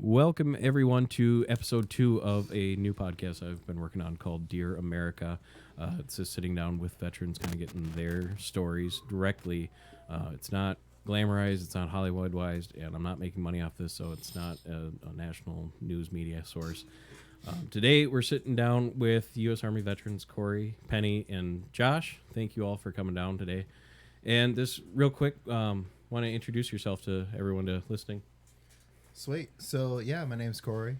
Welcome, everyone, to episode 2 of a new podcast I've been working on called Dear America. It's just sitting down with veterans, kind of getting their stories directly. It's not glamorized, it's not Hollywood-wise, and I'm not making money off this, so it's not a national news media source. Today, we're sitting down with U.S. Army veterans Corey, Penny, and Josh. Thank you all for coming down today. And this, real quick, want to introduce yourself to everyone listening. Sweet. So, yeah, my name's Corey.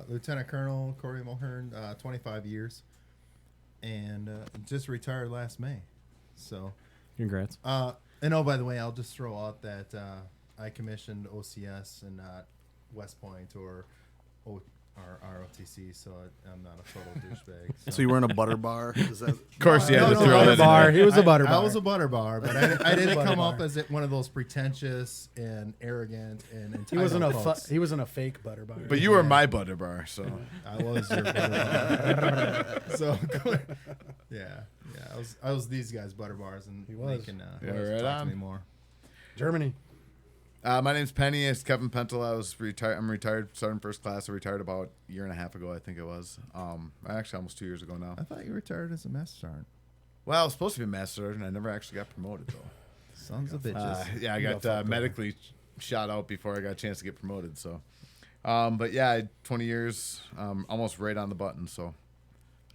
Lieutenant Colonel Corey Mulhern, 25 years. And just retired last May. So, Congrats. and oh, by the way, I'll just throw out that I commissioned OCS and not West Point or ROTC, so I'm not a total douchebag. So you weren't a butter bar? Is that... Of course, you had to No, throw that in bar. there. He was a butter bar. I was a butter bar, but I didn't Butter come bar. up as one of those pretentious and arrogant and entitled He wasn't a folks. he wasn't a fake butter bar. But you were my butter bar, so I was your butter bar. So, yeah. I was these guys' butter bars, and He was. they can Yeah, talk right to on. me more. Germany. my name's Penny. It's Kevin Pentel. I'm retired, Sergeant First Class. I retired about a year and a half ago, I think it was. Actually, almost 2 years ago now. I thought you retired as a master sergeant. Well, I was supposed to be a master sergeant. I never actually got promoted though. Sons of bitches. Yeah, I You got got fucked medically shot out before I got a chance to get promoted. So, but yeah, 20 years, almost right on the button. So,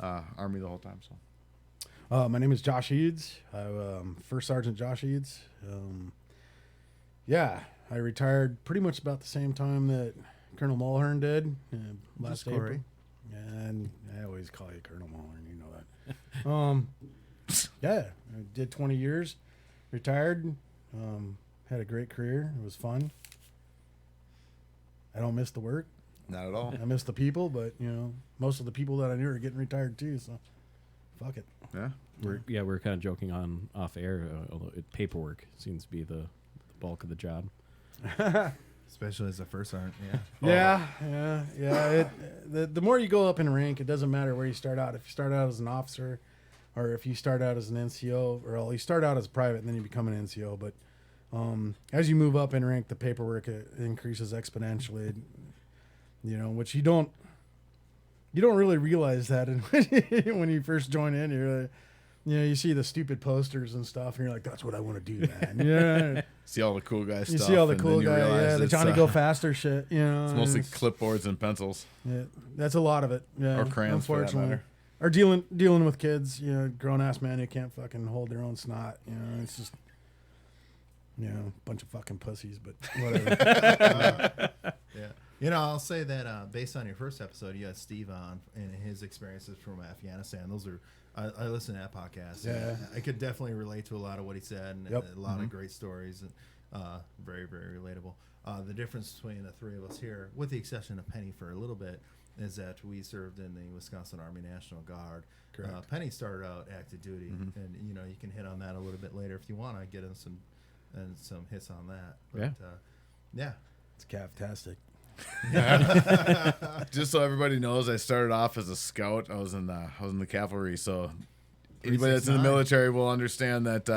Army the whole time. So. My name is Josh Eads. I'm First Sergeant Josh Eads. Yeah, I retired pretty much about the same time that Colonel Mulhern did last Just Corey. April. And I always call you Colonel Mulhern. You know that. Yeah, I did 20 years. Retired. Had a great career. It was fun. I don't miss the work. Not at all. I miss the people, but most of the people that I knew are getting retired too. So, fuck it. Yeah. We're kind of joking on off air, although paperwork seems to be the bulk of the job. Especially as a first sergeant, yeah. Yeah. The more you go up in rank, it doesn't matter where you start out. If you start out as an officer, or if you start out as an NCO, or well, you start out as a private and then you become an NCO. But as you move up in rank, the paperwork increases exponentially. Which you don't really realize that when you first join in. You're like, you see the stupid posters and stuff, and you're like, "That's what I want to do, man." Yeah. See all the cool guys. You stuff, see all the and cool then you guys, realize the it's, Johnny Go Faster shit. It's mostly it's- clipboards and pencils. Yeah, that's a lot of it. Yeah, Or crayons, for that unfortunately. matter. Or dealing with kids, grown ass men who can't fucking hold their own snot. It's just bunch of fucking pussies. But whatever. Yeah. I'll say that based on your first episode, you had Steve on and his experiences from Afghanistan. Those are, I listened to that podcast. Yeah. And I could definitely relate to a lot of what he said, and Yep. a lot of great stories, and very, very relatable. The difference between the three of us here, with the exception of Penny for a little bit, is that we served in the Wisconsin Army National Guard. Correct. Penny started out active duty, and you can hit on that a little bit later if you want to get in some hits on that. But, yeah. It's fantastic. Just so everybody knows, I started off as a scout. I was in the cavalry, so anybody that's in the 369. military will understand that.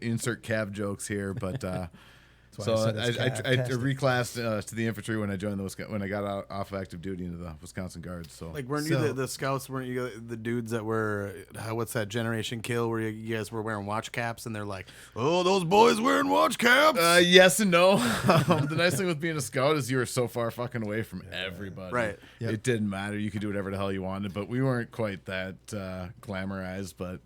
Insert cav jokes here, but That's why so I said it's I fantastic. reclassed to the infantry when I joined when I got off active duty into the Wisconsin Guards. So Like, weren't So- you the scouts? Weren't you the dudes that were, what's that, Generation Kill, where you guys were wearing watch caps and they're like, oh, those boys wearing watch caps? yes and no. The nice thing with being a scout is you were so far fucking away from everybody. Right. Yep. It didn't matter. You could do whatever the hell you wanted, but we weren't quite that glamorized. But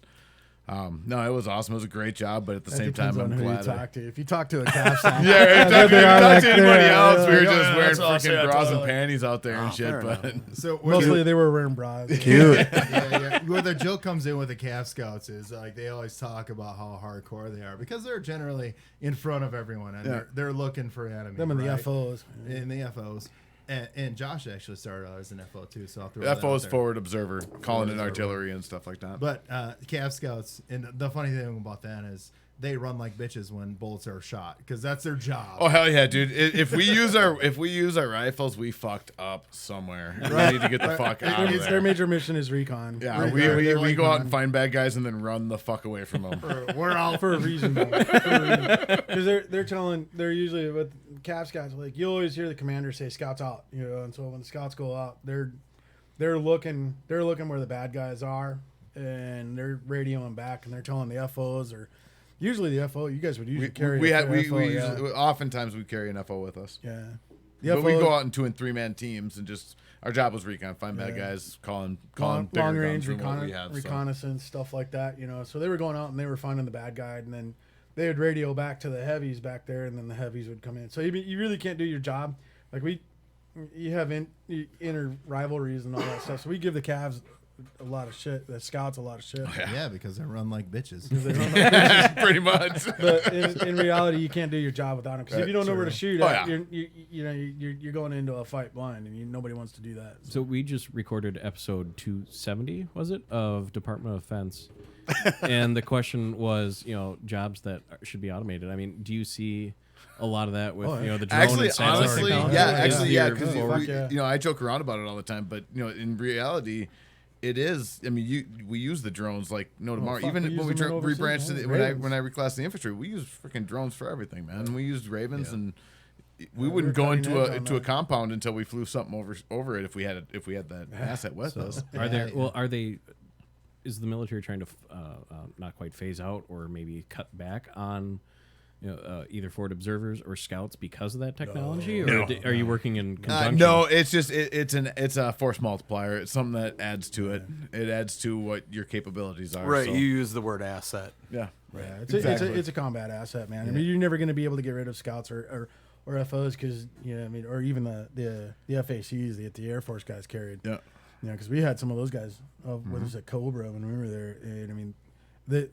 no, it was awesome. It was a great job, but at the That same time, depends on I'm who glad. you talk to. If you talk to a cab staff, Yeah, right. they're If you talk like, to anybody yeah, else, we were yeah, just yeah, wearing that's all I'll say, freaking bras and totally. panties out there and Oh, shit. fair But enough. So where Mostly they were wearing bras. Cute. yeah. Where the joke comes in with the Calf Scouts is like they always talk about how hardcore they are because they're generally in front of everyone and Yeah. they're looking for enemy. Them and the right? FOs. In the FOs. And Josh actually started out as an FO too, so I'll throw the that FO out is there. forward observer, calling in observer. artillery and stuff like that. But Calf Scouts, and the funny thing about that is they run like bitches when bullets are shot because that's their job. Oh hell yeah, dude! If we use our rifles, we fucked up somewhere. We need to get the fuck out of Their there. major mission is recon. Yeah, They're we go out recon. and find bad guys and then run the fuck away from them. We're out for a reason, because they're usually with Cav Scouts, like you always hear the commander say scouts out, and so when the scouts go out, they're looking where the bad guys are, and they're radioing back and they're telling the FOs, or usually the FO, you guys would usually carry we a FO, usually, yeah. oftentimes we carry an FO with us. Yeah. But we go out in 2 and 3 man teams and just our job was recon, find bad guys, calling long bigger range guns than what we have, so. reconnaissance, stuff like that, So they were going out and they were finding the bad guy, and then they would radio back to the heavies back there, and then the heavies would come in. So you really can't do your job. Like you have inner rivalries and all that stuff. So we give the Cavs a lot of shit, the scouts a lot of shit. yeah, because they run like bitches. Pretty much. But in reality, you can't do your job without them. Because if you don't know where to shoot, you're going into a fight blind, and nobody wants to do that. So we just recorded episode 270, was it, of Department of Defense, and the question was, jobs that should be automated. I mean, do you see a lot of that with the drone Actually, and satellite honestly, technology? because Yeah. I joke around about it all the time, but in reality, it is. I mean, we use the drones like no tomorrow. fuck, Even we when we use them in overseas, rebranched yeah. when I reclassed the infantry, we use freaking drones for everything, man. We used Ravens and. We wouldn't we're go cutting edge on into a that. compound until we flew something over it if we had that asset with us. Are they? Is the military trying to not quite phase out or maybe cut back on either forward observers or scouts because of that technology, or are you working in conjunction? No, it's just it's a force multiplier. It's something that adds to it. It adds to what your capabilities are. Right, so. you use the word asset. Yeah, Yeah, Exactly. it's a combat asset, man. I mean, you're never going to be able to get rid of scouts or FOs because or even the FACs that the Air Force guys carried. Yeah. Because we had some of those guys with us at Cobra when we were there, and I mean, the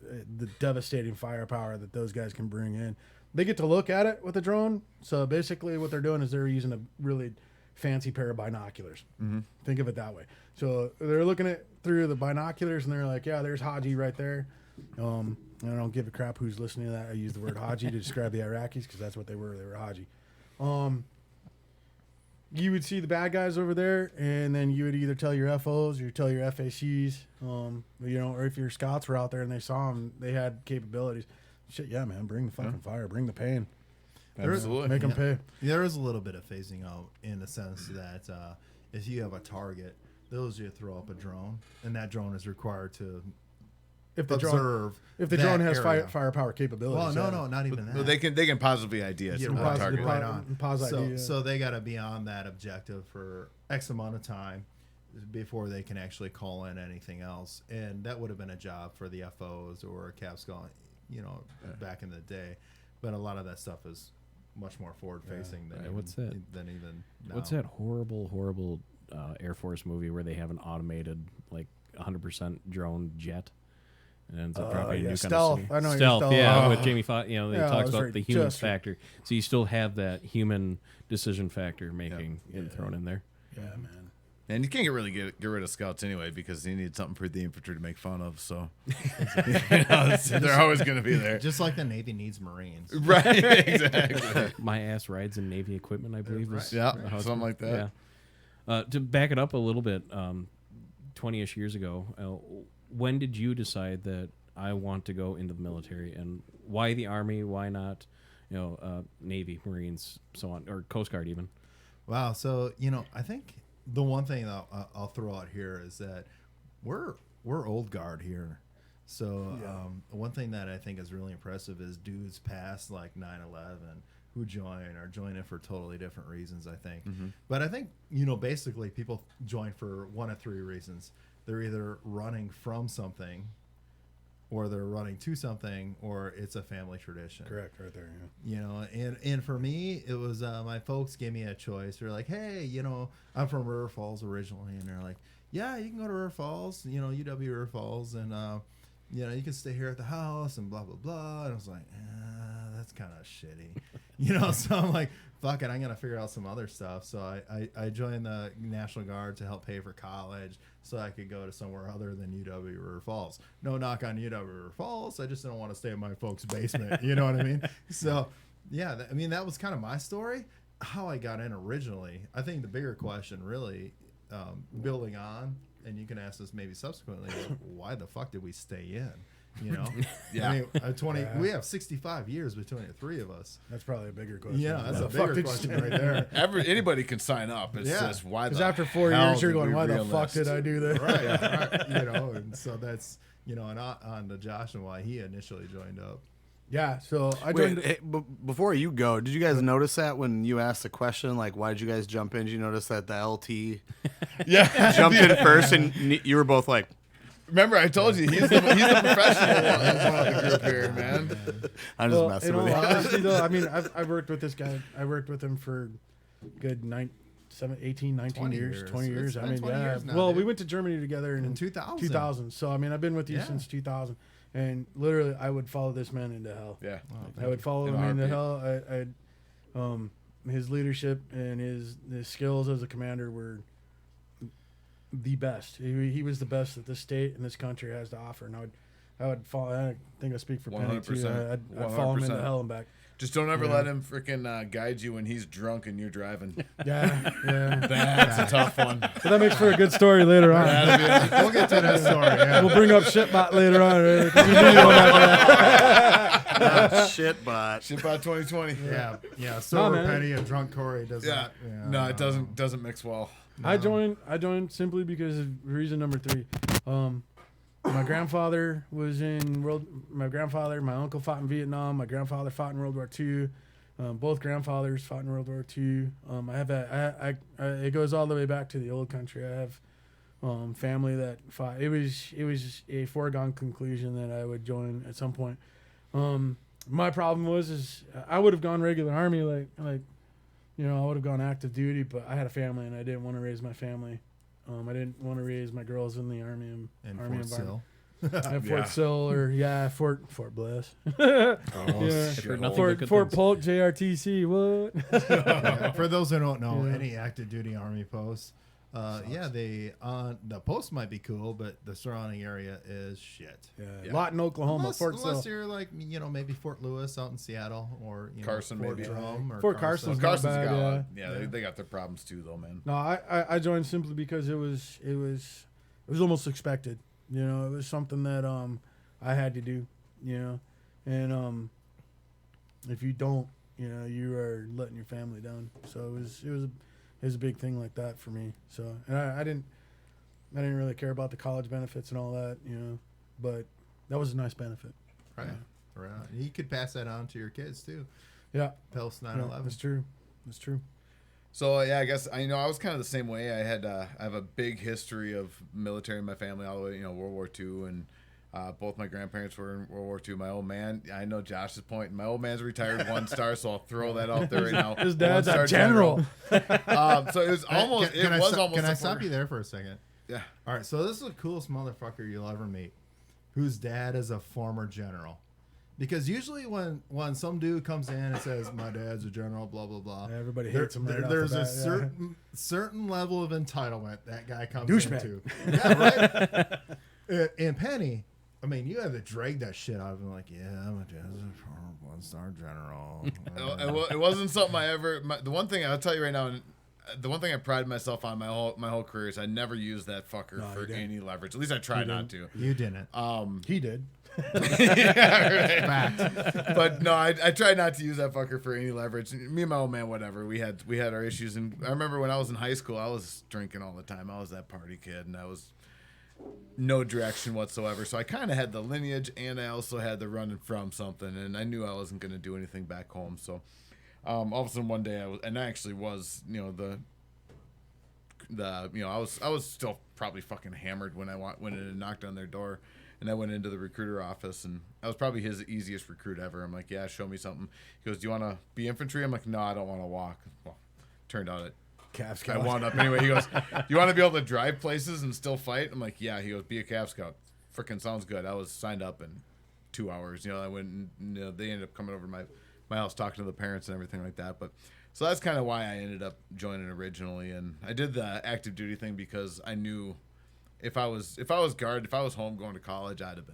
devastating firepower that those guys can bring in. They get to look at it with a drone. So basically, what they're doing is they're using a really fancy pair of binoculars. Mm-hmm. Think of it that way. So they're looking at through the binoculars, and they're like, "Yeah, there's Haji right there." And I don't give a crap who's listening to that. I use the word Haji to describe the Iraqis because that's what they were. They were Haji. You would see the bad guys over there, and then you would either tell your FOs or you tell your FACs, or if your scouts were out there and they saw them, they had capabilities. Shit, yeah, man, bring the fucking fire, bring the pain. absolutely. Make them pay. There is a little bit of phasing out in the sense that if you have a target, those you throw up a drone, and that drone is required to If the observe. drone that has area. firepower capabilities. Well, no, not even Well, that. they can positively ID it. Yeah, to right, what target. right on. Pause so, ID, yeah. so they got to be on that objective for X amount of time before they can actually call in anything else, and that would have been a job for the FOs or Cav Scout, back in the day. But a lot of that stuff is much more forward facing than What's that? than even now. What's that horrible Air Force movie where they have an automated 100% drone jet and ends up dropping a nuke Stealth. on a city? I know you're Stealth, Stealth. yeah, Oh. with Jamie Foxx. They Yeah, talks that's about right. the human Just- factor, so you still have that human decision factor making thrown in there. Yeah, man. And you can't get rid of scouts anyway because you need something for the infantry to make fun of. So they're always going to be there. Just like the Navy needs Marines. Right, exactly. My ass rides in Navy equipment, I believe. Is Yeah, how it's- something like that. Yeah. To back it up a little bit, 20-ish years ago, when did you decide that I want to go into the military, and why the Army? Why not, Navy, Marines, so on, or Coast Guard even? Wow. So I think the one thing that I'll throw out here is that we're old guard here. So one thing that I think is really impressive is dudes past like 9/11 who are joining for totally different reasons, I think. But I think basically people join for one of three reasons. They're either running from something, or they're running to something, or it's a family tradition. Correct, right there. Yeah. And for me, it was my folks gave me a choice. They're like, hey, I'm from River Falls originally, and they're like, yeah, you can go to River Falls, UW River Falls, and you can stay here at the house and blah blah blah. And I was like, that's kind of shitty, you know. So I'm like, fuck it, I'm gonna figure out some other stuff. So I joined the National Guard to help pay for college, so I could go to somewhere other than UW River Falls. No knock on UW River Falls, I just didn't want to stay in my folks' basement. You know what I mean? So yeah, I mean that was kind of my story, how I got in originally. I think the bigger question, really, building on, and you can ask this maybe subsequently, is why the fuck did we stay in? You know, Yeah. I mean, 20. We have 65 years between the three of us. That's probably a bigger question. Yeah, that's Why a the fuck bigger did you question stay right there. Anybody can sign up. It's Yeah. just why Because the after 4 hell years, you're did going, we why the fuck re-enlist? did I do that? Right. You know, and so that's, you know, and on to Josh and why he initially joined up. Yeah, so I Wait, joined. hey, before you go, did you guys notice that when you asked the question, like, why did you guys jump in? Did you notice that the LT Yeah. jumped in first, and you were both like, Remember, I told you he's the professional one of the group here, man. I'm just Well, messing in all with you. honesty, though, I mean, I've worked with this guy. I worked with him for good 18, 19 20 years, years. 20 years. It's I been mean, 20 yeah. years now, Well, we dude. went to Germany together in 2000. 2000. So, I mean, I've been with you Yeah. since 2000. And literally, I would follow this man into hell. Yeah. I would follow In him a into heartbeat. hell. His leadership and his skills as a commander were the best. He was the best that this state and this country has to offer. And I would follow. I think I speak for Penny too. 100%. I'd follow him into 100%. hell and back. Just don't ever Yeah. let him freaking guide you when he's drunk and you're driving. Yeah, yeah. That's a tough one. But that makes for a good story later on. We'll get to that story. Yeah. We'll bring up Shitbot later on. Right? 'Cause we need one after that. Ah, shit, but Shit about 2020. Yeah. Sober man. Penny and drunk Corey does Yeah. not. Yeah, No, it doesn't mix well. I joined simply because of reason number 3. My grandfather was in my uncle fought in Vietnam. My grandfather fought in World War II. Both grandfathers fought in World War II. It goes all the way back to the old country. I have family that fought. It was a foregone conclusion that I would join at some point. My problem was I would have gone regular Army, like you know, I would have gone active duty, but I had a family and I didn't want to raise my family. I didn't want to raise my girls in the Army And Army Fort Sill. At Yeah. Fort Sill or Fort Bliss. Oh, Yeah. shit. Heard nothing Fort but good Fort things. Polk JRTC. What? Yeah, for those who don't know, Yeah. any active duty Army posts, the post might be cool, but the surrounding area is shit. Yeah. Lot in Oklahoma. Fort Unless Sill. you're like, you know, maybe Fort Lewis out in Seattle, or you know, Carson, Fort maybe. Drum or Fort Carson. Carson's Carson's not bad, got yeah. they got their problems too, though, man. No, I joined simply because it was almost expected. You know, it was something that I had to do. You know, and if you don't, you know, you are letting your family down. So it was a big thing like that for me. So and I didn't really care about the college benefits and all that. You know, but that was a nice benefit. Right. Right. You could pass that on to your kids too. Yeah, Post no, 9/11. that's true. That's true. So yeah, I guess I was kind of the same way. I have a big history of military in my family, all the way World War II, and both my grandparents were in World War II. My old man, I know Josh's point. My old man's retired 1-star, so I'll throw that out there right now. His dad's a 1-star general. So it was almost. Can it was I, almost. Can I a stop four- you there for a second? Yeah. All right. So this is the coolest motherfucker you'll ever meet, whose dad is a former general. Because usually when some dude comes in and says my dad's a general, blah blah blah, Everybody hates him right off there's the a bat, yeah. certain level of entitlement that guy comes Douchebag. into. Yeah, right. And Penny, I mean, you had to drag that shit out of him. Like, yeah, my dad's a former 1-star general. It wasn't something I ever. The one thing I'll tell you right now, and the one thing I pride myself on my whole career is I never used that fucker No, for you didn't. any leverage. At least I tried not to. You didn't. He did. Yeah, right. Fact. But no, I tried not to use that fucker for any leverage. Me and my old man, whatever. We had our issues, and I remember when I was in high school, I was drinking all the time. I was that party kid, and I was no direction whatsoever. So I kind of had the lineage, and I also had the running from something, and I knew I wasn't going to do anything back home. So all of a sudden one day I actually was, I was still probably fucking hammered when I went in and knocked on their door. And I went into the recruiter office, and I was probably his easiest recruit ever. I'm like, yeah, show me something. He goes, do you want to be infantry? I'm like, no, I don't want to walk. Well, turned out Calf I Scout. wound up anyway. He goes, you want to be able to drive places and still fight? I'm like, yeah. He goes, be a Calf Scout. Freaking sounds good. I was signed up in 2 hours. I went and they ended up coming over to my house talking to the parents and everything like that. But so that's kind of why I ended up joining originally, and I did the active duty thing because I knew if I was guard, if I was home going to college, I'd have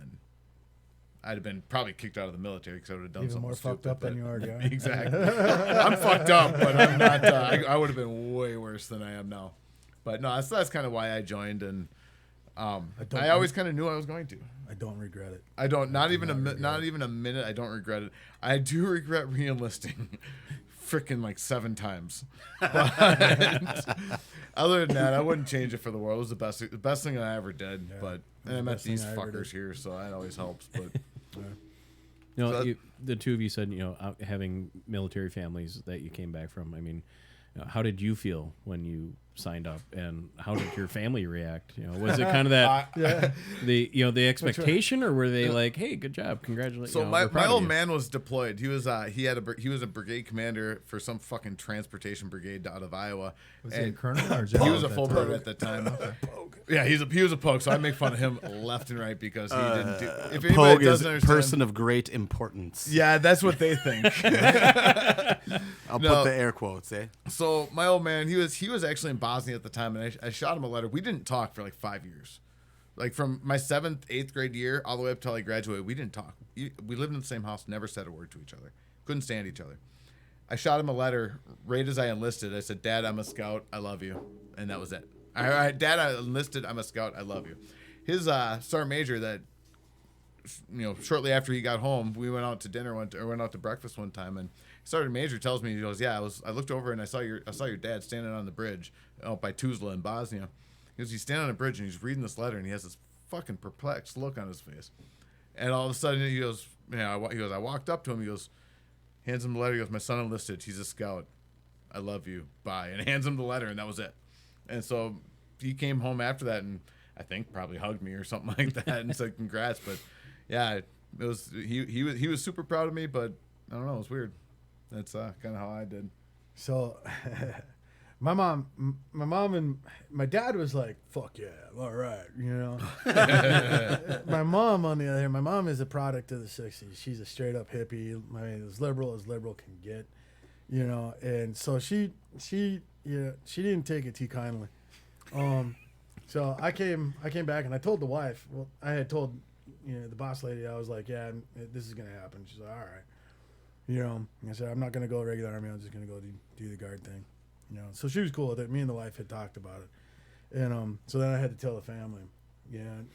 been probably kicked out of the military because I would have done Even something more stupid, fucked up than but- you already are. Exactly. I'm fucked up, but I'm not. I would have been way worse than I am now. But no, that's kind of why I joined, and I always kind of knew I was going to. I don't regret it. I don't. Not even a minute. I don't regret it. I do regret re-enlisting, freaking like 7 times. But other than that, I wouldn't change it for the world. It was the best thing I ever did. Yeah, But it was and I the met best thing these I ever fuckers did. here, so that always helps. But You know, So that- the two of you said, having military families that you came back from. I mean, how did you feel when you signed up, and how did your family react? Was it kind of that the expectation, or were they like, "Hey, good job, congratulations"? So we're proud my of old you." man was deployed. He was he was a brigade commander for some fucking transportation brigade out of Iowa. Was he a And colonel or he general was a at that full time? bird at the time. Yeah, he was a poke. So I make fun of him left and right because he didn't do. If anybody Pogue is doesn't understand, person of great importance. yeah, that's what they think. I'll No. put the air quotes, eh? So my old man, he was actually in Bosnia at the time, and I shot him a letter. We didn't talk for like 5 years, like from my 7th, 8th grade year all the way up till I graduated. We didn't talk. We lived in the same house, never said a word to each other. Couldn't stand each other. I shot him a letter right as I enlisted. I said, "Dad, I'm a scout. I love you," and that was it. All right, Dad, I enlisted. I'm a scout. I love you. His sergeant major that shortly after he got home, we went out to dinner went out to breakfast one time, and sergeant major tells me, he goes, "Yeah, I looked over and I saw your dad standing on the bridge out by Tuzla in Bosnia." He goes, "He's standing on a bridge and he's reading this letter and he has this fucking perplexed look on his face." And all of a sudden he goes, I walked up to him. He goes, hands him the letter. He goes, "My son enlisted. He's a scout. I love you. Bye." And hands him the letter, and that was it. And so he came home after that, and I think probably hugged me or something like that, and said congrats. But yeah, it was he was super proud of me. But I don't know, it was weird. That's kind of how I did. So, my mom and my dad was like, "Fuck yeah, all right," My mom, on the other hand, my mom is a product of the '60s. She's a straight up hippie. I mean, as liberal can get, And so she didn't take it too kindly. So I came back and I told the wife. Well, I had told the boss lady. I was like, "Yeah, this is gonna happen." She's like, "All right." And I said, "I'm not going to go regular army. I'm just going to go do the guard thing." So she was cool with it. Me and the wife had talked about it. And so then I had to tell the family.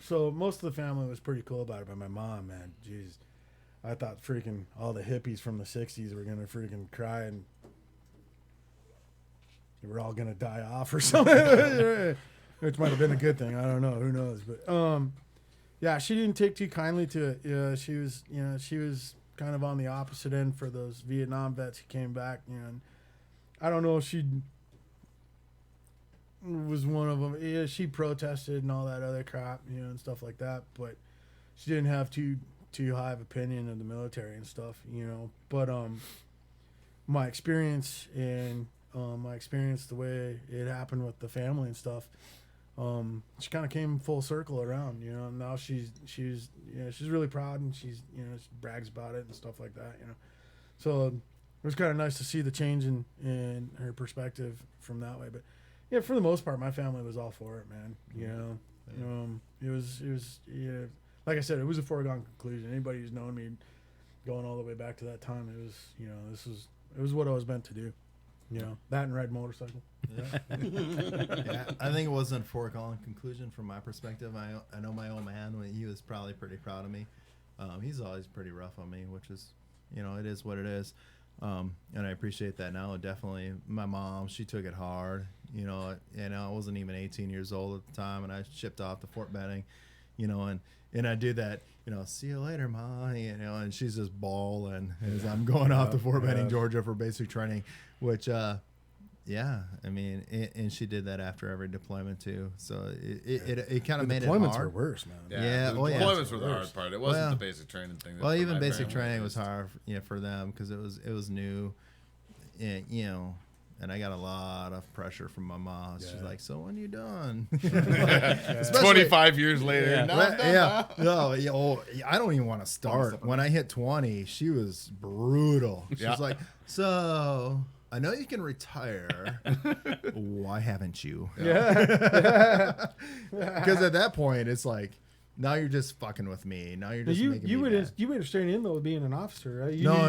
So most of the family was pretty cool about it. But my mom, man, jeez. I thought freaking all the hippies from the 60s were going to freaking cry and they were all going to die off or something. Which might have been a good thing. I don't know. Who knows? But yeah, she didn't take too kindly to it. She was kind of on the opposite end for those Vietnam vets who came back. And I don't know if she was one of them. Yeah, she protested and all that other crap, and stuff like that. But she didn't have too high of opinion of the military and stuff, But my experience and the way it happened with the family and stuff, she kind of came full circle around, and now she's really proud and she brags about it and stuff like that, So it was kind of nice to see the change in her perspective from that way. But yeah, for the most part, my family was all for it, man. It was like I said, it was a foregone conclusion. Anybody who's known me going all the way back to that time, it was it was what I was meant to do. That and ride motorcycle. Yeah, I think it wasn't a foregone conclusion from my perspective. I know my old man, he was probably pretty proud of me. He's always pretty rough on me, which is, it is what it is. And I appreciate that now. Definitely, my mom, she took it hard. I wasn't even 18 years old at the time, and I shipped off to Fort Benning, and I do that, "See you later, Ma," and she's just bawling as I'm going off to Fort Benning, Georgia for basic training, which, yeah, I mean, and she did that after every deployment too. So it kind of made it hard. Deployments were worse, man. Yeah, the oh, yeah. deployments were the hard part. It wasn't Well, the basic training thing. Well, for even my basic family, training it was hard, for them because it was new, and and I got a lot of pressure from my mom. She's Yeah. like, "So when you done?" 25 years later. Yeah. No, I'm done yeah, now. no, yeah, oh, I don't even want to start. When I hit 20, she was brutal. She Yeah. was like, "So I know you can retire. Why haven't you?" Yeah. Because at that point, it's like, now you're just fucking with me. Now you're just making me mad. You went straight in though with being an officer, right? No.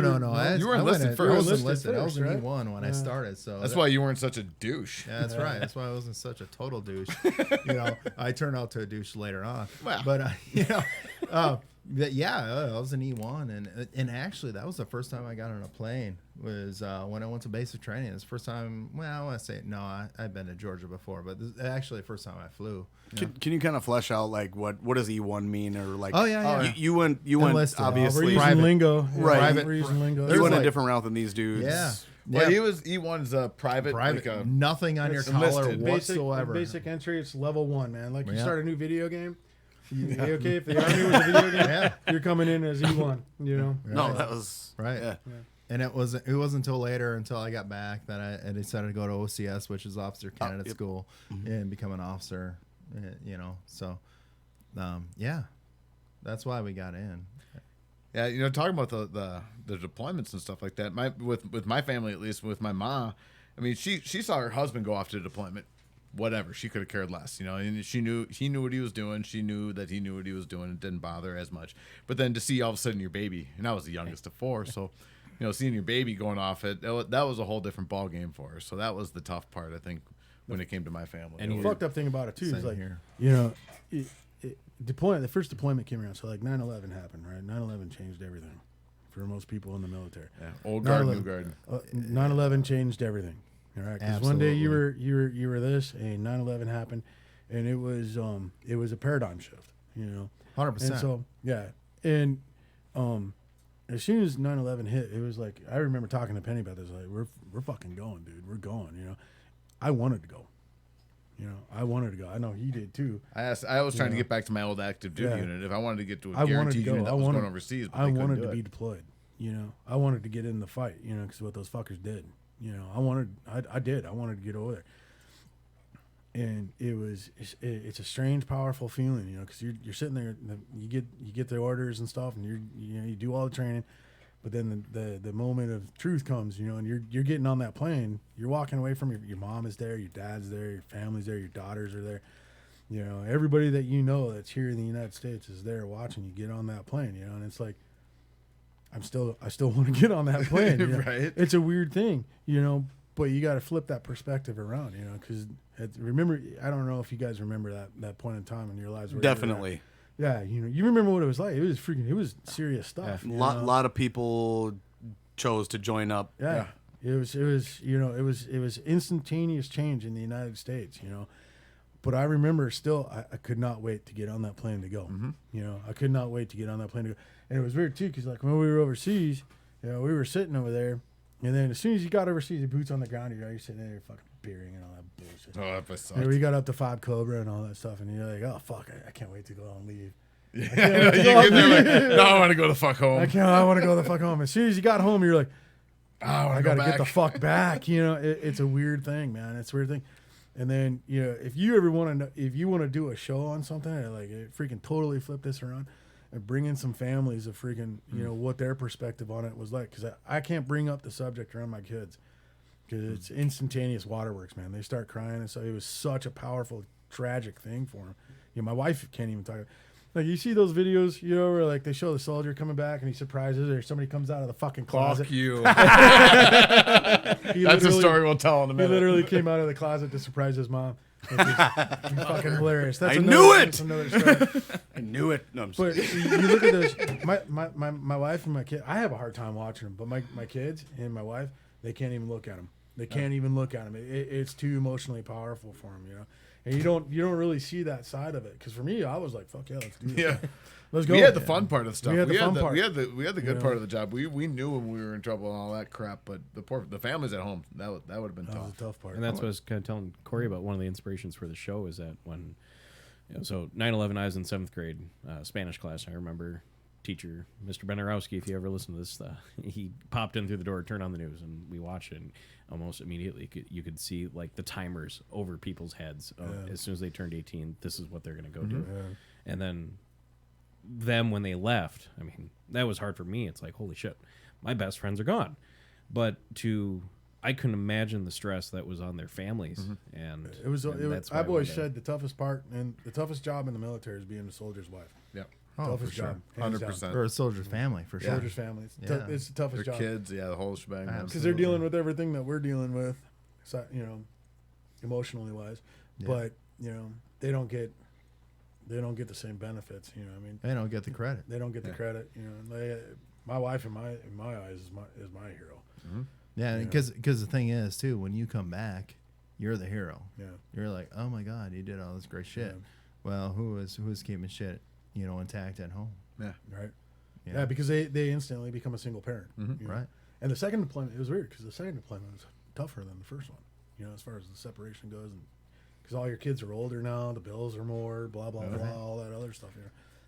You were enlisted I was first. enlisted. I was in right? E1 when I started. So That's why you weren't such a douche. Yeah, that's right. That's why I wasn't such a total douche. I turned out to a douche later on. Well. But I was an E1, and actually that was the first time I got on a plane. Was when I went to basic training. It was the first time. Well, I want to say no. I've been to Georgia before, but this is actually the first time I flew. Can you kind of flesh out like what does E1 mean, or like? Oh, yeah. You went Enlisted. We're obviously. using Private. lingo, Right. Private. We're using lingo. You went a like- different route than these dudes. Yeah. Well, Yeah. he was E1's private. Private. Like Nothing on your it's collar enlisted. whatsoever. Basic entry, it's level 1, man. Like you Yeah. start a new video game. Okay, if the army was a video game, Yeah. you're coming in as E1. You know. No, Right. that was Right. Yeah. And it wasn't until later, until I got back, that I decided to go to OCS, which is Officer Candidate yep. School, and become an officer. So yeah, that's why we got in. Yeah, talking about the deployments and stuff like that. With my family, at least with my mom, I mean, she saw her husband go off to deployment. Whatever, she could have cared less, and he knew what he was doing. She knew that he knew what he was doing. It didn't bother her as much. But then to see all of a sudden your baby, and I was the youngest of 4, so seeing your baby going off, that was a whole different ball game for her. So that was the tough part, I think, when it came to my family. And The you- fucked up thing about it too is Same like, here. the first deployment came around. So like 9/11 happened, right? 9/11 changed everything for most people in the military. Yeah, old guard, 9/11 new guard. 9/11 changed everything. All right, because one day you Absolutely. were this, and 9/11 happened, and it was a paradigm shift, 100%. And so and as soon as 9/11 hit, it was like I remember talking to Penny about this. Like we're fucking going, dude. We're going. I wanted to go. I wanted to go. I know he did too. I was trying to get back to my old active duty Yeah. unit. If I wanted to get to a I wanted to guaranteed go. unit that I was wanted going overseas, but I they couldn't wanted do to it. be deployed. I wanted to get in the fight. Because what those fuckers did. I did. I wanted to get over there. And it's a strange, powerful feeling, because you're sitting there, you get the orders and stuff, and you do all the training, but then the moment of truth comes, and you're getting on that plane, you're walking away from your mom is there, your dad's there, your family's there, your daughters are there, everybody that that's here in the United States is there watching you get on that plane, and it's like, I still want to get on that plane, Right. It's a weird thing, but you got to flip that perspective around, because remember, I don't know if you guys remember that point in time in your lives. Where Definitely. Yeah, you remember what it was like. It was serious stuff. Lot of people chose to join up. Yeah. It was instantaneous change in the United States, But I remember still, I could not wait to get on that plane to go. I could not wait to get on that plane to go. And it was weird too, because like when we were overseas, we were sitting over there, and then as soon as you got overseas, your boots on the ground, you're sitting there fucking beering and all that bullshit. Oh, that sucks. We got up to 5 Cobra and all that stuff, and you're like, oh fuck, I can't wait to go and leave. You get there like, no, I want to go the fuck home. I want to go the fuck home. As soon as you got home, you're like, Oh, I gotta get the fuck back. It's a weird thing, man. It's a weird thing. And then if you ever want to do a show on something, or like freaking totally flip this around and bring in some families of freaking what their perspective on it was like, because I can't bring up the subject around my kids because it's instantaneous waterworks, man. They start crying, and so it was such a powerful, tragic thing for them. My wife can't even talk. Like, you see those videos, where like they show the soldier coming back and he surprises, or somebody comes out of the fucking closet. Fuck you. He That's a literally- story we'll tell in a He minute. literally came out of the closet to surprise his mom. Which is fucking hilarious. That's I another- knew it! That's another story. I knew it. No, I'm just But you look at this. My wife and my kid. I have a hard time watching them, but my kids and my wife, they can't even look at them. They can't even look at them. It's too emotionally powerful for them, And you don't really see that side of it. Because for me, I was like, fuck yeah, let's do this. Yeah. Let's go. We had the fun part of stuff. We had the fun part. We had the good part of the job. We knew when we were in trouble and all that crap, but the families at home, that would have been That was tough. a tough part. And that's what I was kind of telling Corey about. One of the inspirations for the show is that when, so 9/11, I was in 7th grade Spanish class. I remember teacher, Mr. Benarowski, if you ever listen to this, he popped in through the door, turned on the news, and we watched it. And almost immediately, you could see like the timers over people's heads. As soon as they turned 18, this is what they're going to go do. And then them when they left, I mean, that was hard for me. It's like, holy shit, my best friends are gone. But I couldn't imagine the stress that was on their families. And It was. that's why I I've always wanted- said the toughest part and the toughest job in the military is being a soldier's wife. Yep. Oh, toughest for sure. job, hands down. 100%. Or a soldier's family, for sure. Soldier's family. Yeah. It's the toughest Their job kids, the whole shebang. man. because they're dealing with everything that we're dealing with, emotionally wise. Yeah. But they don't get the same benefits. You know, what I mean, They don't get the credit. they don't get the credit. You know, my wife in my eyes is my hero. Yeah, because the thing is too, when you come back, you're the hero. Yeah. You're like, oh my god, he did all this great shit. Yeah. Well, who is keeping shit, intact at home? Yeah. Right. You Yeah, know? because they instantly become a single parent. you know. Right. And the second deployment, it was weird because the second deployment was tougher than the first one. As far as the separation goes, and because all your kids are older now, the bills are more, blah blah blah, all that other stuff.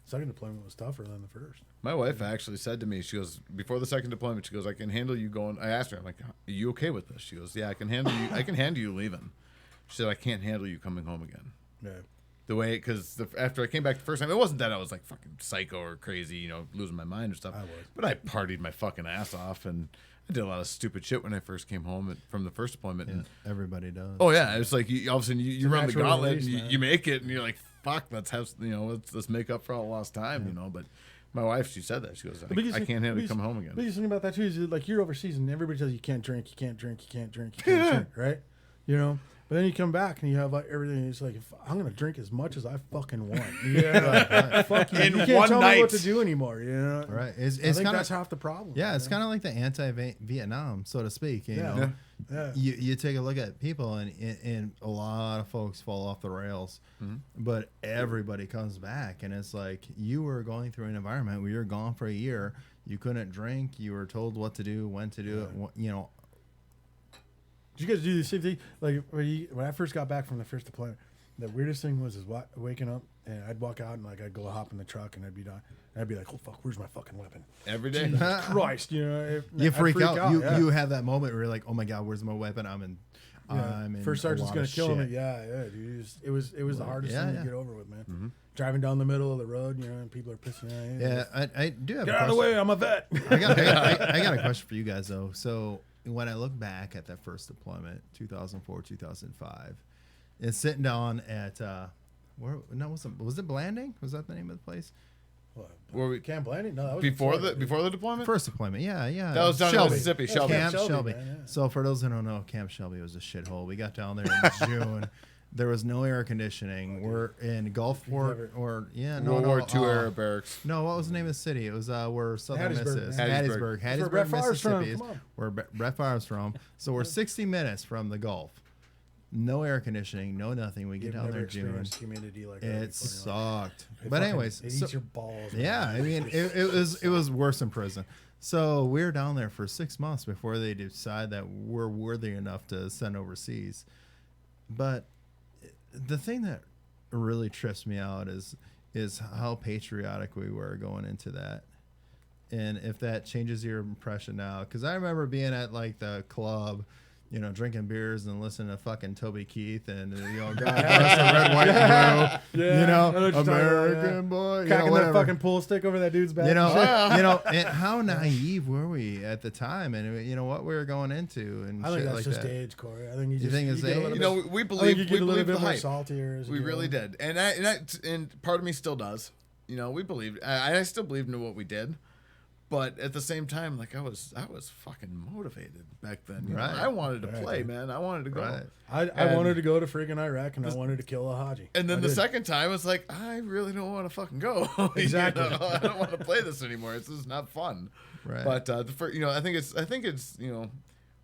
Second deployment was tougher than the first. My wife actually said to me, she goes, before the second deployment, she goes, I can handle you going. I asked her, I'm like, are you okay with this? She goes, yeah, I can handle you. I can handle you leaving. She said, I can't handle you coming home again. Yeah. The way, because after I came back the first time, it wasn't that I was like fucking psycho or crazy, losing my mind or stuff. I was. But I partied my fucking ass off, and I did a lot of stupid shit when I first came home from the first deployment. Yeah, And, everybody does. oh yeah, it's like all of a sudden you run the natural gauntlet release, and man. you make it, and you're like, fuck, let's have let's make up for all lost time, But my wife, she said that, she goes, I can't handle you coming home The again. biggest thing about that too is like you're overseas and everybody tells you can't drink, you can't drink, you can't drink, you can't drink, right? But then you come back and you have like everything. It's like I'm gonna drink as much as I fucking want. Fuck you. In You can't one tell me what night. to do anymore. Right. I It's think kind that's of half the problem. it's kind of like the anti-Vietnam, so to speak. You know, Yeah. you take a look at people, and a lot of folks fall off the rails, but everybody comes back, and it's like you were going through an environment where you're gone for a year. You couldn't drink. You were told what to do, when to do it. Did you guys do the same thing? Like when I first got back from the first deployment, the weirdest thing was waking up and I'd walk out and like I'd go hop in the truck and I'd be done. And I'd be like, oh fuck, where's my fucking weapon? Every day. Christ, You I'd freak out. yeah. You have that moment where you're like, oh my god, where's my weapon? I'm in. First a sergeant's lot gonna of kill me. shit. Yeah, dude. It was the hardest Yeah, thing yeah. to get over with, man. Driving down the middle of the road, and people are pissing at you. Yeah, I do have. Get a out of the question. way, I'm a vet. I got a question for you guys though. So when I look back at that first deployment, 2004, 2005, and sitting down at was it Blanding? Was that the name of the place? What, Were we- Camp Landing? No, that was before the deployment? First deployment, yeah. That was down in Shelby. Mississippi, Shelby. Camp Shelby, Shelby. man, yeah. So for those who don't know, Camp Shelby was a shithole. We got down there in June. There was no air conditioning. We're in Gulfport never- World War II era barracks. No, what was the name of the city? It was where Southern Miss Hattiesburg, is. man. Hattiesburg. That's where Hattiesburg, Brett Favre's from, Mississippi is come on. where Brett Favre's from. So we're 60 minutes from the Gulf. No air conditioning, no nothing. We get You've down never there in June. experienced humidity like that It before in your life. sucked. It But fucking- anyways, it so- eats your balls. yeah, man. I mean, it was worse in prison. So we were down there for 6 months before they decide that we're worthy enough to send overseas. But the thing that really trips me out is how patriotic we were going into that, and if that changes your impression now. Because I remember being at like the club, drinking beers and listening to fucking Toby Keith and God bless the red, white, and blue. Yeah, I know what you're talking about, American yeah. boy, Cracking that whatever. fucking pool stick over that dude's back. And how naive were we at the time, and what we were going into, and I think shit that's like just that. age, Corey. I think you think it's get a age? little bit- We I believe think you get a little the bit more hype. saltier. as you We get really older. did, and part of me still does. We believed. I still believed in what we did, but at the same time, like I was fucking motivated back then. Right. I wanted to Right. play, man. I wanted to go. Right. I And- wanted to go to freaking Iraq and I wanted to kill a Haji. And then I the did. second time, it's like I really don't want to fucking go. Exactly. I don't want to play this anymore. This is not fun. Right. But I think it's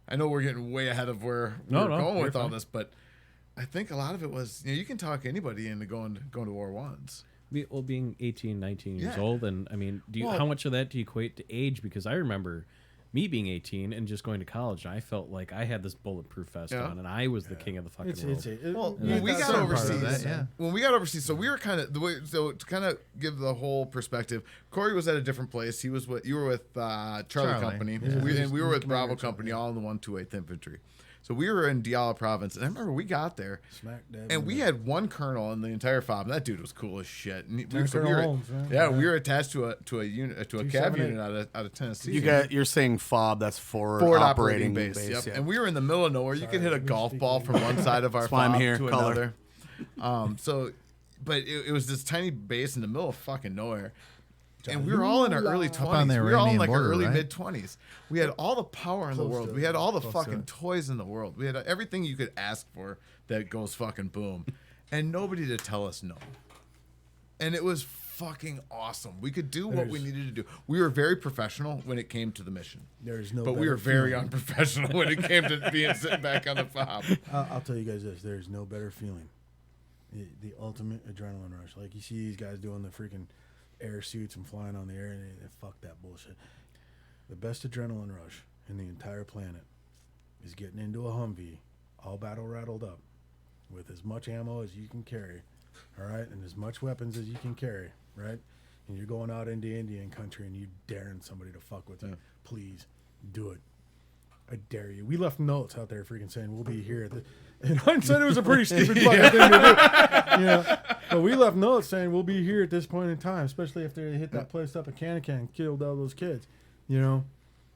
I know we're getting way ahead of where No, we're no, going you're with all fine. this, but I think a lot of it was you can talk anybody into going to war once. Being 18, 19 years Yeah. old, and I mean, how much of that do you equate to age? Because I remember me being 18 and just going to college, and I felt like I had this bulletproof vest Yeah. on, and I was the king of the fucking world. Well, Yeah, when we that's got some part of overseas, that, yeah. when we got overseas, so we were kind of the way. So to kind of give the whole perspective, Corey was at a different place. He was you were with Charlie Company, Yeah. and we were with Commander Bravo Charlie. Company, all in the 128th Infantry. So we were in Diyala Province, and I remember we got there, Smack dab and in we the- had one colonel in the entire FOB. And that dude was cool as shit. And Colonel Holmes, man. yeah, we were attached to a unit, to a cav 278. unit out of Tennessee. You're saying FOB, that's forward operating operating base. Yep. yeah. And we were in the middle of nowhere. You could hit a we golf speak ball English. from one side of our That's why I'm FOB here, to color. another. But it was this tiny base in the middle of fucking nowhere. And we were all in our early 20s. on the We were all in Iranian like our border, early right? mid 20s. We had all the power in the Close world. to We had all the close to fucking it. toys in the world. We had everything you could ask for that goes fucking boom. And nobody to tell us no. And it was fucking awesome. We could do what we needed to do. We were very professional when it came to the mission. There's no. But we better were very feeling. unprofessional when it came to being sitting back on the fob. I'll tell you guys this: there's no better feeling. The ultimate adrenaline rush. Like you see these guys doing the freaking air suits and flying on the air, and they fuck that bullshit. The best adrenaline rush in the entire planet is getting into a Humvee, all battle rattled up, with as much ammo as you can carry, all right, and as much weapons as you can carry, right? And you're going out into Indian country and you daring somebody to fuck with you. Please do it. I dare you. We left notes out there freaking saying we'll be here. In hindsight, it was a pretty stupid fucking thing to do. You know? But we left notes saying we'll be here at this point in time, especially after they hit that place up in Canacan and killed all those kids. You know?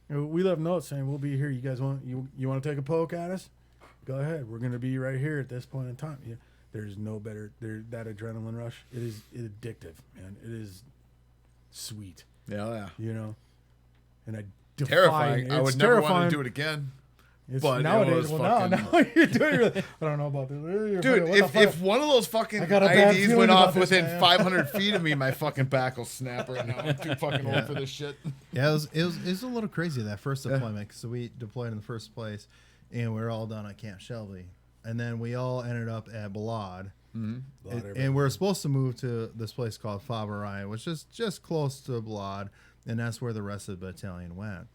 We left notes saying we'll be here. You guys want to take a poke at us? Go ahead. We're gonna be right here at this point in time. Yeah. There's no better that adrenaline rush. It is addictive, man. It is sweet. Yeah. You know? And Terrifying. I would never want terrifying. to do it again. It's But it nowadays, was now fucking- you're doing it. I don't know about this. You're Dude, fucking- what the fuck? if one of those fucking I got a bad IDs feeling went about off this, within man. 500 feet of me, my fucking back will snap right now. I'm too fucking old for this shit. Yeah, it was a little crazy that first deployment because we deployed in the first place, and we were all done at Camp Shelby, and then we all ended up at Balad, and we were supposed to move to this place called FOB Orion, which is just close to Balad, and that's where the rest of the battalion went.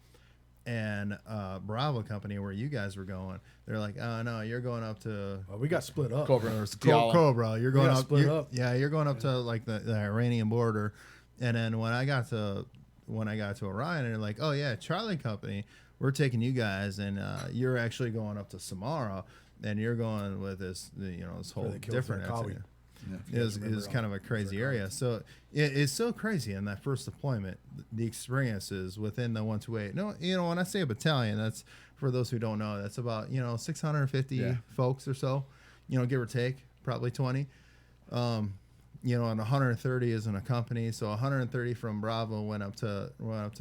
And Bravo Company, where you guys were going, they're like, "Oh no, you're going up to we got split up. Cobra. Cobra. You're going got up. split up. Yeah, you're going up to like the Iranian border." And then when I got to Orion, and they're like, "Oh yeah, Charlie Company, we're taking you guys, and you're actually going up to Samara, and you're going with this this whole they killed different." Zarqawi. It was kind of a crazy area. So it's so crazy in that first deployment, the experiences within the 128. No, when I say a battalion, that's for those who don't know, that's about 650 folks or so, give or take, probably 20. And 130 is in a company, so 130 from Bravo went up to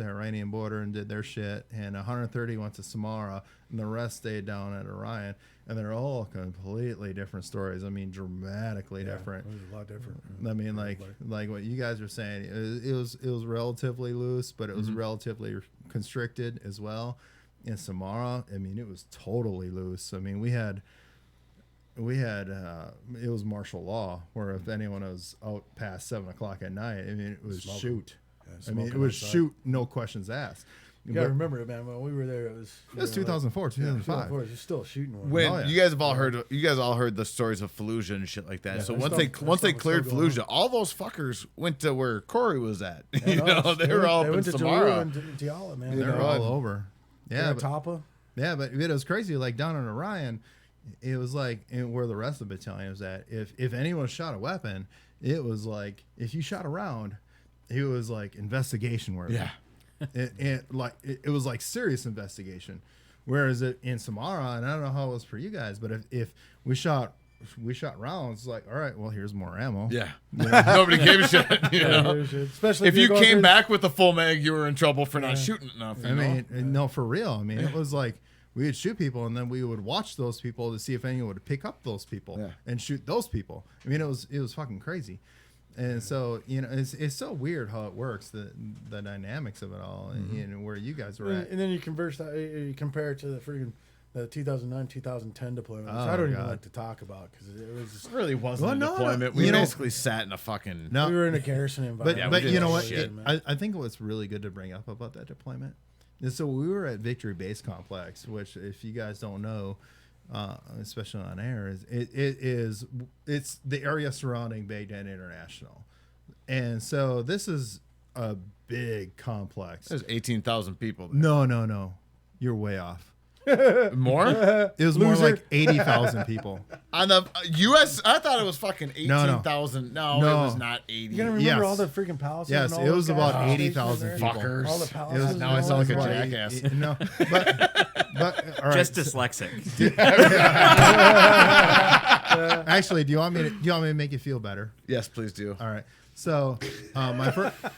Iranian border and did their shit, and 130 went to Samara, and the rest stayed down at Orion, and they're all completely different stories. I mean, dramatically different. It was a lot different. I mean, like what you guys were saying, it was relatively loose, but it was relatively constricted as well. In Samara, I mean, it was totally loose. I mean, we had it was martial law, where if anyone was out past 7 o'clock at night, I mean, it was shoot. I mean, it was shoot, no questions asked. You gotta remember, man. When we were there, it was 2004, 2005. It was still shooting. When Oh, yeah. you guys all heard the stories of Fallujah and shit like that. So that once stuff- they that stuff was cleared still going Fallujah, all those fuckers went to where Corey was at. They They were all up in went to Samara. Jalula and Diyala, man. They're know, all over. Yeah, but, Tapa. yeah, but it was crazy. Like down in Orion, it was like where the rest of the battalion was at. If anyone shot a weapon, it was like if you shot a round, it was like investigation work. Yeah. It was like serious investigation. Whereas in Samara, and I don't know how it was for you guys, but if we shot rounds, like, all right, well, here's more ammo. Yeah. Nobody gave a shit. Especially If you you're going came through- back with a full mag, you were in trouble for not shooting enough. I mean, no, for real. I mean, it was like we would shoot people, and then we would watch those people to see if anyone would pick up those people and shoot those people. I mean, it was fucking crazy. And so it's so weird how it works, the dynamics of it all, and where you guys were at. And then you you compare it to the freaking the 2009, 2010 deployment, which Oh, I don't even God. like to talk about because it was just, it really wasn't Well, a no, deployment. you We know- basically sat in a fucking... No, we were in a garrison but environment. Yeah, we but did you know that what? shit, I think what's really good to bring up about that deployment And so we were at Victory Base Complex, which, if you guys don't know, especially on air, it's the area surrounding Baghdad International, and so this is a big complex. There's 18,000 people there. No, you're way off. More? It was more like 80,000 people. On the U.S., I thought it was fucking No. 18,000. No, No. it was not 80. You gotta remember Yes. all the freaking palaces. Yes, and all it those was guys about stationed 80,000 there. people. Fuckers. All the palaces. Now I and sound all like a those Right. jackass. No, but all right. Just dyslexic. Actually, do you want me to make you feel better? Yes, please do. All right. So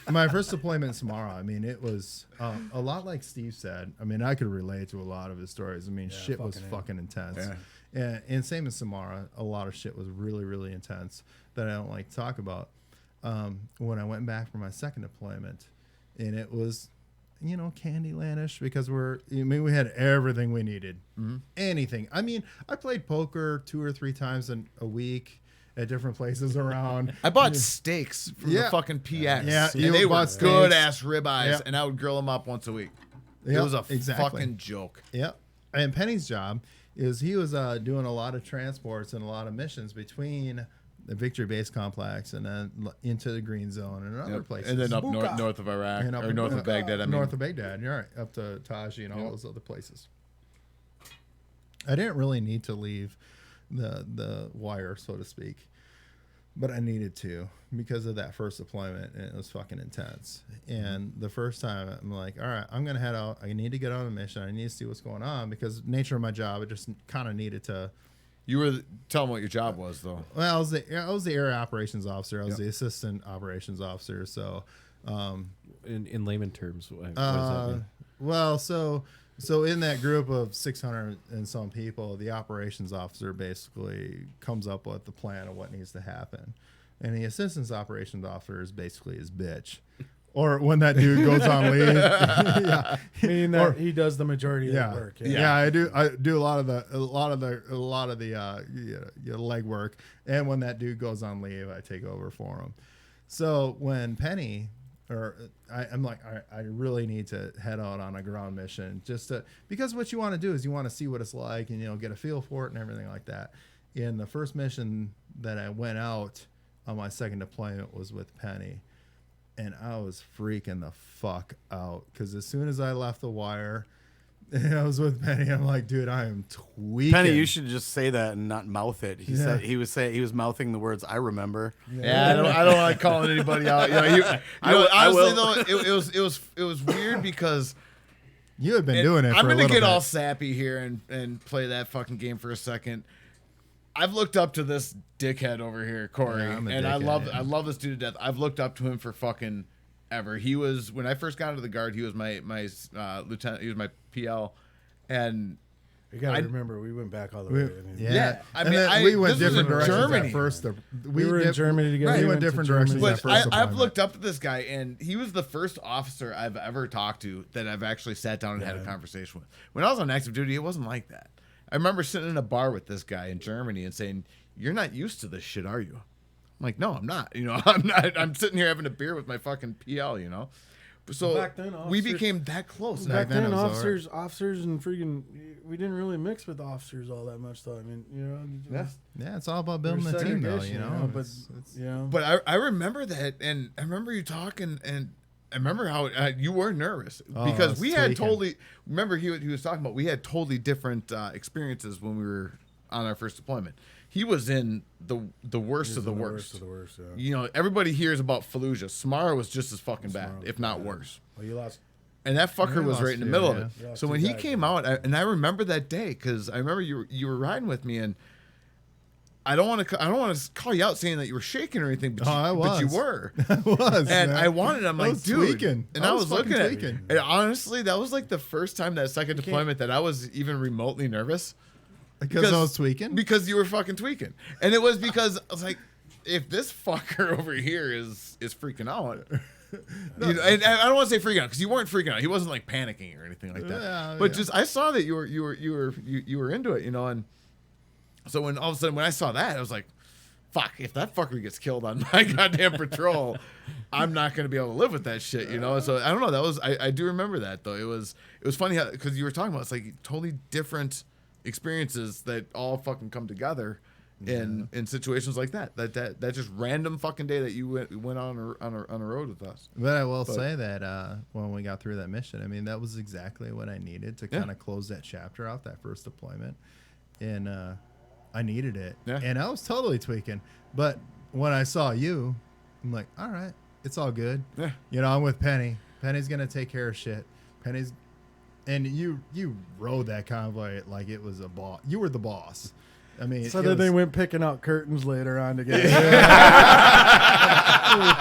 my first deployment in Samara, I mean, it was a lot like Steve said. I mean, I could relate to a lot of his stories. I mean, shit was fucking intense. Yeah. And same as Samara, a lot of shit was really, really intense that I don't like to talk about. When I went back for my second deployment, and it was, Candylandish, because we had everything we needed. Anything. I mean, I played poker 2 or 3 times in a week at different places around. I bought steaks from the fucking PX. Yeah, and you they were bought steaks. good ass ribeyes, Yeah. and I would grill them up once a week. It Yeah, was a exactly. fucking joke. Yep. And Penny's job is he was doing a lot of transports and a lot of missions between the Victory Base Complex and then into the Green Zone and other Yep. places. And then up Buka. north of Iraq, And up or north of Baghdad. I mean, north of Baghdad. You're right. Up to Taji and all those other places. I didn't really need to leave the wire, so to speak, but I needed to because of that first deployment, and it was fucking intense. And the first time, I'm like, all right, I'm gonna head out. I need to get on a mission. I need to see what's going on because nature of my job, it just kind of needed to. you were tell them what your job was, though. Well, I was the area operations officer. I was the assistant operations officer. So, In layman terms, what does that mean? well, so in that group of 600 and some people, the operations officer basically comes up with the plan of what needs to happen, and the assistant operations officer is basically his bitch. Or when that dude goes on leave, yeah, Meaning that he does the majority of the work. yeah, I do a lot of the leg work, and when that dude goes on leave, I take over for him. So when Penny, I'm like, all right, I really need to head out on a ground mission because what you want to do is you want to see what it's like and get a feel for it and everything like that. In the first mission that I went out on my second deployment was with Penny. And I was freaking the fuck out because as soon as I left the wire and I was with Penny, I'm like, dude, I am tweaking. Penny, you should just say that and not mouth it. He Yeah. said he was mouthing the words "I remember." Yeah, I don't like calling anybody out. I Honestly, will. though, it was weird because You had been doing it. I'm for a gonna little get bit. all sappy here and play that fucking game for a second. I've looked up to this dickhead over here, Corey, Yeah, I'm a and I dickhead. love this dude to death. I've looked up to him for fucking ever. He was when I first got into the Guard. He was my lieutenant. He was my PL, and You gotta remember, we went back all the We- way. I mean, yeah, I and mean, then we went this was different in directions Germany. at first. We were in Germany together. We We went went to different Germany. directions at But first. I've deployment. looked up to this guy, and he was the first officer I've ever talked to that I've actually sat down and had a conversation with. When I was on active duty, it wasn't like that. I remember sitting in a bar with this guy in Germany and saying, "You're not used to this shit, are you?" I'm like, "No, I'm not. I'm not. I'm sitting here having a beer with my fucking PL, So Back then, we officers- became that close. Back Back then then, it was officers and freaking, we didn't really mix with officers all that much, though. I mean, Yeah, it's all about building a there's team, though. segregation, but It's- But I remember that, and I remember you talking, and I remember how you were nervous Oh, I because was we had tweaking. totally. Remember he was talking about we had totally different experiences when we were on our first deployment. He was in the worst of the worst. of the worst, yeah. Everybody hears about Fallujah. Samara was just as fucking bad, Samara was if not bad. worse. Well, you lost. And that fucker Yeah, was lost right in the two, middle yeah. of Yeah, it. So two when he guys, came out, and I remember that day because I remember you were riding with me, and I don't want to call you out saying that you were shaking or anything, but, I but you was. were. I was, And man. I wanted, I'm I like, was dude. tweaking. And I I was was looking fucking at tweaking. And honestly, that was like the first time that second deployment that I was even remotely nervous. because I was tweaking. Because you were fucking tweaking. And it was because I was like, if this fucker over here is freaking out. And I don't want to say freaking out because you weren't freaking out. He wasn't like panicking or anything like that. Yeah, but yeah. just I saw that you were into it, and so when all of a sudden when I saw that, I was like, fuck, if that fucker gets killed on my goddamn patrol, I'm not going to be able to live with that shit, you know? So I don't know. That was, I do remember that though. It was funny how, cause you were talking about, it's like totally different experiences that all fucking come together in situations like that. That just random fucking day that you went on a road with us. But I will say that when we got through that mission, I mean, that was exactly what I needed to kind of close that chapter off, that first deployment. And I needed it. Yeah. And I was totally tweaking. But when I saw you, I'm like, all right, it's all good. Yeah. You know, I'm with Penny. Penny's going to take care of shit. Penny's... And you rode that convoy like it was a boss. You were the boss. I mean, so then they went picking out curtains later on together.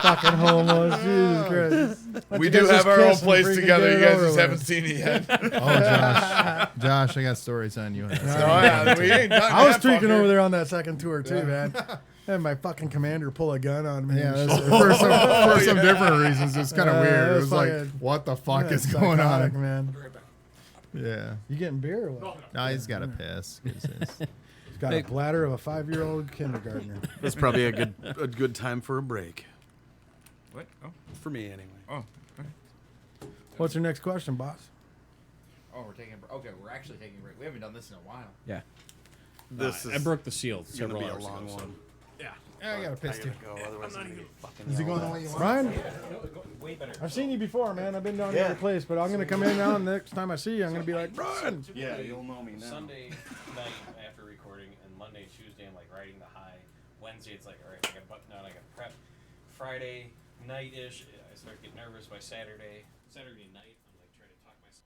Fucking homos, Jesus Christ! We do have our own place together. You guys just haven't seen it yet. Oh, Josh, I got stories on you. We ain't done I was tweaking over there on that second tour too, man. I had my fucking commander pull a gun on me. Yeah, for some different reasons. It's kind of weird. It was like, what the fuck is going on, man? Yeah. You getting beer or what? No, he's got to piss. He's got a bladder of a 5-year-old kindergartner. That's probably a good time for a break. What? Oh. For me, anyway. Oh. Okay. What's your next question, boss? Oh, we're taking a break. Okay, we're actually taking a break. We haven't done this in a while. Yeah. This is I broke the seal gonna several be a hours long ago, so- one. Yeah. I got to piss too. Go, otherwise I'm gonna get fucking Is he yelled going the at. way you want? Ryan, Way better. I've seen you before, man. I've been down to your place, but I'm going to come in now, and the next time I see you, I'm going to be like, Ryan! Yeah, you'll know me now. Sunday night after recording, and Monday, Tuesday, I'm like riding the high. Wednesday, it's like, all right, I got button down, I got prep. Friday night-ish, I start getting nervous. By Saturday night, I'm like trying to talk myself.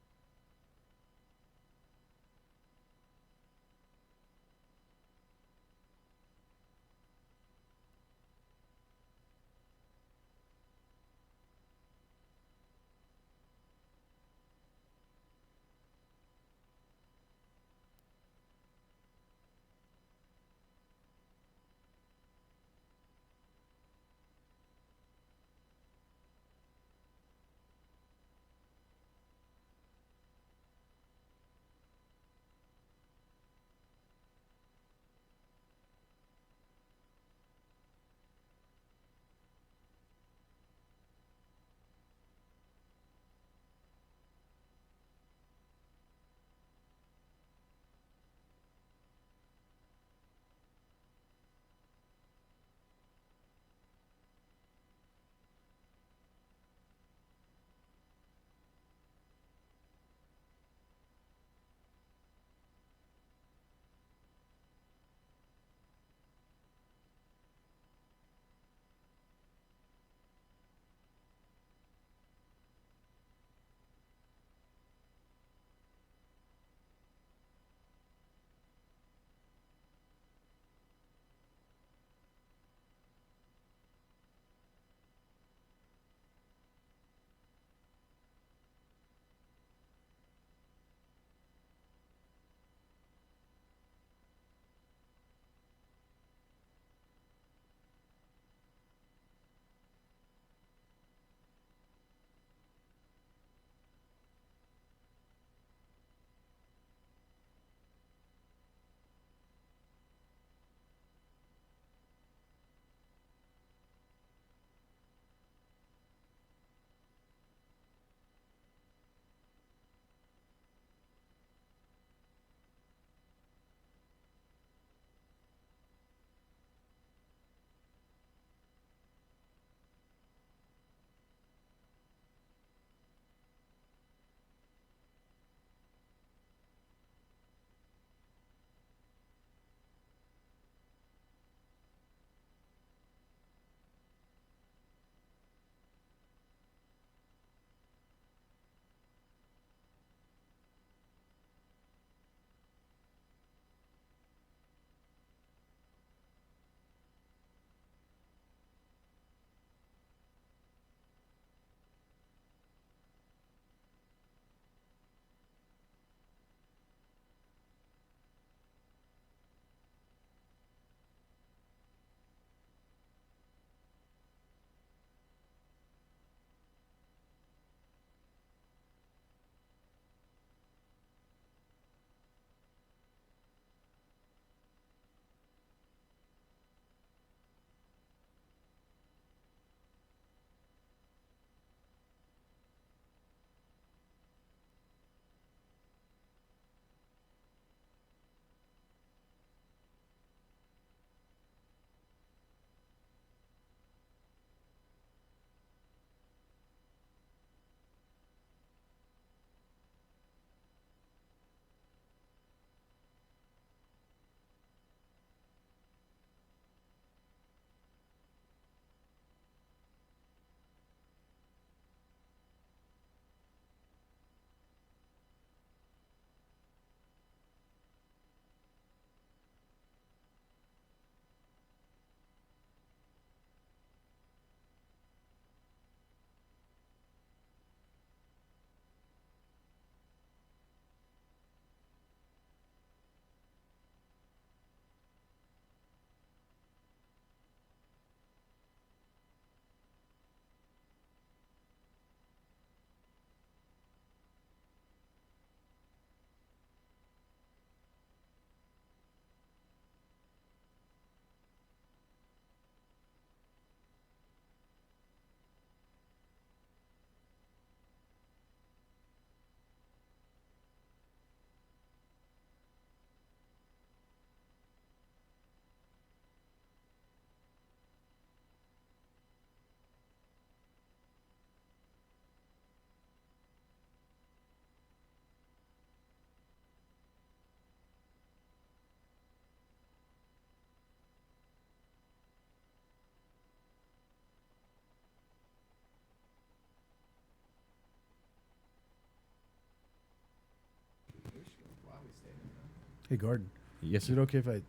Hey, Gordon. Yes, Is it okay if I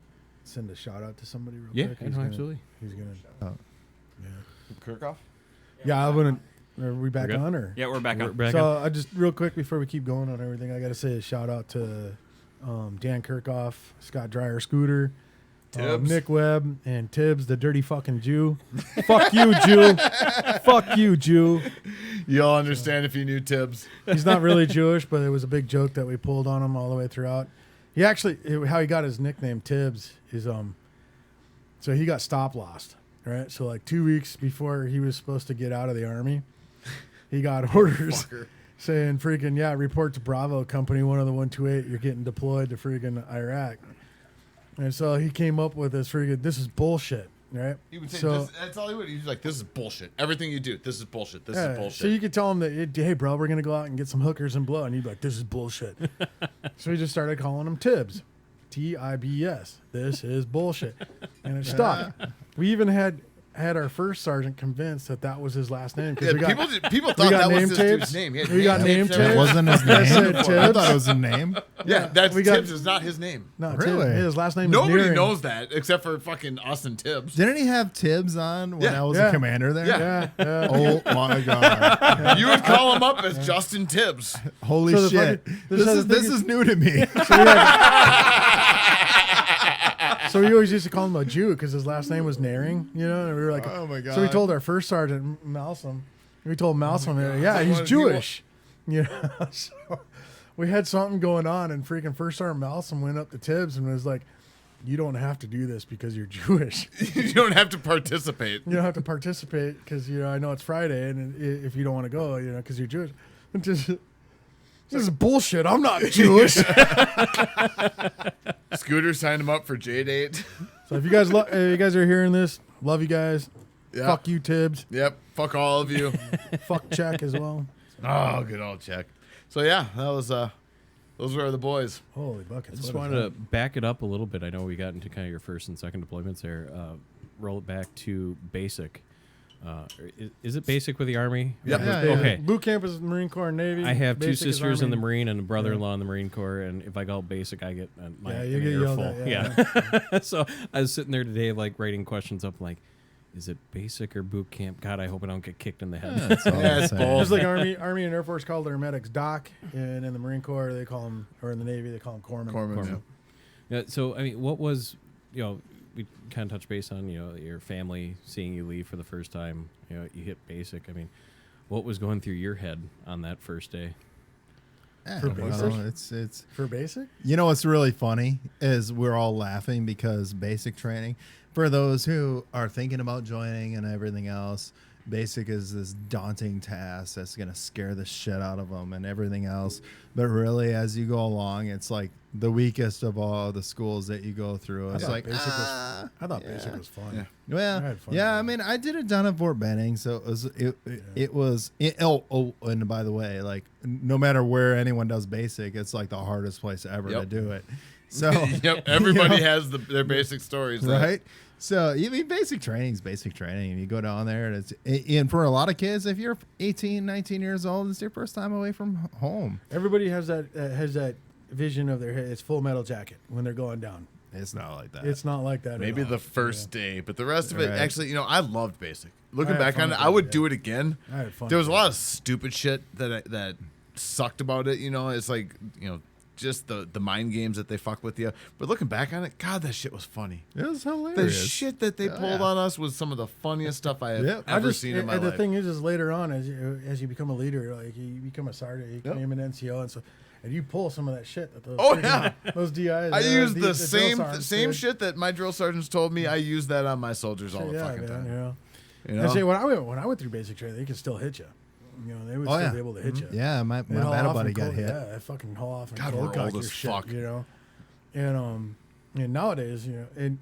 send a shout out to somebody real Yeah, quick? I know, absolutely. He's gonna. Kirkhoff. Yeah, I wouldn't. Are we back good? on or? Yeah, we're back on. Back So up. I just real quick before we keep going on everything, I got to say a shout out to Dan Kirkhoff, Scott Dreyer, Scooter, Tibbs. Nick Webb, and Tibbs, the dirty fucking Jew. Fuck you, Jew. Fuck you, Jew. You'll understand if you knew Tibbs. He's not really Jewish, but it was a big joke that we pulled on him all the way throughout. He actually, how he got his nickname Tibbs is so he got stop lost, right? So like 2 weeks before he was supposed to get out of the army, he got orders saying freaking, yeah, report to Bravo Company 1 of the 128, you're getting deployed to freaking Iraq. And so he came up with this freaking, this is bullshit, right? He would say, So- that's all he would. He's like, this is bullshit. Everything you do, this is bullshit. This is Yeah, bullshit. So you could tell him that, hey, bro, we're going to go out and get some hookers and blow. And he'd be like, this is bullshit. So he just started calling him Tibbs. T-I-B-S. This is bullshit. And it stuck. We even had our first sergeant convinced that was his last name. Yeah, We got, people we thought got that was name this tapes. dude's name. He had We got name tapes. tapes. That wasn't his That said name. I Tibbs. thought it was a name. Yeah, that's we got- Tibbs is not his name. no, Really? Tibbs. His last name is Nobody Nearing. knows that except for fucking Austin Tibbs. Didn't he have Tibbs on when Yeah. I was Yeah. a commander there? Yeah. Yeah. Oh my god! You would call him up as Justin Tibbs. Holy So the shit! fucking- This so is the this thing is new to me. So we always used to call him a Jew because his last name was Naring, you know. And we were like, Oh my So we God. told our first sergeant Malsom. We told Malsom, yeah, So he's what- Jewish. You know, so we had something going on, and freaking first sergeant Malsom went up to Tibbs and was like, "You don't have to do this because you're Jewish. You don't have to participate. You don't have to participate because I know it's Friday, and if you don't want to go, because you're Jewish." And just, this is bullshit. I'm not Jewish. Scooter signed him up for J-Date. So if you guys are hearing this, love you guys. Yeah. Fuck you, Tibbs. Yep. Fuck all of you. Fuck Check as well. Oh, good old check. So yeah, that was those were the boys. Holy buckets. I just what is wanted that? to back it up a little bit. I know we got into kind of your first and second deployments there. Roll it back to basic. Is it basic with the Army? Yep. Yeah, yeah. Okay. Boot camp is Marine Corps and Navy. I have two Basic is sisters in the Army. Marine and a brother-in-law in the Marine Corps, and if I go basic, I get my Yeah, you an get yelled earful. at, Yeah. So I was sitting there today, like writing questions up, like, is it basic or boot camp? God, I hope I don't get kicked in the head. That's all Yeah, I'm it's saying. both. Just like Army and Air Force call their medics doc, and in the Marine Corps they call them, or in the Navy they call them corpsmen. Corpsman. Yeah, so I mean, what was, we kind of touched base on, your family seeing you leave for the first time. You hit basic. I mean, what was going through your head on that first day? Yeah, For well, basic? it's For basic? you know what's really funny is we're all laughing because basic training, for those who are thinking about joining and everything else, basic is this daunting task that's going to scare the shit out of them and everything else. But really, as you go along, it's like the weakest of all the schools that you go through. It's thought like, basic was- ah, I thought yeah. basic was fun. Yeah. I Well, had fun yeah, with I it. mean, I did it down at Fort Benning, so it was. And by the way, like no matter where anyone does basic, it's like the hardest place ever to Yep. do it. So Yep. Everybody you know, has their basic stories. right. So I mean, basic training is basic training. You go down there, and and for a lot of kids, if you're 18, 19 years old, it's your first time away from home. Everybody has that vision of their head. It's Full Metal Jacket when they're going down. It's not like that. It's not like that. Maybe at all. the first day, but the rest of it, Right. actually, I loved basic. Looking had back fun on it, with I it, would yeah. do it again. I had fun There was a with lot of stupid shit that sucked about it. It's like just the mind games that they fuck with you. But looking back on it, God, that shit was funny. It was The hilarious. shit that they Oh, pulled yeah. on us was some of the funniest stuff I have Yep. ever seen in my and life. the thing is later on, as you become a leader, like you become a sergeant, you Yep. become an NCO, and so and you pull some of that shit. That those Oh, freaking- yeah. those DIs. I used the drill same sergeants same did. shit that my drill sergeants told me. I used that on my soldiers all the Yeah, fucking man, time. yeah. You And see, know? when I went through basic training, they could still hit you. They would Oh, still yeah. be able to hit you. Yeah, my They'd haul battle off buddy and got cold- hit. Yeah, I fucking haul off and God, cold we're cock old your as shit, fuck. And nowadays, and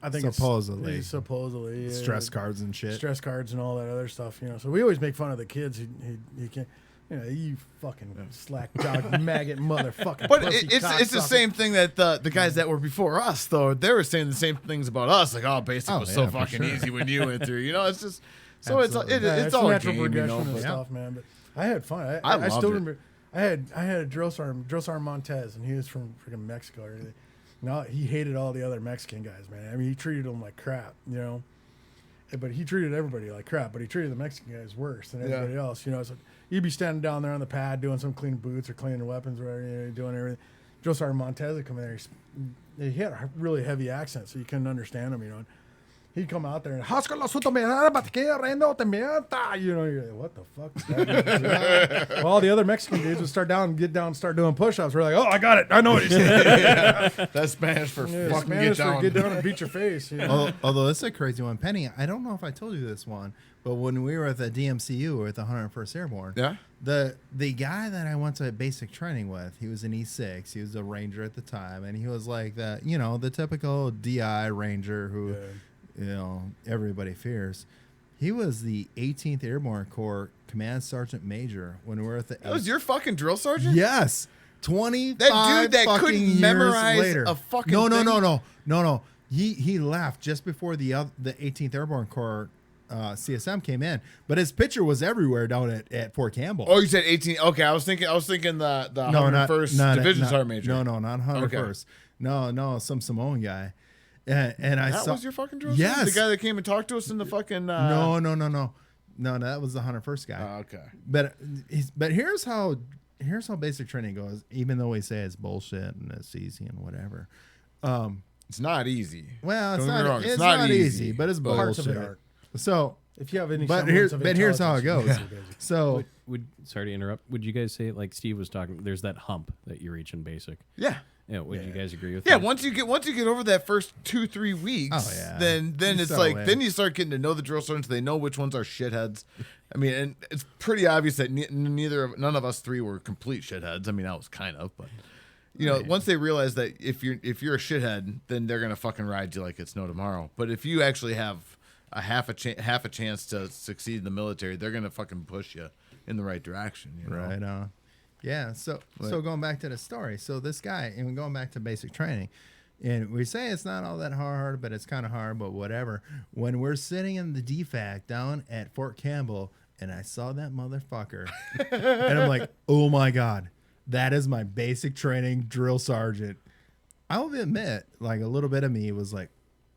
I think Supposedly. it's supposedly yeah, Stress cards and shit. stress cards and all that other stuff. So we always make fun of the kids who can't. You fucking slack jawed maggot motherfucker. But pussy it's the cocksucker. same thing that the guys that were before us, though. They were saying the same things about us, like, "Oh, basic Oh, was yeah, so for fucking sure. easy when you went through." It's just so Absolutely. it's all a natural game, progression and but- stuff, man. But I had fun. I I loved still it. remember. I had a drill sergeant Montez, and he was from freaking Mexico. Or anything. No, he hated all the other Mexican guys, man. I mean, he treated them like crap, you know. But he treated everybody like crap. But he treated the Mexican guys worse than everybody else. You know, so you'd be standing down there on the pad doing some cleaning boots or cleaning weapons or whatever, you know, doing everything. Joe Sergeant Montez would come in there. He had a really heavy accent, so you couldn't understand him. You know, he'd come out there and you know, you're like, what the fuck? Is that? Well, all the other Mexican dudes would start down, start doing push-ups. We're like, oh, I got it. I know what he's saying. That's Spanish for fucking Spanish get down. for get down and beat your face. You know? Although it's a crazy one, Penny. I don't know if I told you this one, but when we were at the DMCU or at the 101st Airborne, the guy that I went to basic training with, he was an E6. He was a Ranger at the time, and he was like the the typical DI Ranger who. Yeah. You know, everybody fears. He was the 18th Airborne Corps Command Sergeant Major when we were at the. That was your fucking drill sergeant? Yes, 25 That dude that fucking couldn't years memorize later. a fucking no. thing? He left just before the 18th Airborne Corps CSM came in, but his picture was everywhere down at Fort Campbell. Oh, you said 18. Okay, I was thinking the 101st Division Sergeant Major. No, not 101st. No, some Samoan guy. And I that saw was your fucking drill yes. sergeant? The guy that came and talked to us in the fucking No, that was the 101st guy. Oh, okay. But here's how basic training goes, even though we say it's bullshit and it's easy and whatever. It's not easy. Well, Don't get me wrong, it's not easy, but it's Parts of bullshit. it are. So If you have any, but semblance here's of how it goes. intelligence, So Sorry to interrupt. Would you guys say, like Steve was talking, there's that hump that you reach in basic? Yeah. Yeah. Would you guys agree with Yeah, that? once you get over that first 2-3 weeks, Oh, yeah. then You it's settle like in. then you start getting to know the drill sergeants. They know which ones are shitheads. I mean, and it's pretty obvious that none of us three were complete shitheads. I mean, I was kind of, but once they realize that if you're a shithead, then they're gonna fucking ride you like it's no tomorrow. But if you actually have a half a chance to succeed in the military, they're gonna fucking push you in the right direction. You know? right on. Yeah, so going back to the story, so this guy, and going back to basic training, and we say it's not all that hard, but it's kind of hard, but whatever. When we're sitting in the DFAC down at Fort Campbell, and I saw that motherfucker, and I'm like, oh my God, that is my basic training drill sergeant. I'll admit, like a little bit of me was like,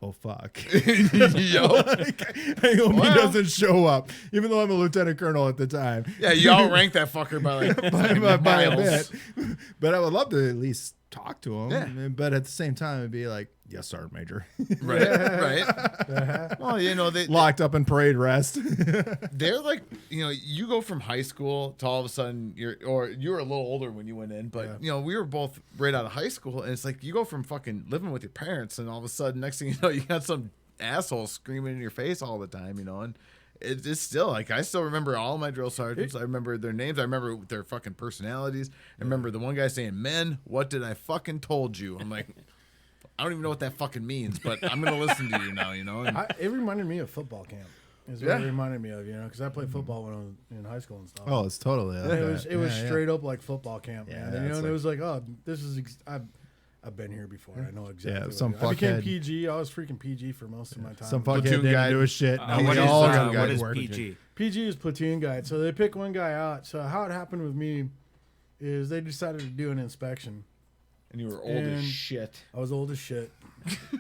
oh fuck. Yo. I hope he doesn't show up, even though I'm a lieutenant colonel at the time. Yeah, you outrank that fucker by like by a miles. bit. But I would love to at least talk to him. Yeah. But at the same time, it'd be like, yes, Sergeant Major. Right. Well, they Locked up in parade rest. they're like, you go from high school to all of a sudden you were a little older when you went in, but we were both right out of high school, and it's like you go from fucking living with your parents, and all of a sudden, next thing you know, you got some asshole screaming in your face all the time, and it's still like I still remember all my drill sergeants. I remember their names. I remember their fucking personalities. I remember the one guy saying, "Men, what did I fucking told you?" I'm like, I don't even know what that fucking means, but I'm gonna listen to you now. And it reminded me of football camp. Is what it reminded me of, because I played football when I was in high school and stuff. Oh, it's totally. It was straight up like football camp, Yeah, man. it's And it was like, oh, this is. I've been here before. I know exactly. some I became fuckhead- PG. I was freaking PG for most of my time. Some fuckhead Platoon didn't guy. do his shit. Now What we is, all what got is work. PG? PG is platoon guide. So they pick one guy out. So how it happened with me is they decided to do an inspection. you were old as And- shit. I was old as shit,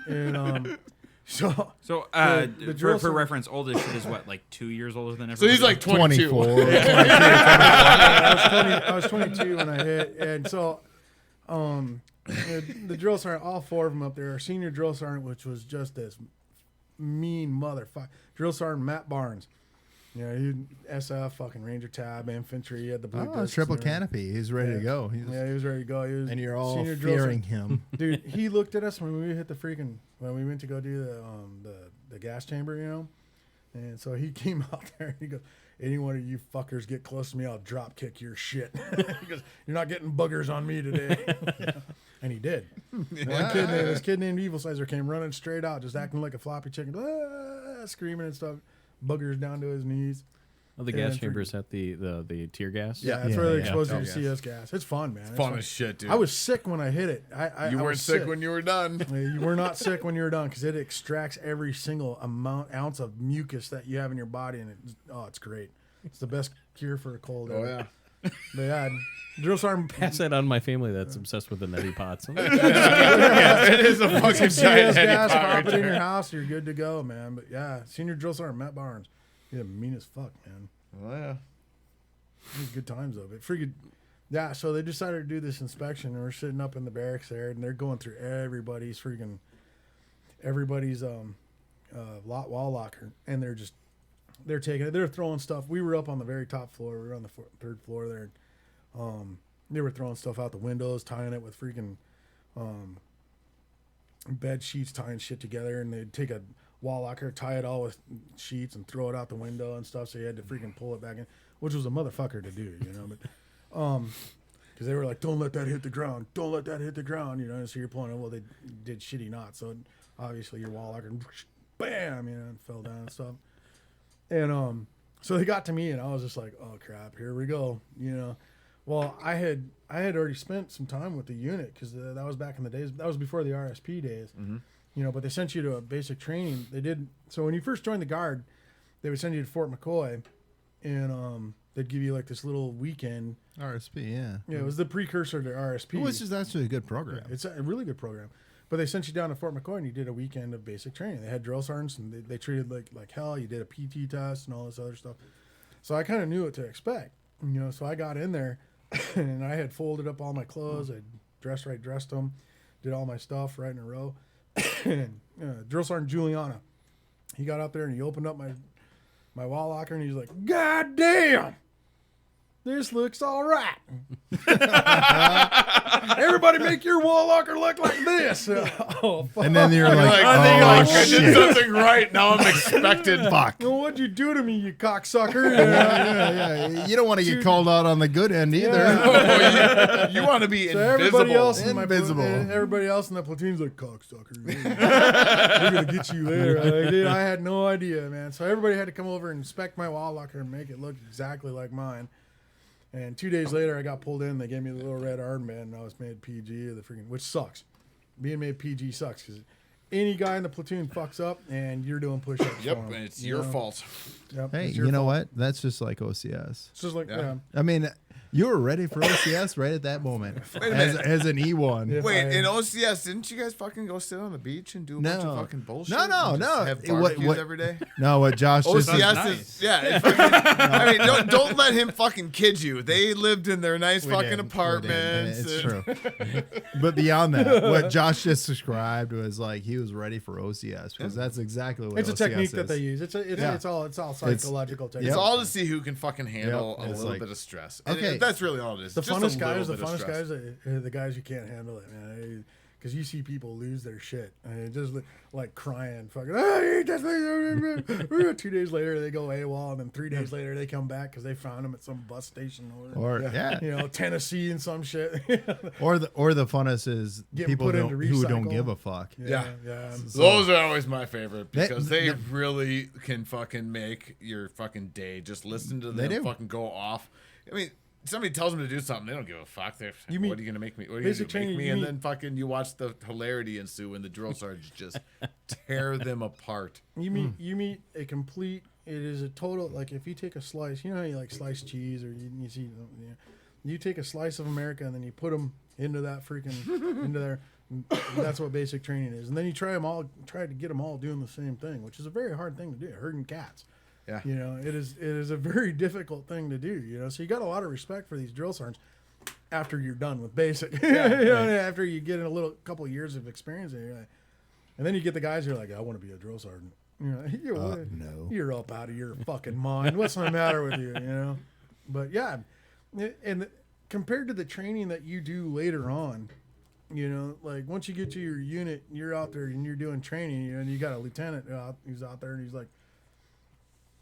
and so So, the drill for sergeant- reference, oldest shit is what, like 2 years older than So everybody? he's like 22. 24. I was 22 when I hit, and so the drill sergeant, all four of them up there, our senior drill sergeant, which was just this mean motherfucker, drill sergeant Matt Barnes. He SF, fucking Ranger Tab, infantry. He had the blue discs Triple and everything. canopy. He's ready to go. He was Ready to go. He was and you're all senior drill fearing sergeant. him. Dude, he looked at us when we hit when we went to go do the gas chamber, and so he came out there and he goes, "Any one of you fuckers get close to me, I'll drop kick your shit." He goes, "You're not getting boogers on me today." And he did. This kid named Evil Sizer came running straight out, just acting like a floppy chicken, screaming and stuff, boogers down to his knees. Oh, the gas chambers at the tear gas? Yeah, that's Yeah, where they yeah. expose you to Gas. CS gas. It's fun, man. It's Fun as shit, dude. I was sick when I hit it. I You weren't was sick when you were done. You were not sick when you were done because it extracts every single ounce of mucus that you have in your body, and it's great. It's the best cure for a cold. Oh ever. yeah. But yeah, drill sergeant. Pass that on to my family that's obsessed with the neti pots. It is a fucking CS giant gas, heady pot pop right it in your there. house, you're good to go, man. But yeah, senior drill sergeant Matt Barnes, yeah, mean as fuck, man. Oh yeah. It was good times though. But freaking, yeah. So they decided to do this inspection, and we're sitting up in the barracks there, and they're going through everybody's wall locker, and they're taking it. They're throwing stuff. We were up on the very top floor. We were on the third floor there. They were throwing stuff out the windows, tying it with freaking bed sheets, tying shit together, and they'd take a wall locker, tie it all with sheets, and throw it out the window and stuff. So you had to freaking pull it back in, which was a motherfucker to do, you know. But because they were like, "Don't let that hit the ground. Don't let that hit the ground," you know. And so you're pulling it. Well, they did shitty knots, so obviously your wall locker, bam, you know, and fell down and stuff. And so they got to me, and I was just like, "Oh crap, here we go," you know. Well, I had already spent some time with the unit because that was back in the days. That was before the RSP days, you know. But they sent you to a basic training. They did. So when you first joined the Guard, they would send you to Fort McCoy, and they'd give you like this little weekend. RSP, yeah. Yeah, it was the precursor to RSP. Which is actually a good program. It's a really good program. But they sent you down to Fort McCoy, and you did a weekend of basic training. They had drill sergeants, and they treated like hell. You did a PT test and all this other stuff. So I kind of knew what to expect, you know. So I got in there, and I had folded up all my clothes. I dressed them, did all my stuff right in a row. And drill sergeant Juliana, he got up there and he opened up my wall locker, and he's like, "God damn, this looks all right. Everybody make your wall locker look like this." Oh, fuck. And then you're like, I think I shit. did something right. Now I'm expected. Fuck. Well, what'd you do to me, you cocksucker? Yeah. You don't want to get called out on the good end either. Yeah. You want to be So invisible. everybody else in Invisible. everybody else in the platoon's like, "Cocksucker, we're gonna get you later." Like, dude, I had no idea, man. So everybody had to come over and inspect my wall locker and make it look exactly like mine. And 2 days later, I got pulled in. They gave me the little red armband, and I was made PG. Which sucks. Being made PG sucks because any guy in the platoon fucks up, and you're doing push-ups. Yep, for 'em, and it's you your know? fault. Yep, Hey, it's your you know fault. what? That's just like OCS. It's just like, Yeah. yeah. I mean, you were ready for OCS right at that moment Wait a minute. as an E1. Yeah. Wait, I- in OCS, didn't you guys fucking go sit on the beach and do a bunch of No. fucking bullshit? No, and just no. Have What- barbecues what- every day? No, what Josh just OCS nice. is, yeah. It's fucking, I mean, don't let him fucking kid you. They lived in their nice We fucking did. apartments. It's and- true. But beyond that, what Josh just described was like he was ready for OCS because that's exactly what It's a OCS technique is. that they use. It's all psychological technique. It's all to see who can fucking handle Yep, a it's little like- bit of stress. And Okay. that's really all it is. The Just a funnest little guys, bit of stress. are the guys who can't handle it, man. Because you see people lose their shit, and just like crying, fucking. "I hate this thing." 2 days later, they go AWOL, and then 3 days later, they come back because they found them at some bus station Or yeah, you know, Tennessee and some shit. or the funnest is Getting people put into who don't recycle. give a fuck. Yeah. yeah. Those are always my favorite They- because they they- really can fucking make your fucking day. Just listen to They them do. fucking go off. I mean, somebody tells them to do something, they don't give a fuck. They're, You mean- what are you gonna make me? What are you basic gonna do, make training, me? you And mean- then fucking you watch the hilarity ensue when the drill sergeants just tear them apart. You meet a complete. It is a total, like, if you take a slice, you know how you like sliced cheese, or you see, you take a slice of America and then you put them into that freaking into there. That's what basic training is, and then you try to get them all doing the same thing, which is a very hard thing to do. Herding cats. Yeah. You know, it is a very difficult thing to do. You know, so you got a lot of respect for these drill sergeants after you're done with basic. You know, after you get a couple of years of experience, and then you get the guys who are like, "I want to be a drill sergeant." You know, No. you're up out of your fucking mind. What's the matter with you? You know, but yeah, and compared to the training that you do later on, you know, like once you get to your unit, you're out there and you're doing training, you know, and you got a lieutenant who's out there and he's like,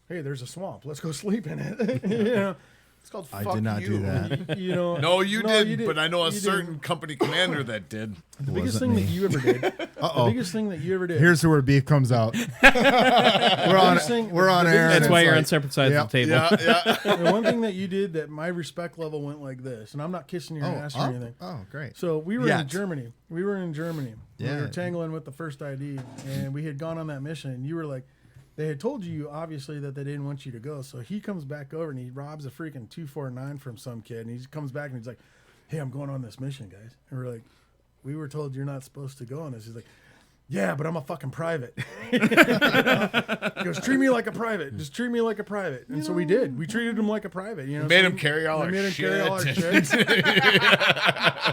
"Hey, there's a swamp. Let's go sleep in it." You know, It's called. I Fuck did not you. do that. you know. No, you didn't. did. But I know a You certain didn't. company commander that did. The biggest Wasn't thing me. that you ever did. The Uh-oh. biggest thing that you ever did. Here's where beef comes out. we're on biggest thing- we're on the air. biggest- and That's why it's you're like- on separate sides Yep. of the table. Yeah, yeah. the one thing that you did that my respect level went like this, and I'm not kissing your ass or anything. Oh, great. So we were Yet. in Germany. We were Yeah. tangling with the first ID, and we had gone on that mission. And you were like, they had told you obviously that they didn't want you to go. So he comes back over and he robs a freaking 249 from some kid, and he comes back and he's like, "Hey, I'm going on this mission, guys." And we're like, "We were told you're not supposed to go on this." He's like, "Yeah, but I'm a fucking private." He goes, "Treat me like a private. Just treat me like a private." And so we did. We treated him like a private. You know, Made so him carry all we our made him carry all our shit. shit.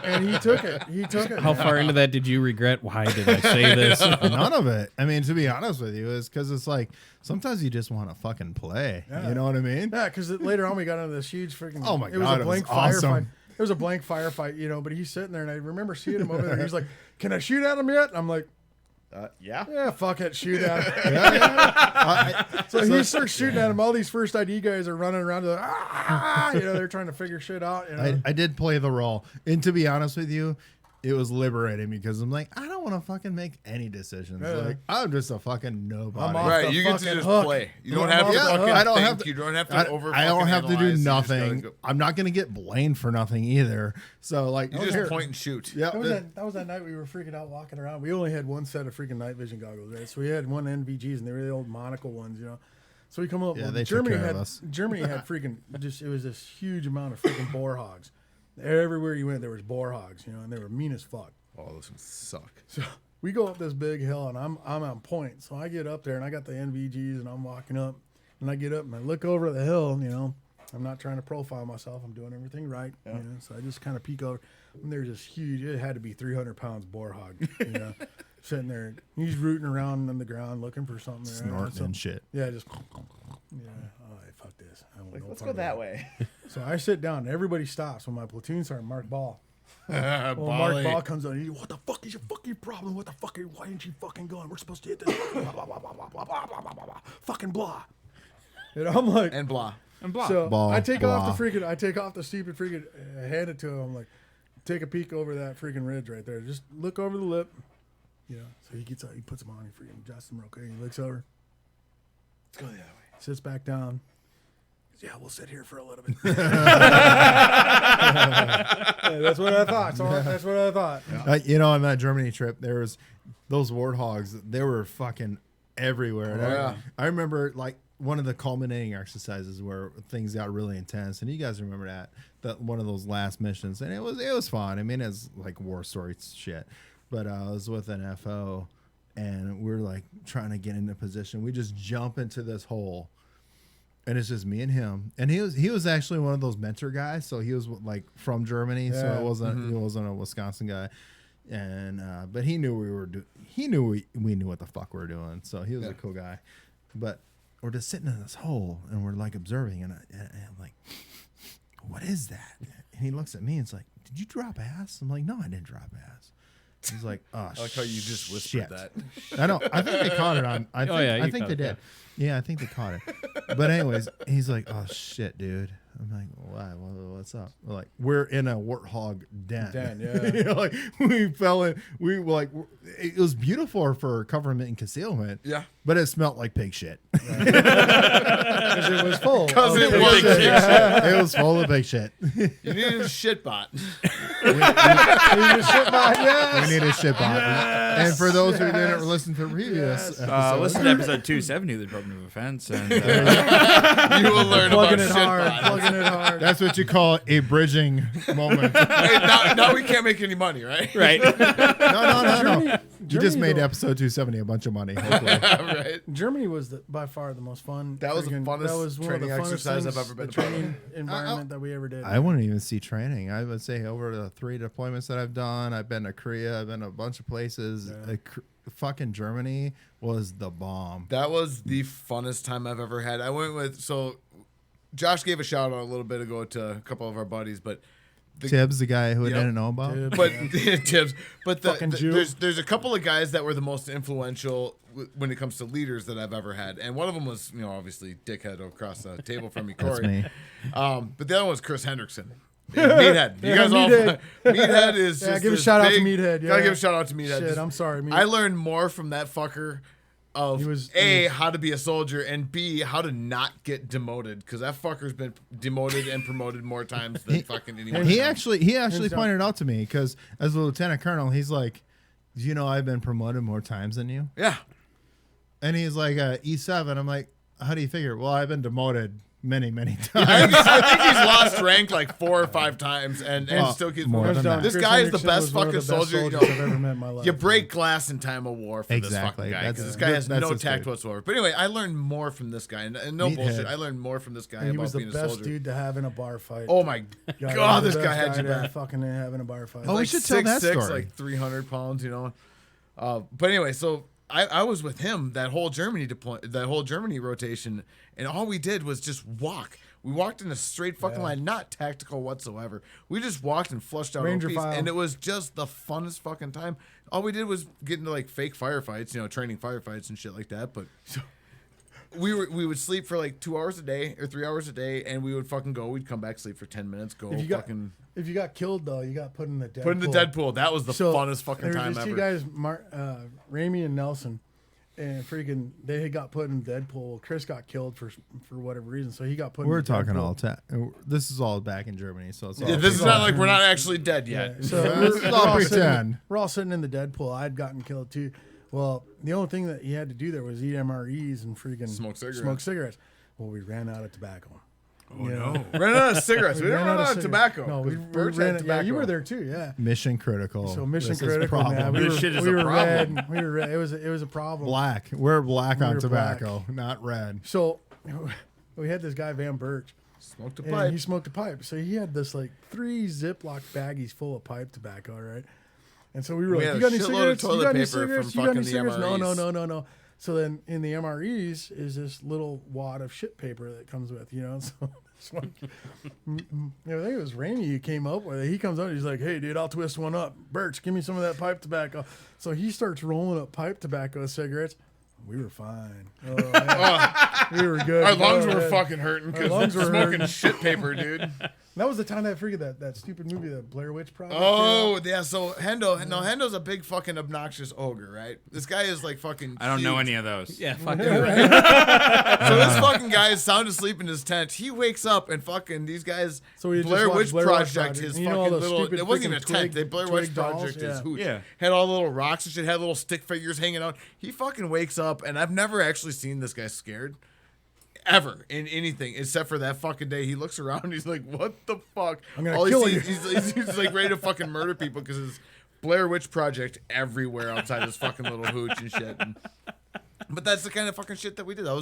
And he took it. He took it. How man. far into that did you regret? Why did I say this? None of it. I mean, to be honest with you, is because it's like sometimes you just want to fucking play. Yeah. You know what I mean? Yeah, because later on we got into this huge freaking. Oh my it was God, a it was blank firefight. awesome. It was a blank firefight, you know. But he's sitting there, and I remember seeing him over there. He's like, "Can I shoot at him yet?" I'm like, Yeah. "Yeah, fuck it, shoot at him." So he starts shooting at him. All these first ID guys are running around, like, you know, they're trying to figure shit out. You know? I did play the role, and to be honest with you, it was liberating because I'm like, I don't want to fucking make any decisions. Yeah. Like, I'm just a fucking nobody. I'm off Right, the you get to fucking just hook. play. You I'm don't have off to the fucking hook. I don't think. have to- You don't have to I don't have to do overanalyze. You just nothing. gotta go- I'm not gonna get blamed for nothing either. So like, You here. just point and shoot. yeah, That was that night we were freaking out walking around. We only had one set of freaking night vision goggles, right? So we had one NVGs, and they were the old monocle ones, you know. So we come up. Yeah, well, they took Germany care had of us. Germany had freaking just it was this huge amount of freaking boar hogs. Everywhere you went, there was boar hogs, you know, and they were mean as fuck. Oh, those ones suck. So we go up this big hill, and I'm on point. So I get up there, and I got the NVGs, and I'm walking up, and I get up, and I look over the hill. You know, I'm not trying to profile myself. I'm doing everything right. You know, so I just kind of peek over, and there's this huge. It had to be 300 pounds boar hog. You know, sitting there. He's rooting around on the ground looking for something. there, snorting so- and shit. Yeah, just. Yeah. All right, fuck this. I don't want no Let's part go of that way. So I sit down, and everybody stops when my platoon sergeant, Mark Ball. Well, Mark Bally. Ball comes on. And he's, "What the fuck is your fucking problem? What the fuck? Why aren't you fucking going? We're supposed to hit this. Blah, blah, blah, blah, blah, blah, blah, blah, blah, blah. Fucking blah." And I'm like, And blah. And blah. so Ball, I take off blah. I take off the stupid freaking, hand it to him. I'm like, take a peek over that freaking ridge right there. Just look over the lip. You know. So he gets out. He puts him on. He freaking adjusts him real quick. He looks over. Let's go the other way. Sits back down. Yeah, we'll sit here for a little bit. Yeah, that's what I thought. So that's what I thought. You know, on that Germany trip, there was those warthogs. They were fucking everywhere. And yeah. I remember like one of the culminating exercises where things got really intense, and you guys remember that one of those last missions, and it was fun. I mean, it's like war story shit. But I was with an FO, and we were like trying to get into position. We just jump into this hole. And it's just me and him, and he was actually one of those mentor guys. So he was like from Germany, so Yeah. it wasn't a Wisconsin guy, and but he knew we knew what the fuck we were doing. So he was a cool guy, but we're just sitting in this hole and we're like observing, and I'm like, "What is that?" And he looks at me and it's like, "Did you drop ass?" I'm like, "No, I didn't drop ass." He's like, "Oh, I like how you just whispered shit." that. I know. I think they caught it on. I think, yeah, you I think caught they it, did. Yeah, I think they caught it. But anyways, he's like, "Oh shit, dude." I'm like, "Why? What's up?" We're like, we're in a warthog den. Yeah. You know, like we fell in. We were like, it was beautiful for coverment and concealment. Yeah. But it smelled like pig shit. Because it was full. Because of it pig was shit. pig shit. It was full of pig shit. You needed a shit bot. We just sit by, yes. We need a shit bot. And for those who didn't listen to previous episodes, Listen to episode 270 of the Department of Defense, and You will learn Plugging about it shit hard. bots. Plugging it hard. that's what you call a bridging moment. Hey, now we can't make any money, right? right. No. You just Germany, made though- episode 270 a bunch of money. Hopefully. Right. Germany was by far the most fun. That was the freaking- funnest That was one of the training funnest exercise I've things, ever been the a part of. training environment that we ever did. I wouldn't even see training. I would say over the 3 deployments that I've done, I've been to Korea, I've been to a bunch of places. Fucking Germany was the bomb. That was the funnest time I've ever had. I went with, so Josh gave a shout out a little bit ago to a couple of our buddies, but Tibbs, the guy who I Yep. didn't know about. Dude, but Tibbs, but Fucking Jew. there's a couple of guys that were the most influential when it comes to leaders that I've ever had, and one of them was, obviously dickhead across the table from me, That's Corey. me. But the other one was Chris Hendrickson. Meathead. You guys all Meathead. Meathead is Yeah, just give a this shout out to big- Meathead, Gotta yeah. give a shout out to Meathead. Shit, Just- I'm sorry, Meathead. I learned more from that fucker of He was how to be a soldier, and B, how to not get demoted, because that fucker's been demoted and promoted more times than fucking anyone. He else. actually Hands down. pointed out to me because as a lieutenant colonel, he's like, "You know, I've been promoted more times than you." Yeah. And he's like, E7. I'm like, how do you figure? Well, I've been demoted many times. I think he's lost rank like 4 or 5 times and still keeps more moving. than that. This Chris guy is the Hendrickson best was one of fucking the best soldier. soldiers I've ever met in my life. You break glass in time of war for this Exactly. fucking guy because That's- this guy has that's no his tact dude. whatsoever. But anyway, I learned more from this guy, and no Meathead. bullshit. I learned more from this guy And he about was the being a best soldier. dude to have in a bar fight. Oh my God, god, he was this the guy best had your to back. fucking have in a bar fight. Oh, we should tell that 6'6", story. like 300 pounds, you know. But anyway, so I was with him that whole Germany rotation, and all we did was just walk. We walked in a straight fucking line, not tactical whatsoever. We just walked and flushed out Ranger OPs, file. and it was just the funnest fucking time. All we did was get into like fake firefights, you know, training firefights and shit like that. But we would sleep for like 2 hours a day or 3 hours a day, and we would fucking go. We'd come back, sleep for 10 minutes, go fucking. If you got killed though, you got put in the dead Put in the pool. Deadpool. That was the funnest fucking there was time these ever. two guys, Ramey and Nelson, and freaking they had got put in Deadpool. Chris got killed for whatever reason, so he got put. We're in talking Deadpool. all time. This is all back in Germany, so it's all Yeah, this is not like we're not actually dead yet. Yeah, so This is all pretend. we're all sitting in the Deadpool. I'd gotten killed too. Well, the only thing that you had to do there was eat MREs and freaking Smoke cigarettes. Well, we ran out of tobacco. Oh no. Ran out of cigarettes. We didn't run out of cigarettes. tobacco. No, we Birds ran had Yeah, tobacco. you were there too. Yeah. Mission critical. So mission This is critical. problem. Man. We This were, shit is we a were problem. red. We were red. It was a problem. Black. We're black We on were tobacco, not red. So we had this guy Van Birch, Smoked a and pipe. he smoked a pipe. So he had this like 3 Ziploc baggies full of pipe tobacco, right? And so we were We like, had "You got a any shitload of cigarettes? You toilet got any paper cigarettes? from You got any fucking the cigarettes?" No, MREs. no. So then in the MREs is this little wad of shit paper that comes with, you know. So this one, I think it was Ramey who came up with it. He comes out, he's like, "Hey, dude, I'll twist one up. Birch, give me some of that pipe tobacco." So he starts rolling up pipe tobacco cigarettes. We were fine. Oh, man. We were good. Our lungs Oh, were man. fucking hurting because lungs were smoking hurting. shit paper, dude. That was the time that I figured that stupid movie, the Blair Witch Project. Oh, yeah. So Hendo's a big fucking obnoxious ogre, right? This guy is like fucking. I don't know huge. any of those. Yeah, fuck you, right? So this fucking guy is sound asleep in his tent. He wakes up and fucking these guys. So we just Blair watched Witch Blair Witch Project. Project. His You know all fucking those little. stupid It wasn't even a freaking tent. twig- Blair twig Witch dolls, Project is yeah. hooch. Yeah. Had all the little rocks and shit. Had little stick figures hanging out. He fucking wakes up, and I've never actually seen this guy scared. Ever in anything except for that fucking day, he looks around. He's like, "What the fuck?" I'm gonna All he kill sees- you. He's like ready to fucking murder people because his Blair Witch Project everywhere outside his fucking little hooch and shit. But that's the kind of fucking shit that we did. That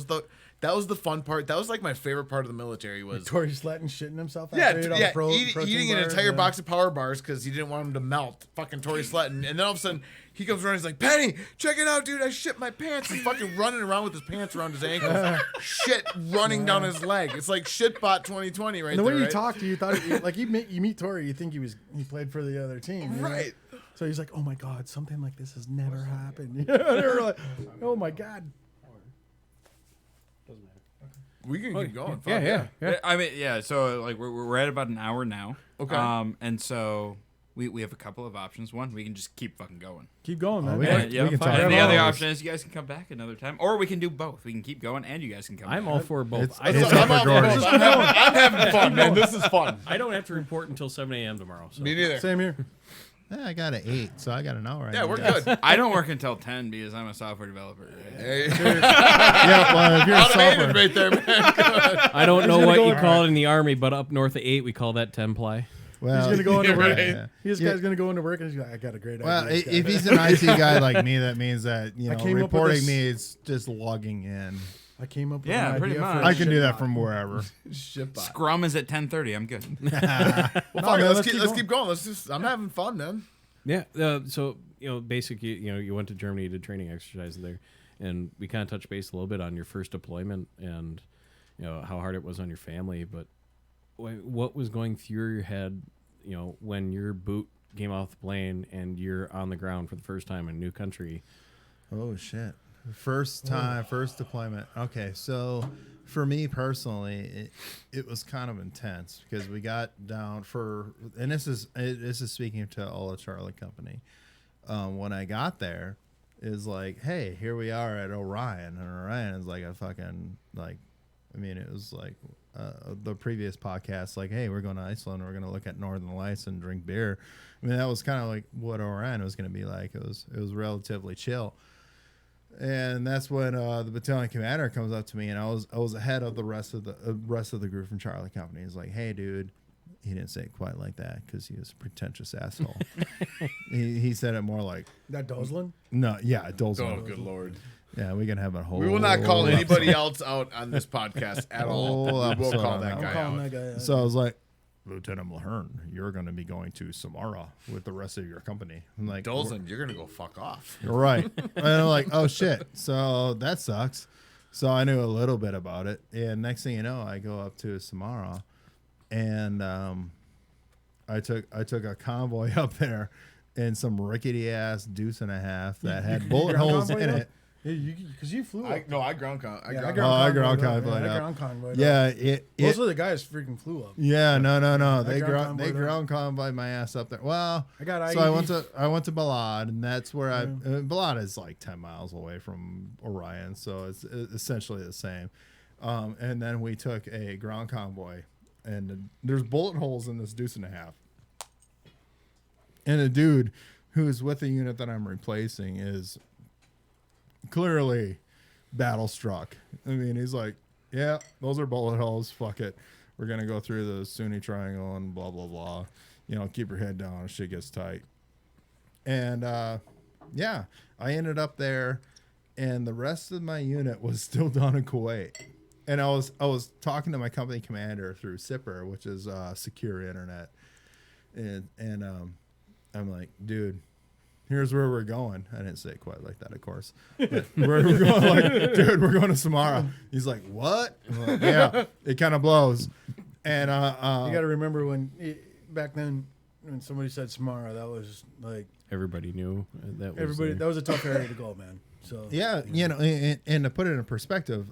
was the fun part. That was like my favorite part of the military was Tori Sletton shitting himself. yeah, after he ate all the protein eating an bars, entire yeah. box of power bars because he didn't want them to melt. Fucking Tori Sletton. And then all of a sudden, he comes around. He's like, "Penny, check it out, dude! I shit my pants." And fucking running around with his pants around his ankles, shit running down his leg. It's like shitbot 2020 right And the there. way he right? talked to you, thought like you meet Tori, you think he played for the other team, you know? Right. So he's like, "Oh my god, something like this has never happened." You know, they were like, "Oh my god." We can keep going. Fuck Yeah. I mean, yeah. So like we're at about an hour now. Okay. And so we have a couple of options. One, we can just keep fucking going. Keep going, man. we Yeah. can- Yeah, can fine. talk And the about other this. option is you guys can come back another time, or we can do both. We can keep going, and you guys can come. I'm back. all for both. It's- I it's don't, up I'm for out for George. both. I'm having fun, man. This is fun. I don't have to report until 7 a.m. tomorrow. So. Me neither. Same here. Yeah, I got an 8, so I got an hour. Yeah, we're good. I don't work until 10 because I'm a software developer. Hey, Yeah, well, if you're a automated software, right there, man. I don't know gonna what go- you call it in the Army, but up north of 8, we call that 10-ply. well, He's gonna go into Yeah, work. right. This Yeah. guy's gonna go into work and he's like, "I got a great Well, idea." if he's an IT guy like me, that means that I came up with reporting this- me is just logging in. I came up with Yeah, an pretty idea for much. a I can do that shitbot. from wherever. Shitbot. Scrum is at 10:30. I'm good. Well, fuck it. man, Let's keep going. I'm having fun, man. Yeah. So, basically, you went to Germany, did training exercises there, and we kind of touched base a little bit on your first deployment and, how hard it was on your family. But what was going through your head, when your boot came off the plane and you're on the ground for the first time in a new country? Oh shit! First time, first deployment. Okay, so for me personally, it was kind of intense because we got down and this is speaking to all of Charlie Company. When I got there, is like, hey, here we are at Orion, and Orion is like a fucking it was like the previous podcast, like, hey, we're going to Iceland, we're going to look at Northern Lights and drink beer. I mean, that was kind of like what Orion was going to be like. It was relatively chill. And that's when the battalion commander comes up to me, and I was ahead of the rest of the group from Charlie Company. He's like, "Hey, dude." He didn't say it quite like that because he was a pretentious asshole. he said it more like, That Doslin? "No, yeah, Dolzman." Oh, good lord. Yeah, we can have a whole. We will not call anybody else out on this podcast at all. Whole We will episode call on that that guy I'm calling out. that guy out. So I was like, Lieutenant Lahern, you're going to be going to Samara with the rest of your company. I'm like, Dolzin, you're gonna go fuck off. right. And I'm like, oh shit. So that sucks. So I knew a little bit about it. And next thing you know, I go up to Samara, and I took a convoy up there in some rickety ass deuce and a half that had bullet holes in it. Because you flew. I up. ground count. Yeah, I ground convoyed I up. ground convoyed Yeah, up. it Most of the guys freaking flew up. yeah, no. They ground they convoyed up. ground convoyed my ass up there. Well, I got so IED. I went to Balad, and that's where Balad is like 10 miles away from Orion, so it's essentially the same. And then we took a ground convoy, and there's bullet holes in this deuce and a half. And a dude who's with the unit that I'm replacing is clearly battle struck. I mean, he's like, yeah, those are bullet holes. Fuck it. We're going to go through the Sunni Triangle and blah, blah, blah. You know, keep your head down if shit gets tight. And, yeah, I ended up there, and the rest of my unit was still down in Kuwait. And I was talking to my company commander through Sipper, which is secure internet. And I'm like, dude, here's where we're going. I didn't say it quite like that, of course. But we're going like, dude, we're going to Samara. He's like, what? I'm like, yeah, it kind of blows. And You got to remember back then when somebody said Samara, that was like Everybody knew that was everybody. there. That was a tough area to go, man. So yeah, you know, and to put it in perspective,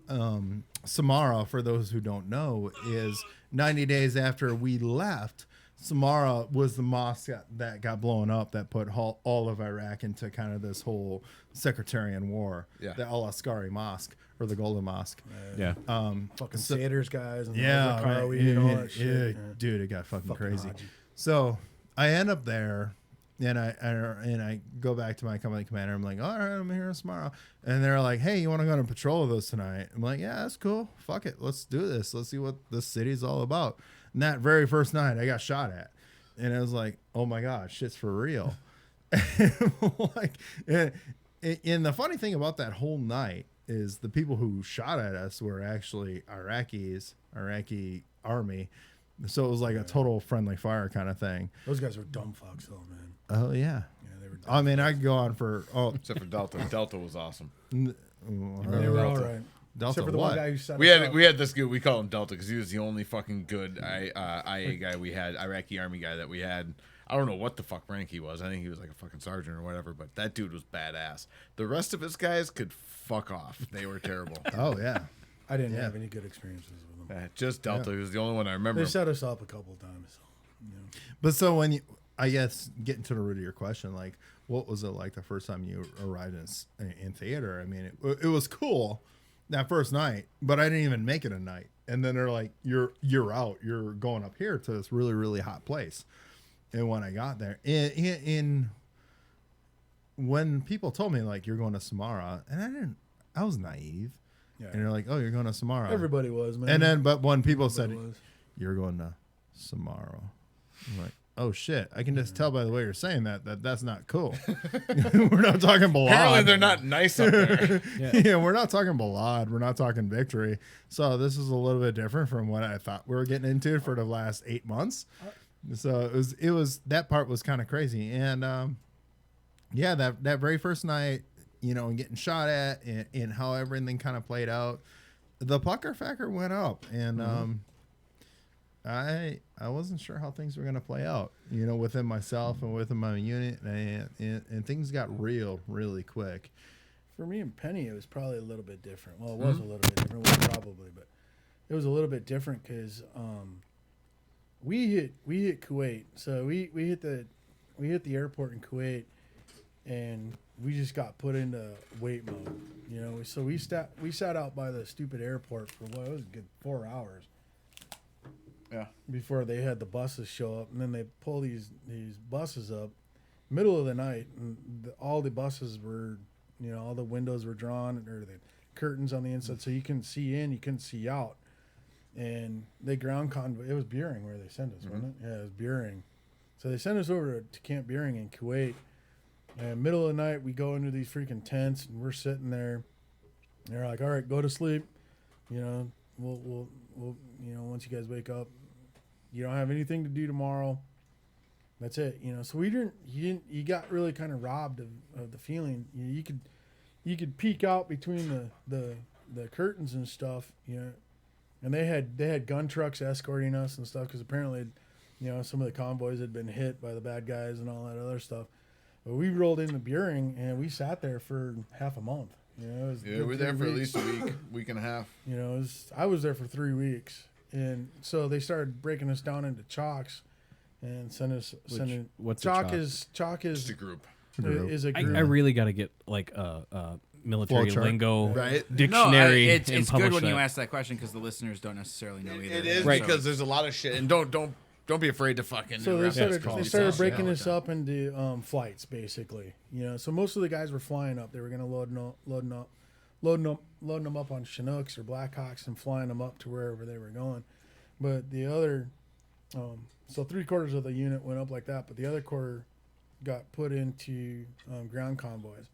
Samara, for those who don't know, is 90 days after we left. Samara was the mosque that got blown up that put all of Iraq into kind of this whole sectarian war. Yeah. The Al-Askari Mosque or the Golden Mosque. Yeah. fucking Saders guys and Yeah, Zakawi and all that shit. yeah, dude, it got fucking crazy. Haji. So I end up there, and I go back to my company commander. I'm like, all right, I'm here tomorrow, and they're like, hey, you want to go on a patrol with us tonight? I'm like, yeah, that's cool. Fuck it, let's do this. Let's see what this city's all about. And that very first night, I got shot at, and I was like, oh my god, shit's for real. Like, and the funny thing about that whole night is the people who shot at us were actually Iraqi army. So it was like a total friendly fire kind of thing. Those guys were dumb fucks, though, man. Oh yeah. Yeah, they were. Dumb. I mean, I could go on for Except for Delta. Delta was awesome. They were all right. Delta Except for the what? one guy who set We us had up. we had this dude. We call him Delta because he was the only fucking good IA guy we had, Iraqi army guy that we had. I don't know what the fuck rank he was. I think he was like a fucking sergeant or whatever. But that dude was badass. The rest of his guys could fuck off. They were terrible. Oh yeah. I didn't have any good experiences with them. Just Delta. He was the only one I remember. They set us up a couple of times. So, you know. But so when you, I guess, getting to the root of your question, like, what was it like the first time you arrived in theater? I mean, it was cool that first night, but I didn't even make it a night. And then they're like, you're out. You're going up here to this really, really hot place. And when I got there, when people told me like you're going to Samara, and I was naive. Yeah. And they're like, oh, you're going to Samara. Everybody was, man. And then, but when people said Everybody was. you're going to Samara, I'm like, oh shit! I can just tell by the way you're saying that that's not cool. We're not talking Balad. Apparently, they're not nice up there. Yeah, we're not talking Balad. We're not talking Victory. So this is a little bit different from what I thought we were getting into for the last 8 months. So it was that part was kind of crazy, and yeah, that very first night, you know, and getting shot at, and how everything kind of played out, the pucker factor went up, and I wasn't sure how things were going to play out, you know, within myself and within my unit, and things got really quick. For me and Penny, it was probably a little bit different. Well, it was a little bit different, well, probably, but it was a little bit different because we hit Kuwait. So we hit the airport in Kuwait, and we just got put into wait mode. You know, so we sat out by the stupid airport for what, it was a good 4 hours. Yeah. Before they had the buses show up, and then they pull these buses up, middle of the night, and all the buses were You know, all the windows were drawn, or the curtains on the inside, so you couldn't see in, you couldn't see out. And they ground convoy. It was Buehring where they sent us, wasn't it? Yeah, it was Buehring. So they sent us over to Camp Buehring in Kuwait. And middle of the night, we go into these freaking tents, and we're sitting there. And they're like, "All right, go to sleep. You know, we'll you know, once you guys wake up, you don't have anything to do tomorrow. That's it. You know." So we didn't. You got really kind of robbed of the feeling. You could peek out between the curtains and stuff. You know, and they had gun trucks escorting us and stuff because apparently, you know, some of the convoys had been hit by the bad guys and all that other stuff. But we rolled into Buehring and we sat there for half a month. You know, it was Yeah, we were there for at least a week and a half. You know, I was there for 3 weeks, and so they started breaking us down into chalks, and sending. What's a chalk chalk? is Just a group. is a group. I really got to get like a military Flowchart. lingo Right. dictionary. it's and good publish when you that. ask that question because the listeners don't necessarily know either. It is So- because there's a lot of shit, and don't be afraid to fucking. So they reference started, call they yourself. started breaking Yeah, this up into flights, basically. You know, so most of the guys were flying up. They were going to loading them up on Chinooks or Blackhawks and flying them up to wherever they were going. But the other, so 3/4 of the unit went up like that, but the other quarter got put into ground convoys.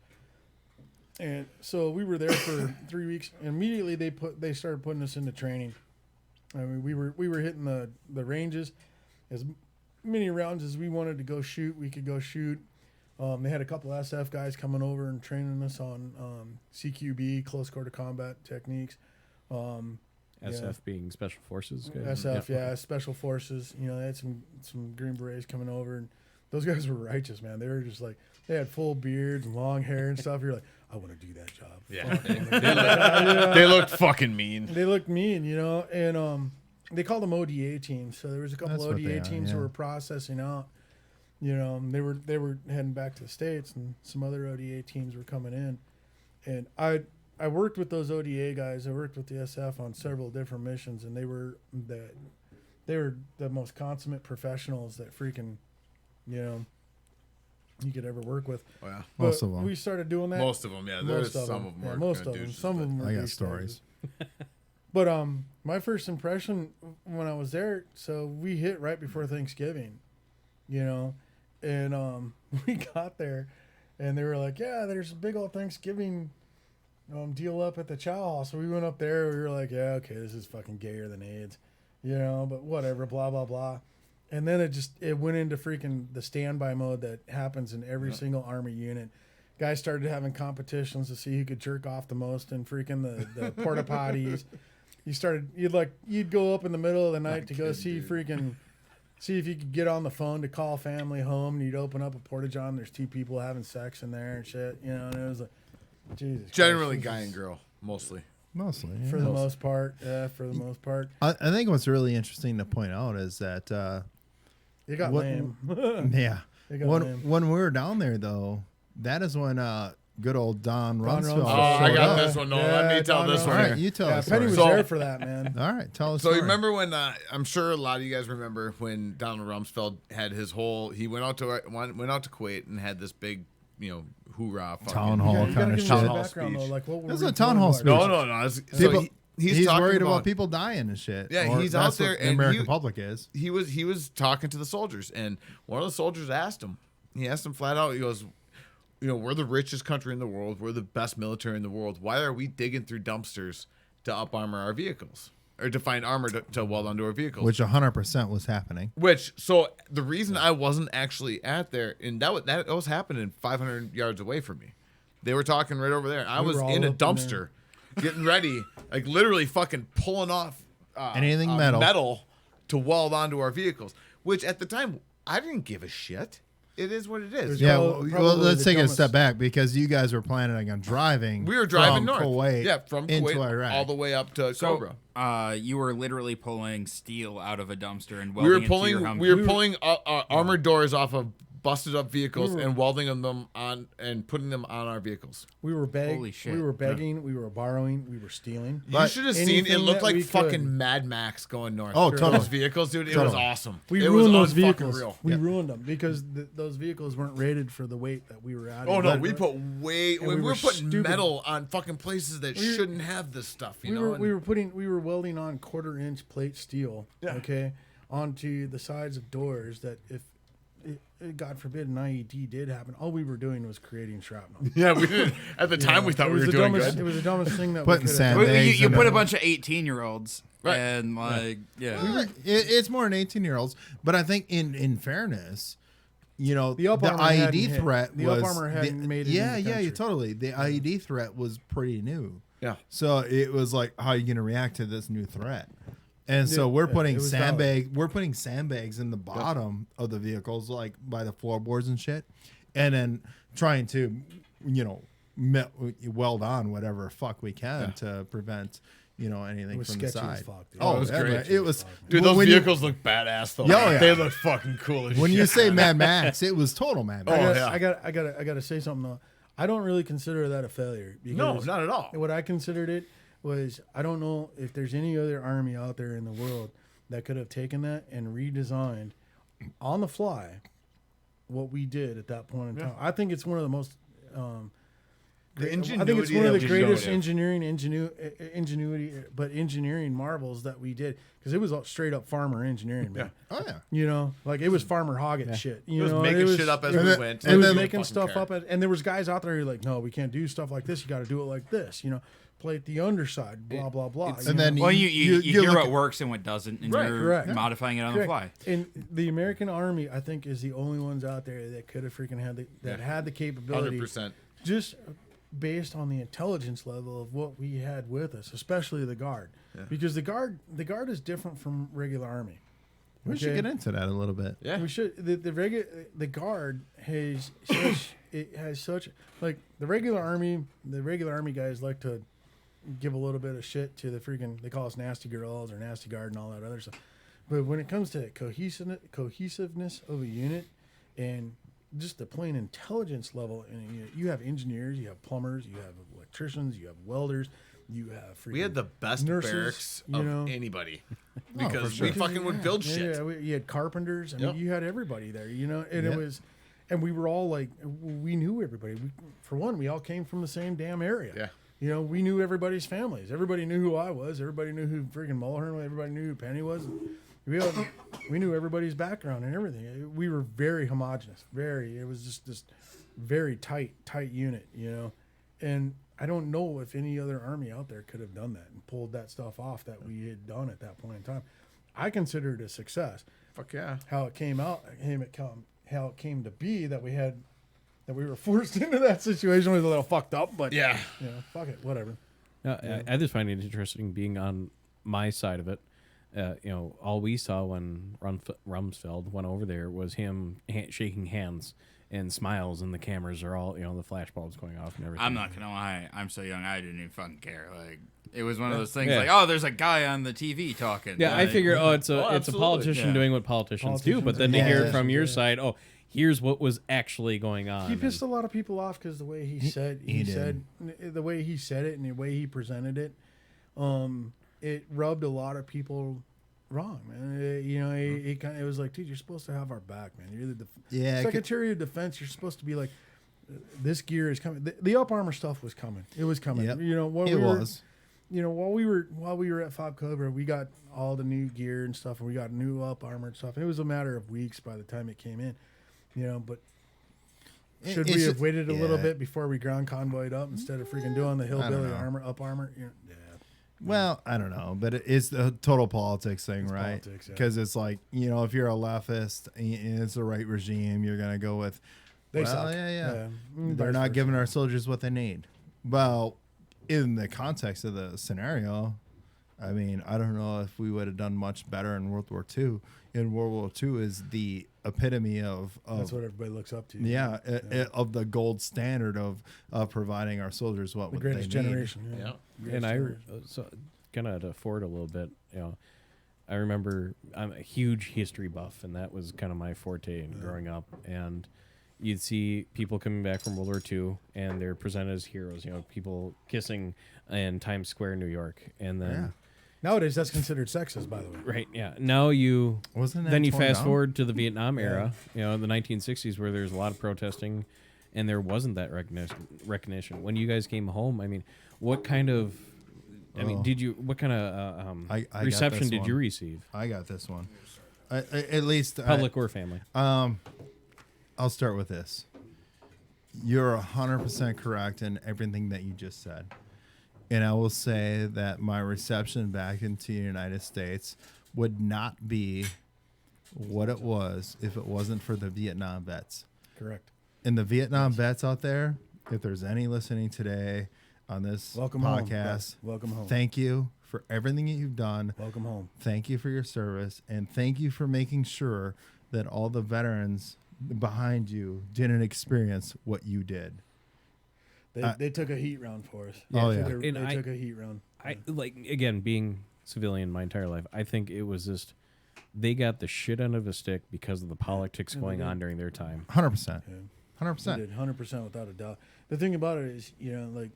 And so we were there for 3 weeks. Immediately they started putting us into training. I mean, we were hitting the ranges as many rounds as we wanted to go shoot. We could go shoot. They had a couple SF guys coming over and training us on CQB, close quarter combat techniques. SF being Special Forces. Guys. SF, yeah, Special Forces. You know, they had some Green Berets coming over, and those guys were righteous, man. They were just like, they had full beards and long hair and stuff. You're like, I want to do that job. Yeah, they looked fucking mean. They looked mean, you know, and they called them ODA teams. So there was a couple That's what ODA they are, teams who yeah. were processing out. You know, they were heading back to the States, and some other ODA teams were coming in. And I worked with those ODA guys. I worked with the SF on several different missions, and they were the most consummate professionals that freaking, you know, you could ever work with. Oh, yeah. But Most of them. we started doing that. Most of them, yeah. There's Most of some them. of them. Yeah, were most kinda of them. douches, Some but- of them were I got douchebags. stories. But my first impression when I was there, so we hit right before Thanksgiving, you know, and we got there, and they were like, "Yeah, there's a big old Thanksgiving deal up at the Chow Hall." So we went up there. We were like, "Yeah, okay, this is fucking gayer than AIDS," you know, but whatever, blah blah blah. And then it went into freaking the standby mode that happens in every single Army unit. Guys started having competitions to see who could jerk off the most in freaking the porta potties. You'd go up in the middle of the night to go see if you could get on the phone to call family home, and you'd open up a porta john. There's two people having sex in there and shit, you know. And it was like, Jesus. Generally, Christ, guy this and girl, mostly. Mostly. is- Yeah. for the most part, yeah, for the most part, I think what's really interesting to point out is that it got What- lame. yeah, It got when lame. when we were down there though, that is when good old Don Rumsfeld. Rumsfeld. Oh, I showed got up. this one. No, let me tell Don this All one. right, here. you tell Yeah, us. Penny was So- there for that, man. All right, tell us. So you remember when I'm sure a lot of you guys remember when Donald Rumsfeld had his whole he went out to Kuwait and had this big, you know, hoorah fucking Town hall You gotta kind of give me shit. the hall background, speech. though, like what were This is we a town doing hall about speech. it? No. So People, he's talking worried about about people dying and shit. Yeah, Or he's out that's what there, The and American he- public is. he was talking to the soldiers, and one of the soldiers asked him. He asked him flat out. He goes, "You know, we're the richest country in the world. We're the best military in the world. Why are we digging through dumpsters to up armor our vehicles or to find armor to weld onto our vehicles?" Which 100% was happening. So the reason I wasn't actually at there, and that was happening 500 yards away from me. They were talking right over there. I We was were all in a up in there. dumpster, getting ready, like literally fucking pulling off Anything metal. to weld onto our vehicles. Which at the time I didn't give a shit. It is what it is. Yeah, Probably well, let's the take a dumbest- step back because you guys were planning on driving. We were driving from north. Kuwait from into Kuwait Iraq. all the way up to So, Cobra. you were literally pulling steel out of a dumpster and We welding were it to your pulling Humvee. we were pulling armored doors off of busted up vehicles and welding them on and putting them on our vehicles. We were Holy shit. We were begging. We were borrowing. We were stealing. You should have seen it. anything Looked that like we fucking could. Mad Max going north. Oh, Through totally. Those vehicles, dude. It was Totally. awesome. We it ruined was those unfucking vehicles. real. We ruined them because those vehicles weren't rated for the weight that we were at. Oh no, But we put way. and We we were were putting stupid. metal on fucking places that We were- shouldn't have this stuff. You we know. were and- we were welding on 1/4-inch plate steel. Yeah. Okay, onto the sides of doors that if God forbid an IED did happen, all we were doing was creating shrapnel. yeah, we did. At the time, we thought It we was were the doing dumbest, good. It was the dumbest thing that Putting we could sand- have Well, Eggs you and put a all. bunch of 18-year-olds Right. and like It's more than 18-year-olds, but I think in fairness, you know, The up armor IED hadn't hit. threat The was up armor hadn't made it yeah, in the yeah, country. totally. The IED threat was pretty new. Yeah. So it was like, how are you going to react to this new threat? And so we're yeah, putting it was we're putting sandbags in the bottom of the vehicles, like by the floorboards and shit, and then trying to, you know, weld on whatever fuck we can to prevent, you know, anything It was from the sketchy as side. fuck, dude. Oh, It was yeah, great. man. It was, Dude, well, those when you- vehicles look badass though. Yeah, yeah. They look fucking cool as when shit. you say Mad Max, it was total Mad Max. Oh, I yeah. got to say something though. I don't really consider that a failure. No, because not at all. What I considered it was, I don't know if there's any other army out there in the world that could have taken that and redesigned on the fly what we did at that point in time. I think it's one of the most The I think it's ingenuity one of that the we greatest showed. ingenuity, but engineering marvels that we did, because it was all straight up farmer engineering, man. Oh yeah. You know, like it was Farmer Hoggett shit. You It was know, making shit up as it we was- went. It And was then- making Fucking stuff care. up, and there was guys out there who were like, no, we can't do stuff like this. You got to do it like this. You know, plate the underside, blah blah blah. And you then know? well, you hear look what at- works and what doesn't, and Right, you're correct. modifying it on Correct. the fly. And the American Army, I think, is the only ones out there that could have freaking had had the capability, 100%. just based on the intelligence level of what we had with us, especially the Guard, because the Guard is different from regular Army. We should Okay? get into that a little bit. Yeah. We should. The Guard has such it has such like the regular army. The regular army guys like to give a little bit of shit to the freaking. They call us nasty girls or nasty guard and all that other stuff. But when it comes to cohesiveness of a unit and just the plain intelligence level, and you have engineers, you have plumbers, you have electricians, you have welders, you have freaking We had the best nurses, barracks you of know. anybody for because sure. we fucking would build shit. Yeah, you had carpenters. I mean, Yep. you had everybody there, you know, and Yeah. it was, and we were all like, we knew everybody. For one, we all came from the same damn area. Yeah. You know, we knew everybody's families. Everybody knew who I was. Everybody knew who freaking Mulhern was. Everybody knew who Penny was. We knew everybody's background and everything. We were very homogenous. It was just this very tight unit, you know. And I don't know if any other army out there could have done that and pulled that stuff off that we had done at that point in time. I consider it a success. Fuck yeah. How it came out, how it came to be that we were forced into that situation was a little fucked up, but Yeah. you know, fuck it, whatever. I just find it interesting being on my side of it. You know, all we saw when Rumsfeld went over there was him shaking hands and smiles, and the cameras are all, you know, the flash bulbs going off and everything. I'm not gonna lie, I'm so young, I didn't even fucking care. Like it was one of those things, Yeah. like, oh, there's a guy on the TV talking. Yeah, I Like, figure, it's a absolutely. politician Yeah. doing what politicians do, but then to Yeah. hear it from your Yeah. side, oh, here's what was actually going on. He pissed a lot of people off because the way he said he the way he said it and the way he presented it, it rubbed a lot of people wrong, man. You know, it was like, dude, you're supposed to have our back, man. You're the Yeah, Secretary of Defense. You're supposed to be like, this gear is coming. The up armor stuff was coming. It was coming. Yep. You know what It we were, was. you know, while we were at Fob Cobra, we got all the new gear and stuff, and we got new up armor and stuff. It was a matter of weeks by the time it came in, you know. But should we It's- have waited a little yeah. bit before we ground convoyed up instead of freaking doing the hillbilly know. armor, up armor? You know, yeah. Well, I don't know, but it's the total politics thing, right? politics, yeah. Because it's like, you know, if you're a leftist and it's the right regime, you're gonna go with, They well, suck. yeah. Mm, They're vice not versa. giving our soldiers what they need. Well, in the context of the scenario, I mean, I don't know if we would have done much better in World War II. In World War II is the epitome of That's what everybody looks up to. yeah, of the gold standard of providing our soldiers what The they greatest need. generation. Yeah. Yeah. Greatest And I generation. so kind of to forward a little bit, you know, I remember I'm a huge history buff, and that was kind of my forte in growing up. And you'd see people coming back from World War II, and they're presented as heroes. You know, people kissing in Times Square, New York, and then Nowadays, that's considered sexist, by the way. right, yeah. Now you Wasn't that then you torn fast down? forward to the Vietnam era, you know, the 1960s, where there's a lot of protesting, and there wasn't that recognition. When you guys came home, I mean, what kind of what kind of I got reception this did one. you receive, I got this one. At least public or family? I'll start with this. You're 100% correct in everything that you just said. And I will say that my reception back into the United States would not be what it was if it wasn't for the Vietnam vets. Correct. And the Vietnam vets out there, if there's any listening today on this Welcome home, podcast, bro. Welcome home. thank you for everything that you've done. Welcome home. Thank you for your service, and thank you for making sure that all the veterans behind you didn't experience what you did. They took a heat round for us. Oh, yeah. They And took a heat round. I like, again, being civilian my entire life, I think it was just they got the shit end of a stick because of the politics going on during their time. 100%. Yeah. 100%. They did 100% without a doubt. The thing about it is, you know, like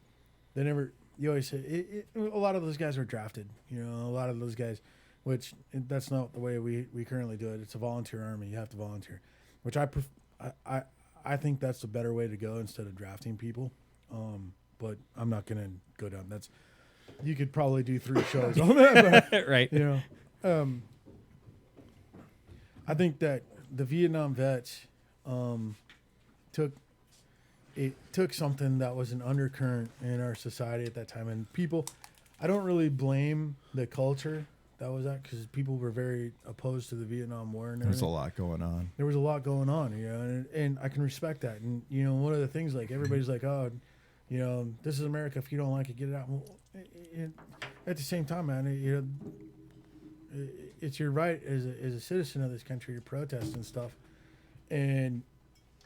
they never. You always say a lot of those guys were drafted. You know, a lot of those guys, which that's not the way we currently do it. It's a volunteer army. You have to volunteer, which I think that's the better way to go instead of drafting people. But I'm not gonna go down. That's you could probably do 3 shows on that, but, Right. you know. I think that the Vietnam vets took something that was an undercurrent in our society at that time, and people. I don't really blame the culture that was that because people were very opposed to the Vietnam War and There's a everything. lot going on. There was a lot going on, you know, and I can respect that. And you know, one of the things like everybody's like, oh, you know, this is America. If you don't like it, get it out. Well, at the same time, man, you know, it's your right as a citizen of this country to protest and stuff. And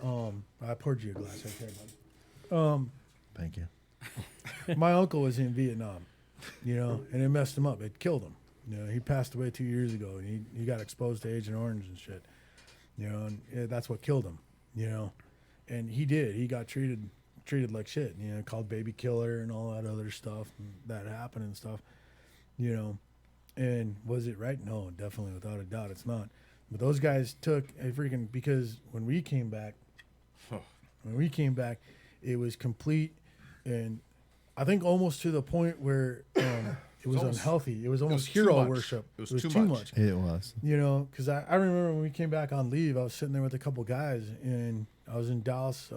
I poured you a glass right there, bud. Thank you. My uncle was in Vietnam, you know, and it messed him up. It killed him. You know, he passed away 2 years ago, and he got exposed to Agent Orange and shit. You know, and that's what killed him. You know, and he did. He got treated like shit. You know, called baby killer and all that other stuff that happened and stuff. You know, and was it right? No, definitely, without a doubt, it's not. But those guys took a freaking because when we came back, it was complete, and I think almost to the point where it was unhealthy. It was almost too hero much. worship. It was too too much. It was. You know, because I remember when we came back on leave, I was sitting there with a couple guys, and I was in Dallas.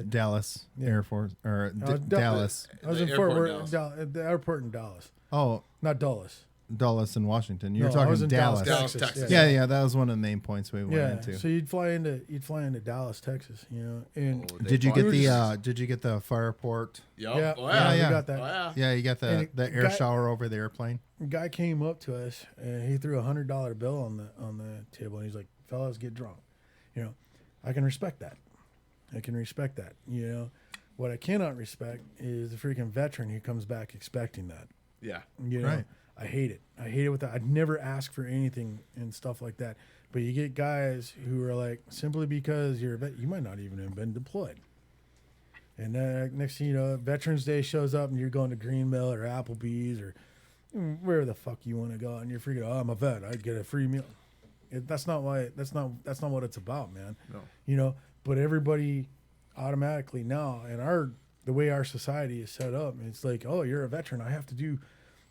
Dallas Yeah. Air Force or I was Dallas. I was in The Fort airport in Worth, Dallas. at the airport in Dallas, Oh, not Dulles. Dallas in Washington. You're No, I was talking in Dallas. Dallas, Texas. Texas. Yeah, that was one of the main points we went Yeah, into. so you'd fly into Dallas, Texas, you know, and Did you get We were the Did you get the Fireport? Yep. Yeah, Oh, yeah, yeah. we got that. Oh, yeah. Yeah, you got And the air guy- shower over the airplane. A guy came up to us and he threw $100 bill on the table and he's like, "Fellas, get drunk." You know, I can respect that. You know, what I cannot respect is the freaking veteran who comes back expecting that. Yeah. You know, Right. I hate it. I hate it with that. I'd never ask for anything and stuff like that. But you get guys who are like, simply because you're a vet, you might not even have been deployed. And next thing you know, Veterans Day shows up and you're going to Green Mill or Applebee's or where the fuck you want to go, and you're freaking, oh, I'm a vet, I get a free meal. That's not what it's about, man. No. You know, but everybody automatically now, and the way our society is set up, it's like, oh, you're a veteran, I have to do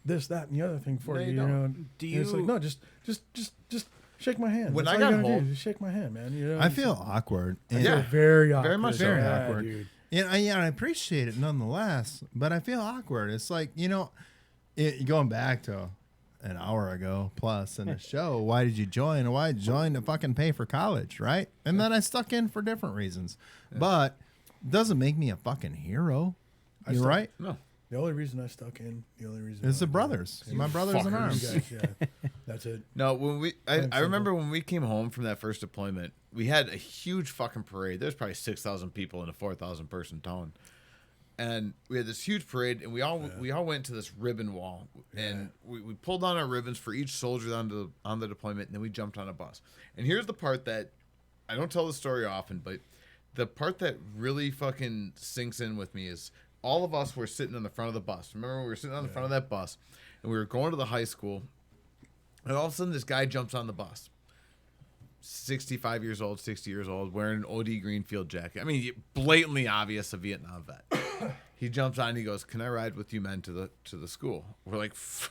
this, that, and the other thing for No, you. you You know, don't. and Do it's like, you- no, just shake my hand. When That's I all you got gotta do, home- just shake my hand, man. You know, I feel awkward. And I feel Yeah. very awkward. Very much so. Very Yeah, awkward. dude. I appreciate it nonetheless, but I feel awkward. It's like, you know, going back to an hour ago plus in the show, why did you join? Why join to fucking pay for college, right? And then I stuck in for different reasons. But doesn't make me a fucking hero. You're right. No. The only reason I stuck in, It's why the I did it- brothers. My brothers in fuckers. arms. You guys, yeah, that's it. No, I simple. remember when we came home from that first deployment, we had a huge fucking parade. There's probably 6,000 people in a 4,000 person town. and we had this huge parade, and we all went to this ribbon wall, and we pulled on our ribbons for each soldier on the deployment, and then we jumped on a bus. And here's the part that I don't tell the story often, but the part that really fucking sinks in with me is all of us were sitting on the front of the bus. Remember, we were sitting on the front of that bus, and we were going to the high school, and all of a sudden this guy jumps on the bus. 65 years old, 60 years old, wearing an OD Greenfield jacket. I mean, blatantly obvious a Vietnam vet. He jumps on and he goes, "Can I ride with you men to the school?" We're like, "Fuck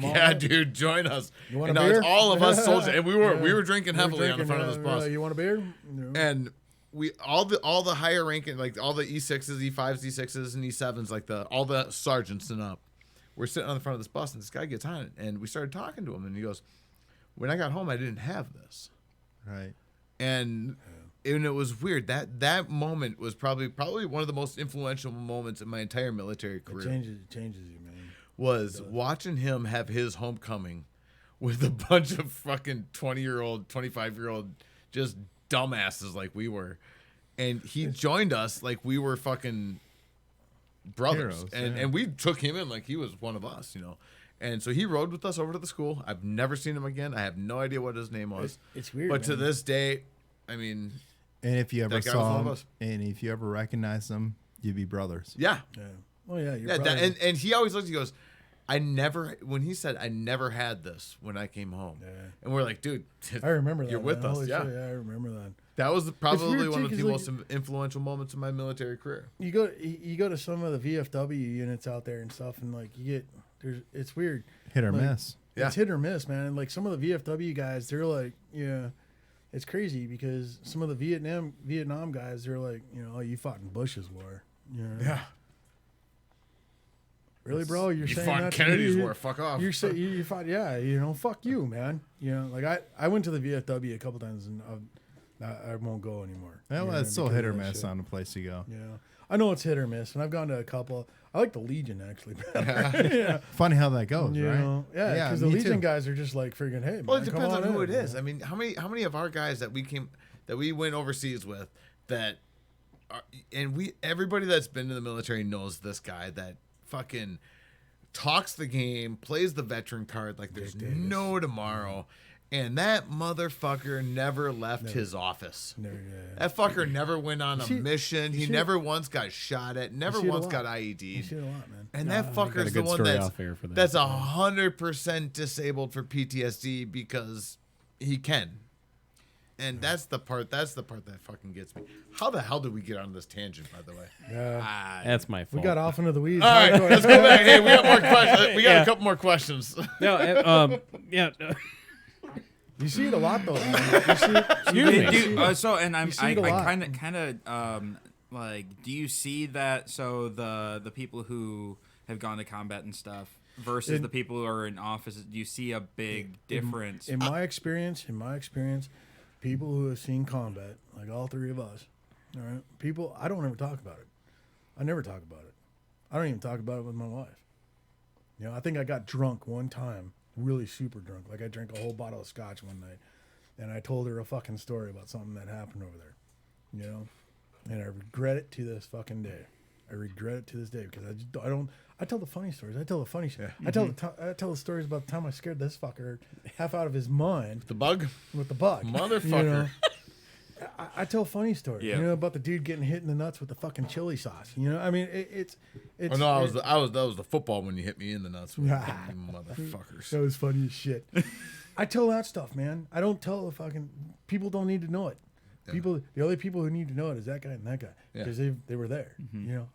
Come yeah, on. dude, join us." You want And a now it's beer? all of us soldiers, and we were drinking We were heavily on the drinking, front of this bus. You want a beer? No. And we all the higher ranking, like all the E6s, E5s, E6s, and E7s, like all the sergeants and up, we're sitting on the front of this bus, and this guy gets on it, and we started talking to him, and he goes, "When I got home, I didn't have this." Right. And it was weird. That moment was probably one of the most influential moments in my entire military It career. changes you, man. Was watching him have his homecoming with a bunch of fucking 20-year-old, 25-year-old just dumbasses like we were. And he joined us like we were fucking brothers. Heroes, And we took him in like he was one of us, you know. And so he rode with us over to the school. I've never seen him again. I have no idea what his name was. It's weird, But to man. this day, I mean, And if you ever That guy was saw one of him, us. and if you ever recognized them, you'd be brothers. yeah. Yeah. Oh yeah. You're Yeah, probably, and he always looks. He goes, when he said, "I never had this when I came home," Yeah. and we're like, "Dude, I remember that. You're with man. us, Holy yeah." shit, I remember that. That was probably weird, one too, of the 'cause, most influential moments in my military career. You go to some of the VFW units out there and stuff, and like it's weird. Hit or Like, miss. Yeah. It's hit or miss, man. And like some of the VFW guys, they're like, yeah, it's crazy because some of the Vietnam guys, they're like, oh, you fought in Bush's war. You know? Yeah, Really, bro? You're you saying fought in that to Kennedy's me? war. Fuck off. You say you fought, yeah. Fuck you, man. Like I went to the VFW a couple times and I won't go anymore. Well, you know, it's still because hit of or that miss shit. on the place you go. Yeah, I know it's hit or miss, and I've gone to a couple. I like the Legion actually better. yeah, Funny how that goes, you right? know, yeah, because the me Legion too. guys are just like freaking, hey, man, Well, it come depends on who in, it is. you I mean, how many of our guys that we went overseas with that, everybody that's been in the military knows this guy that fucking talks the game, plays the veteran card like there's no tomorrow, and that motherfucker never left his office. know? That fucker never went on a see- mission. He see- never once got shot at. Never see it a once lot. got You IED'd. see it a lot, man. And Yeah, that got a fucker's the good one story that's off air for that. that's 100% disabled for PTSD because he can. And that's the part that fucking gets me. How the hell did we get on this tangent, by the way? Yeah. That's my fault. We got off into the weeds. All right, let's go back. Hey, we got more questions. We got Yeah. a couple more questions. No, yeah. You see it a lot, though. Man. You see it, Excuse me. I see it a lot. kind of like, do you see that? So the people who have gone to combat and stuff versus In- the people who are in office, do you see a big difference? in my experience, people who have seen combat, like all three of us, all right, people, I don't ever talk about it. I never talk about it. I don't even talk about it with my wife. I think I got drunk one time, really super drunk. Like I drank a whole bottle of scotch one night, and I told her a fucking story about something that happened over there, and I regret it to this fucking day. I regret it to this day because I don't. I tell the funny stories. I tell the funny shit. I tell the stories about the time I scared this fucker half out of his mind The bug? with the bug, Motherfucker. I tell funny stories, Yeah. about the dude getting hit in the nuts with the fucking chili sauce. I mean, it's. Oh no, that was the football when you hit me in the nuts. You motherfuckers. That was funny as shit. I tell that stuff, man. I don't tell the fucking people. Don't need to know it. People, the only people who need to know it is that guy and that guy because they were there.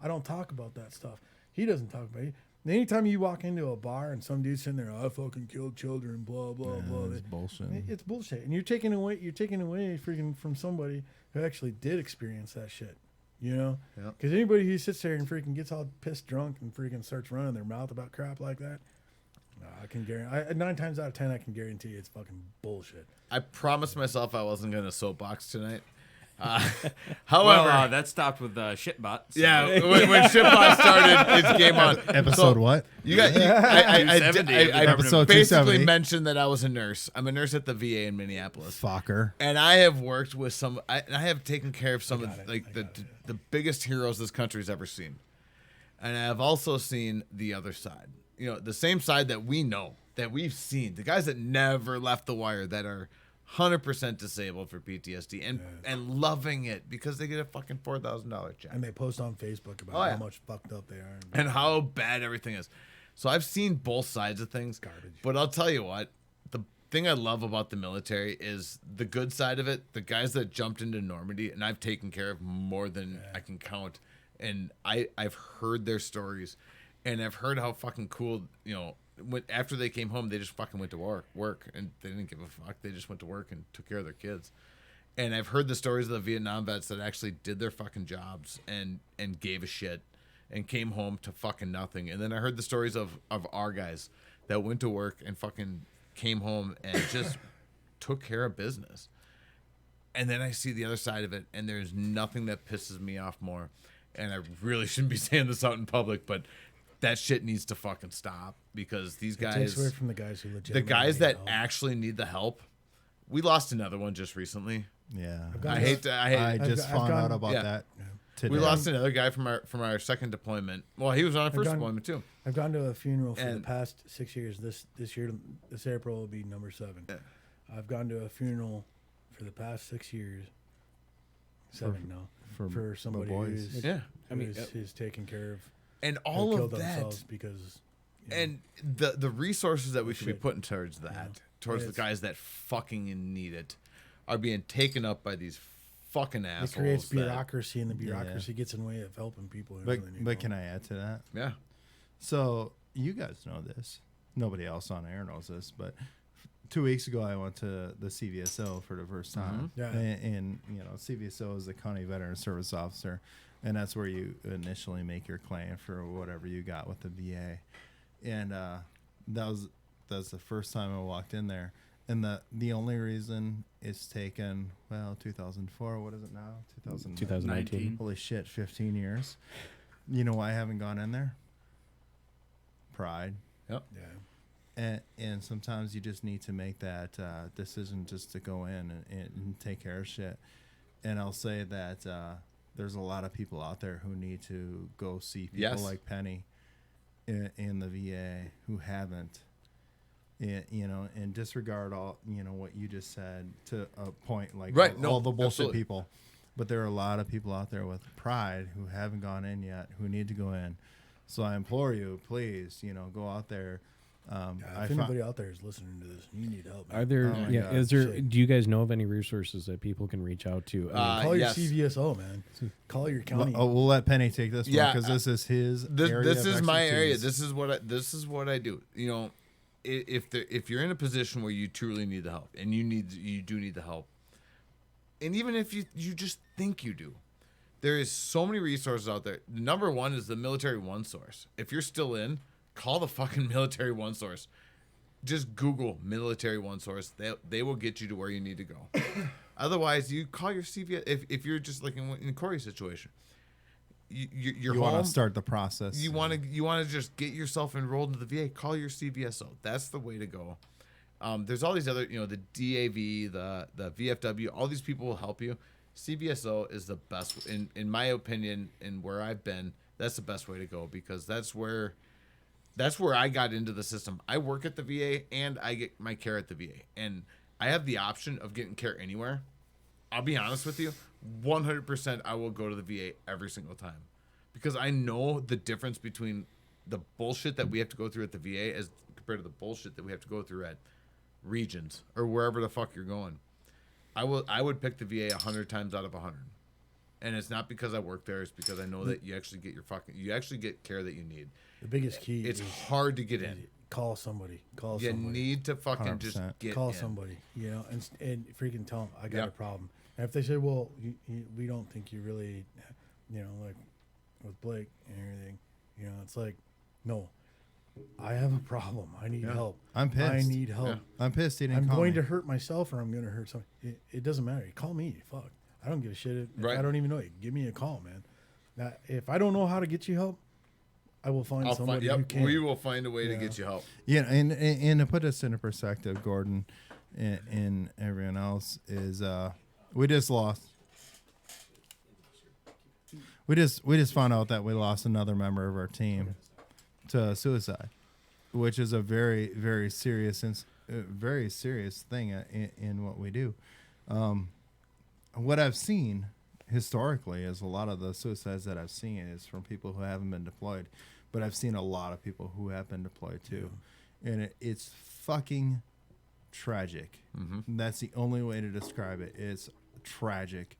I don't talk about that stuff. He doesn't talk about it. Anytime you walk into a bar and some dude's sitting there, I fucking killed children, blah blah blah. It's bullshit. It's bullshit, and you're taking away freaking from somebody who actually did experience that shit. Because anybody who sits there and freaking gets all pissed drunk and freaking starts running their mouth about crap like that, I can guarantee. 9 times out of 10, I can guarantee it's fucking bullshit. I promised myself I wasn't gonna soapbox tonight. Well, However, that stopped with Shitbot. So. yeah, when Shitbot started, it's game on. Episode So, what? You got. I 270, Episode basically 270. mentioned that I was a nurse. I'm a nurse at the VA in Minneapolis, Fucker. and I have worked with some. I have taken care of some of the biggest heroes this country's ever seen. And I've also seen the other side. You know, the same side that we know, that we've seen. The guys that never left the wire, that are 100% disabled for PTSD and loving it because they get a fucking $4,000 check. And they post on Facebook about Oh, yeah. how much fucked up they are. And how bad everything is. So I've seen both sides of things. Garbage. But I'll tell you what, the thing I love about the military is the good side of it. The guys that jumped into Normandy, and I've taken care of more than I can count. And I've heard their stories, and I've heard how fucking cool, you know, after they came home, they just fucking went to work, and they didn't give a fuck. They just went to work and took care of their kids. And I've heard the stories of the Vietnam vets that actually did their fucking jobs and gave a shit and came home to fucking nothing. And then I heard the stories of our guys that went to work and fucking came home and just took care of business. And then I see the other side of it, and there's nothing that pisses me off more. And I really shouldn't be saying this out in public, but that shit needs to fucking stop, because these It takes away guys, from the guys who legit. the guys that actually need the help, we lost another one just recently. Yeah. I I just I've found gone- out about yeah. that today. We lost another guy from our second deployment. Well, he was on our first gone- deployment too. I've gone to a funeral for the And- past 6 years. This year, this April will be number 7. I've gone to a funeral for the past 6 years. 7 now. For somebody boys. who's Yeah. I mean, who's taken care of, And who all killed of that, themselves because. you know, and the resources that we should be Shit. putting towards that, towards the It's- guys that fucking need it, are being taken up by these fucking it assholes. creates that- bureaucracy, and the bureaucracy gets in the way of helping people. Who really need But help. can I add to that? yeah. So you guys know this. Nobody else on air knows this, but 2 weeks ago I went to the CVSO for the first time. Yeah. And you know, CVSO is the County Veteran Service Officer, and that's where you initially make your claim for whatever you got with the VA. And that's the first time I walked in there. And the only reason it's taken, 2004, what is it now? 2019. Holy shit, 15 years. You know why I haven't gone in there? Pride. Yep. Yeah. And sometimes you just need to make that decision just to go in and take care of shit. And I'll say that there's a lot of people out there who need to go see people Yes. like Penny in the VA who haven't. You know, and disregard all, you know, what you just said to a point, like Right, all, no, all the bullshit absolutely. people. But there are a lot of people out there with pride who haven't gone in yet, who need to go in. So I implore you, please, you know, go out there. If anybody out there is listening to this, you need help. Man. Are there? Oh my yeah. God, Is there? shit. Do you guys know of any resources that people can reach out to? Call yes. your CVSO, man. Call your county. We'll let Penny take this Yeah, one because this is his area This of is my area. expertise. This is what I do. You know, if you're in a position where you truly need the help, and you do need the help, and even if you just think you do, there is so many resources out there. Number one is the Military One Source. If you're still in, call the fucking Military One Source. Just Google Military One Source. They will get you to where you need to go. Otherwise, you call your CVS. If you're just like in Corey's situation, you're You home. want to start the process. You want to just get yourself enrolled into the VA. Call your CVSO. That's the way to go. There's all these other, you know, the DAV, the VFW. All these people will help you. CVSO is the best, in my opinion, and where I've been. That's the best way to go, because that's where I got into the system. I work at the VA and I get my care at the VA, and I have the option of getting care anywhere. I'll be honest with you, 100% I will go to the VA every single time, because I know the difference between the bullshit that we have to go through at the VA as compared to the bullshit that we have to go through at Regions or wherever the fuck you're going. I would pick the VA 100 times out of 100. And it's not because I work there, it's because I know that you actually get care that you need. The biggest key It's is hard to get in. call somebody. Call You somebody. need to fucking just 100%. get Call in. somebody, you know, and freaking tell them I got Yep. a problem. And if they say, well, we don't think you really, you know, like with Blake and everything, you know, it's like, no, I have a problem. I need help. I'm pissed. I need help. Yeah. I'm pissed. He didn't I'm call going me. to hurt myself, or I'm going to hurt somebody. It doesn't matter. Call me. Fuck. I don't give a shit. If Right. I don't even know you. Give me a call, man. Now, if I don't know how to get you help, I will find somebody who can. We will find a way to Yeah. get you help. Yeah, and to put this into perspective, Gordon and everyone else is we just lost we just found out that we lost another member of our team to suicide, which is a very very serious thing in what we do. What I've seen historically is a lot of the suicides that I've seen is from people who haven't been deployed, but I've seen a lot of people who have been deployed too, and it's fucking tragic. That's the only way to describe it. It's tragic.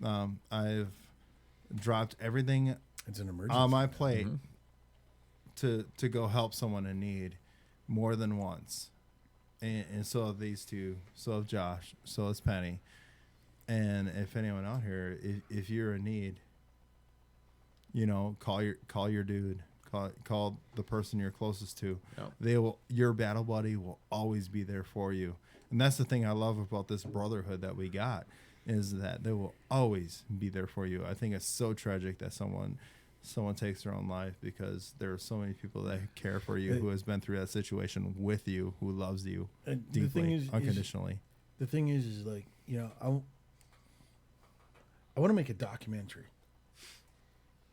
I've dropped everything It's an emergency. on my plate to go help someone in need more than once, and so have these two, so have Josh, so has Penny, and if anyone out here, if you're in need, you know, call your dude, call the person you're closest to. Yep. Your battle buddy will always be there for you, and that's the thing I love about this brotherhood that we got, is that they will always be there for you. I think it's so tragic that someone takes their own life, because there are so many people that care for you, who has been through that situation with you, who loves you And deeply, the thing is, unconditionally. the thing is like, you know, I want to make a documentary.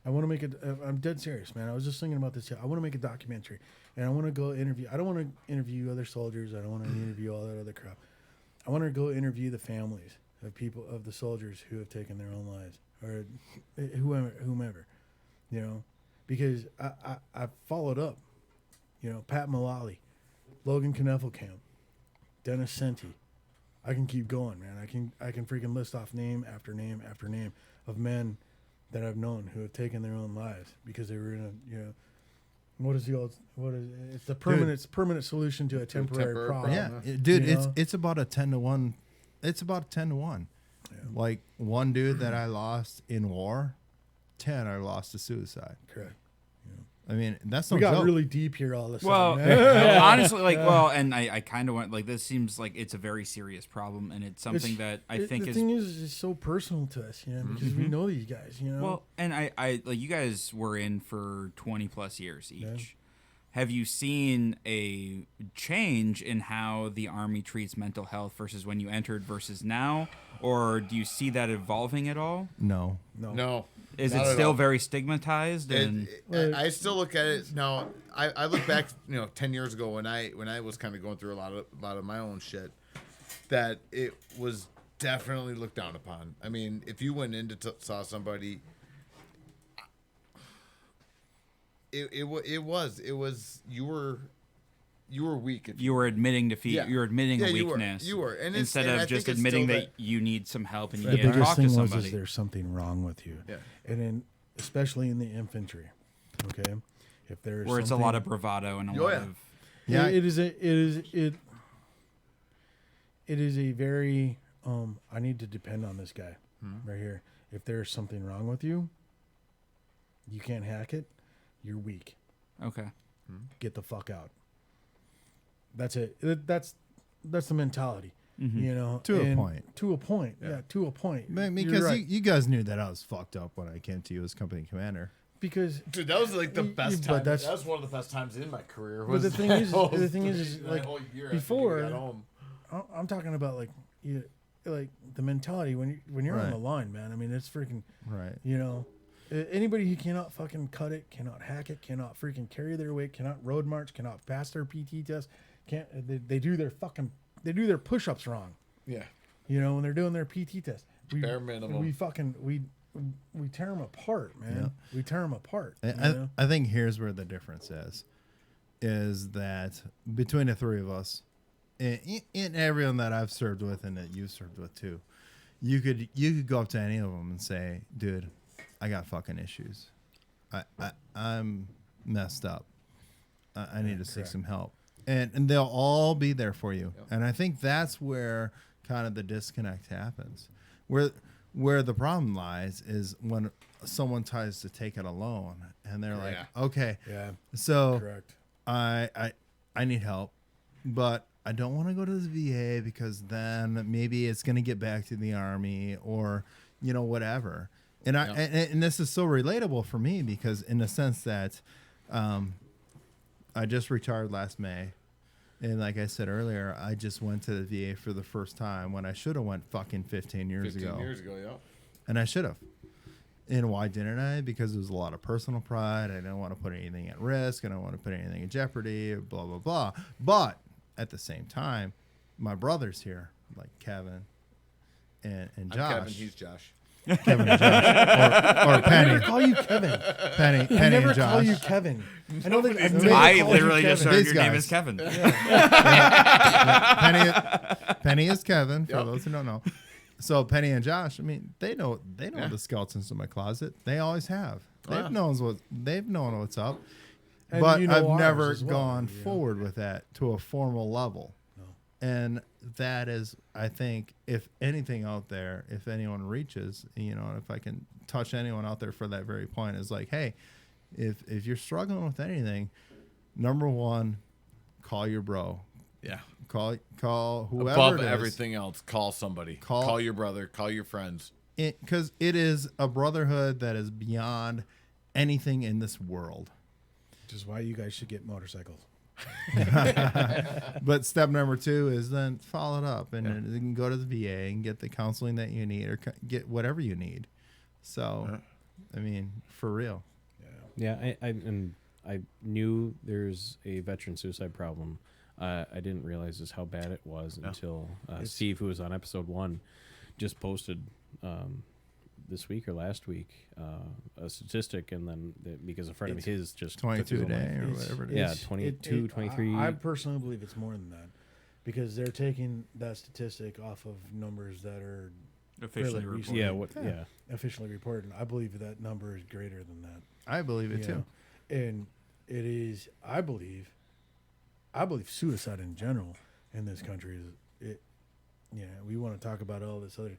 I want to make it. I'm dead serious, man. I was just thinking about this. I want to make a documentary, and I want to go interview. I don't want to interview other soldiers. I don't want to interview all that other crap. I want to go interview the families of the soldiers who have taken their own lives, or whomever, you know, because I followed up, you know, Pat Mullally, Logan Knefelkamp, Dennis Senti. I can keep going, man. I can freaking list off name after name after name of men that I've known who have taken their own lives because they were in a, you know, it's the permanent solution to a temporary problem. Yeah, dude, You it's know? it's about a 10 to 1. It's about a 10 to 1. Yeah. Like one dude that I lost in war, 10 I lost to suicide. Correct. I mean, that's no We got joke. really deep here all of a sudden. Well, man. honestly, like, well, and I kind of want, like, this seems like it's a very serious problem, and it's something that I think the is. thing is, it's so personal to us, you know, because we know these guys, you know. Well, and I like, you guys were in for 20 plus years each. Yeah. Have you seen a change in how the Army treats mental health versus when you entered versus now? Or do you see that evolving at all? No. No. Is Not it at still all. very stigmatized? And I still look at it now. I look back, 10 years ago when I was kind of going through a lot of my own shit, that it was definitely looked down upon. I mean, if you went in to saw somebody, it was you were weak. you were admitting defeat. Yeah. You were admitting a Yeah, you were. weakness. You were. And instead and I of just think it's admitting still that you need some help and you the need to biggest talk to thing was somebody. is there's something wrong with you. Yeah. And especially in the infantry, okay? If there's Where it's a lot of bravado and a Oh, lot yeah. of. Yeah. it is a very I need to depend on this guy right here. If there's something wrong with you, you can't hack it, you're weak. Okay. Get the fuck out. That's it. That's the mentality. You know, To a And point. To a point. Yeah, to a point. Man, You're because right. you guys knew that I was fucked up when I came to you as company commander. because Dude, that was like the best but time. that's- That was one of the best times in my career. But Was the thing that is, whole the thing is, that like, whole year after you before- got home. I'm talking about like like the mentality when you're on Right. the line, man. I mean, it's freaking, Right. you know, anybody who cannot fucking cut it, cannot hack it, cannot freaking carry their weight, cannot road march, cannot pass their PT test, they do their push-ups wrong. Yeah. You know, when they're doing their PT test, Bare minimum. we tear them apart, man. Yeah. We tear them apart. I, you I, know? I think here's where the difference is that between the three of us, and everyone that I've served with and that you've served with too, you could go up to any of them and say, dude, I got fucking issues. I'm messed up. I need to seek some help. And they'll all be there for you. Yep. And I think that's where kind of the disconnect happens. Where the problem lies is when someone tries to take it alone and they're like, Yeah. okay, Yeah, so correct. I need help, but I don't want to go to the VA because then maybe it's going to get back to the Army or, whatever. And and this is so relatable for me because in the sense that I just retired last May. And like I said earlier, I just went to the VA for the first time when I should have went fucking 15 years 15 ago. years ago, yeah. And I should have. And why didn't I? Because there was a lot of personal pride. I didn't want to put anything at risk. I don't want to put anything in jeopardy, blah, blah, blah. But at the same time, my brother's here, like Kevin and Josh. I'm Kevin, he's Josh. Kevin and Josh. Or I Penny. never call you Kevin. Penny I never and Josh. call you Kevin. I don't think I've never I called literally you just Kevin. heard These your name guys. is Kevin. Penny is Kevin, for those who don't know. So Penny and Josh, I mean, they know the skeletons in my closet. They always have. They've known what's up. And But you know I've ours never as well, gone you know. forward with that to a formal level. No. And that is, I think, if anything out there, if anyone reaches, if I can touch anyone out there for that very point, is like, hey, if you're struggling with anything, number one, call your bro. Yeah. Call whoever Above it is. everything else, call somebody. Call your brother. Call your friends. Because it is a brotherhood that is beyond anything in this world. Which is why you guys should get motorcycles. But step number 2 is then follow it up and then you can go to the VA and get the counseling that you need or get whatever you need. So, I mean, for real. Yeah, I knew there's a veteran suicide problem. I didn't realize just how bad it was until Steve, who was on episode 1, just posted this week or last week a statistic, and then because a friend of his just 22 a took his own day life. or whatever it is. Yeah, 22, 23. I personally believe it's more than that because they're taking that statistic off of numbers that are Officially fairly reported. Yeah, officially reported. I believe that number is greater than that. I believe it you too. know? And it is, I believe suicide in general in this country is it. Yeah, we want to talk about all this other.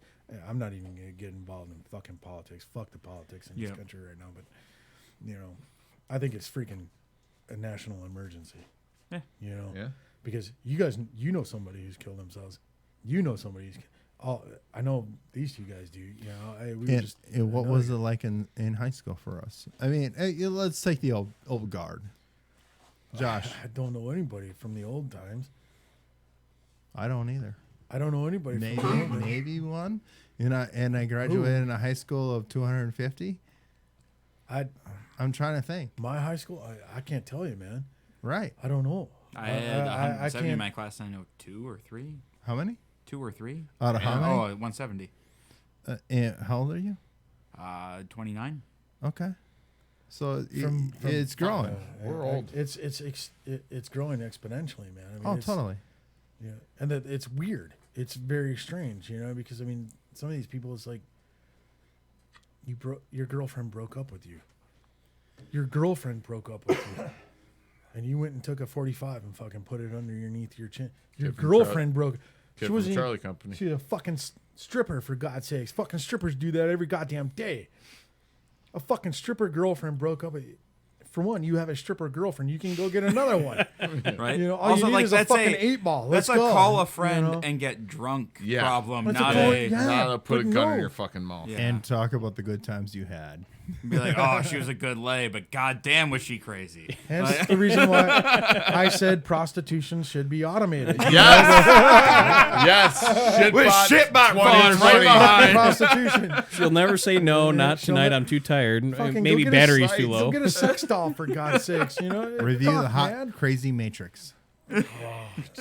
I'm not even gonna get involved in fucking politics. Fuck the politics in this country right now. But I think it's freaking a national emergency. Yeah. Yeah. Because you guys, know somebody who's killed themselves. You know somebody who's. I know these two guys do. And what was it like in high school for us? I mean, let's take the old guard. Josh. I don't know anybody from the old times. I don't either. I don't know anybody from the old times. Maybe one. And I graduated in a high school of 250. I'm trying to think. My high school, I can't tell you, man. Right. I don't know. I had 170 in can't- my class, and I know 2 or 3. How many? 2 or 3. Out of how many? Oh, 170. And how old are you? 29. Okay. So From- it's growing. We're old. It's growing exponentially, man. I mean, Oh, it's- totally. Yeah, and that it's weird. It's very strange, because I mean, some of these people, it's like your girlfriend broke up with you. Your girlfriend broke up with you, and you went and took a 45 and fucking put it underneath your chin. Your Kid from girlfriend broke. Kid She from wasn't. Charlie Company. She's a fucking stripper, for God's sakes. Fucking strippers do that every goddamn day. A fucking stripper girlfriend broke up with you. For one, you have a stripper girlfriend. You can go get another one. Right? All you need is a fucking 8-ball. Let's That's go. a call a friend and get drunk Yeah. problem, That's not a call- a. yeah. Not to put a but gun no. in your fucking mouth. Yeah. And talk about the good times you had. Be like, oh, she was a good lay, but goddamn was she crazy. Hence the reason why I said prostitution should be automated. Yes. Shitbot falling right behind. Prostitution. she'll never say no. Not She'll tonight. ne- I'm too tired. Fucking Maybe go get a battery's site, too Go low. get a sex doll, for God's sakes. Review the hot, man. crazy Matrix.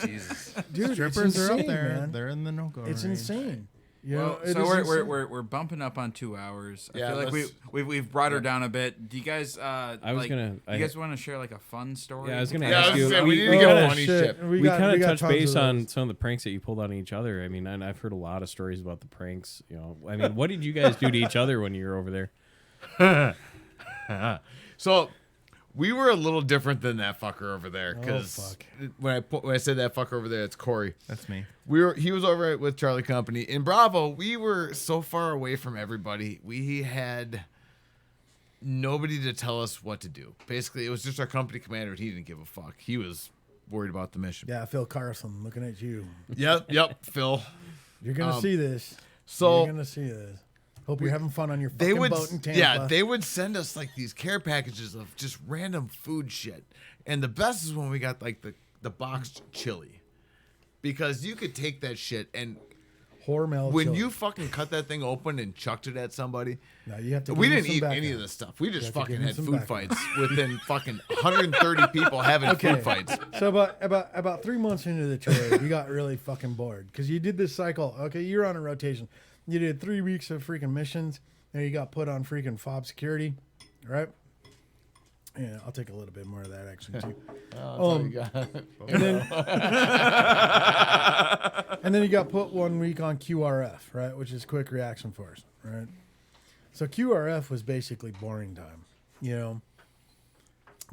Jesus. Dude, Strippers it's are up insane, there. man. They're in the no-go It's range. insane. Well, it so is we're, insane. we're bumping up on 2 hours. I Yeah, feel like let's- we've brought her down a bit. Do you guys you I- guys want to share like a fun story? Yeah, I was gonna Yeah, I ask was you. gonna say, we need to we get kinda- funny shit. We got kind of touched tons base of on those. some of the pranks that you pulled on each other. I mean, and I've heard a lot of stories about the pranks. I mean, what did you guys do to each other when you were over there? So we were a little different than that fucker over there Oh, because fuck. when I said that fucker over there, it's Corey. That's me. He was over with Charlie Company in Bravo. We were so far away from everybody. We had nobody to tell us what to do. Basically, it was just our company commander, and he didn't give a fuck. He was worried about the mission. Yeah, Phil Carlson, looking at you. Yep, Phil. You're gonna see this. So You're gonna see this. Hope you're having fun on your they fucking would, boat in Tampa. yeah, they would send us like these care packages of just random food shit. And the best is when we got like the boxed chili, because you could take that shit and Hormel when chili. you fucking cut that thing open and chucked it at somebody, No, you have to. we give him didn't some eat background. any of this stuff. We just have to fucking give him had some food background. fights within fucking 130 people having food fights. So about 3 months into the trade, we got really fucking bored because you did this cycle. Okay, you're on a rotation. You did 3 weeks of freaking missions, and you got put on freaking fob security, right? Yeah, I'll take a little bit more of that actually too. And then, and then you got put 1 week on QRF, right, which is quick reaction force, right? So QRF was basically boring time, you know,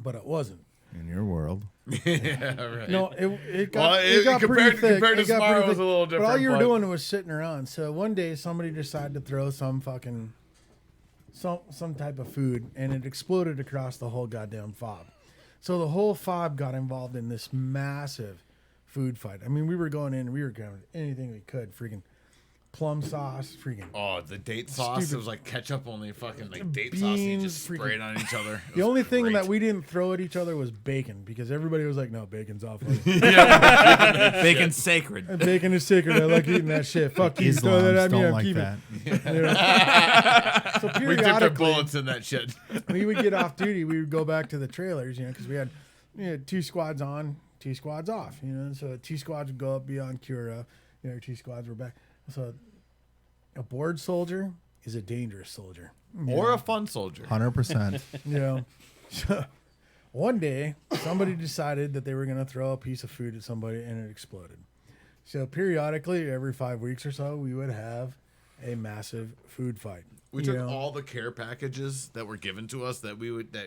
but it wasn't. In your world. Yeah, right. No, it got, Well, it got compared- pretty thick. compared to It got Smart, pretty it was thick. a little But all different, you were but- doing was sitting around. So one day somebody decided to throw some fucking some type of food, and it exploded across the whole goddamn fob. So the whole fob got involved in this massive food fight. I mean, we were going in, we were going anything we could, freaking plum sauce, freaking. Oh, the date sauce. Stupid. It was like ketchup, only fucking like date Beans, sauce. And you just freaking- spray it on each other. It The was only thing great. that we didn't throw at each other was bacon because everybody was like, "No, bacon's off." Bacon's sacred. Bacon is sacred. I like eating that shit. Fuck you. Throw that Islams at me. don't I'm like keeping that. it. You know? So we dipped our periodically, bullets in that shit. we would get off duty. We would go back to the trailers, you know, because we had 2 squads on, 2 squads off, you know. So 2 squads would go up beyond Cura, 2 squads were back. So a bored soldier is a dangerous soldier, Or a fun soldier. 100%. you know. So one day, somebody decided that they were going to throw a piece of food at somebody, and it exploded. So periodically, every 5 weeks or so, we would have a massive food fight. We you took know? all the care packages that were given to us that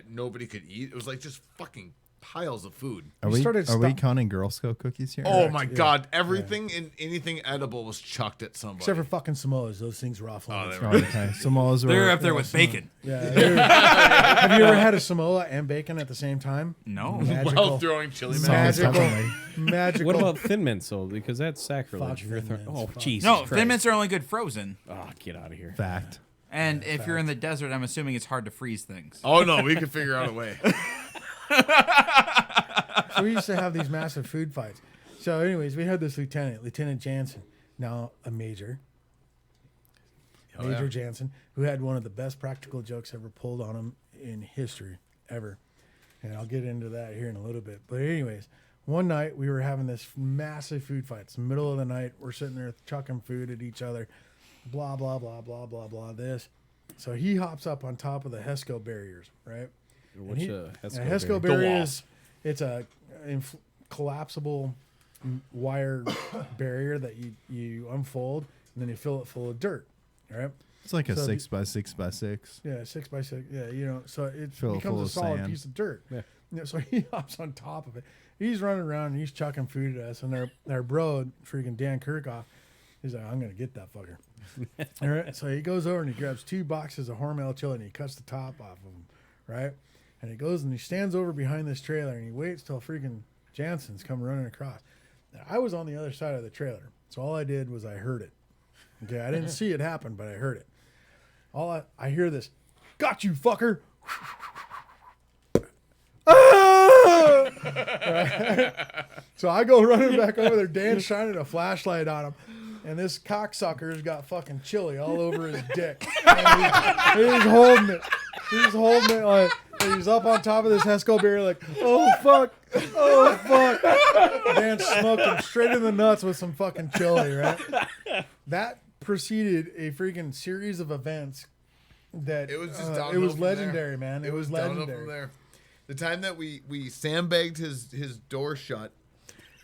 nobody could eat. It was like just fucking piles of food. Are We we, started are we stop- counting Girl Scout cookies here? Oh my god! Everything and anything edible was chucked at somebody. Except for fucking Samoas. Those things were off limits. they Oh, okay. Samoas They're were up there with bacon. Yeah. Have you ever had a Samoa and bacon at the same time? No. Magical. while throwing chili Sounds magic. Magical. definitely. Magical. What about Thin Mints, though? Because that's sacrilege. Fuck You're Thin Mints. oh, Fuck. Jesus No, Christ. Thin Mints are only good frozen. Oh, get out of here. Fact. And if you're in the desert, I'm assuming it's hard to freeze things. Oh no, we could figure out a way. So we used to have these massive food fights. So, anyways, we had this Lieutenant Jansen, now a major. Major Jansen, who had one of the best practical jokes ever pulled on him in history, ever. And I'll get into that here in a little bit. But anyways, one night we were having this massive food fight. It's the middle of the night. We're sitting there chucking food at each other. Blah, blah, blah, blah, blah, blah, this. So he hops up on top of the HESCO barriers, right? What's And a a HESCO HESCO barrier? barrier wall. it's a collapsible wire barrier that you unfold and then you fill it full of dirt, right? It's like a So 6x6x6. Yeah, 6x6. Yeah, so it Fill it full becomes a of solid sand. piece of dirt. Yeah. So he hops on top of it. He's running around and he's chucking food at us, and our bro, freaking Dan Kirchhoff, he's like, "I'm gonna get that fucker." All right. So he goes over and he grabs 2 boxes of Hormel chili and he cuts the top off of them, right? And he goes and he stands over behind this trailer and he waits till freaking Jansen's come running across. Now, I was on the other side of the trailer, so all I did was I heard it. Okay, I didn't see it happen, but I heard it. I hear this, "Got you, fucker!" Ah! So I go running back over there. Dan's shining a flashlight on him, and this cocksucker's got fucking chili all over his dick. And he's holding it. He's holding it like and he's up on top of this HESCO barrier, like, "Oh fuck, oh fuck." Dan smoked him straight in the nuts with some fucking chili, right? That preceded a freaking series of events that It was just it downhill was from there. legendary, man. It was downhill legendary. from there. The time that we sandbagged his door shut,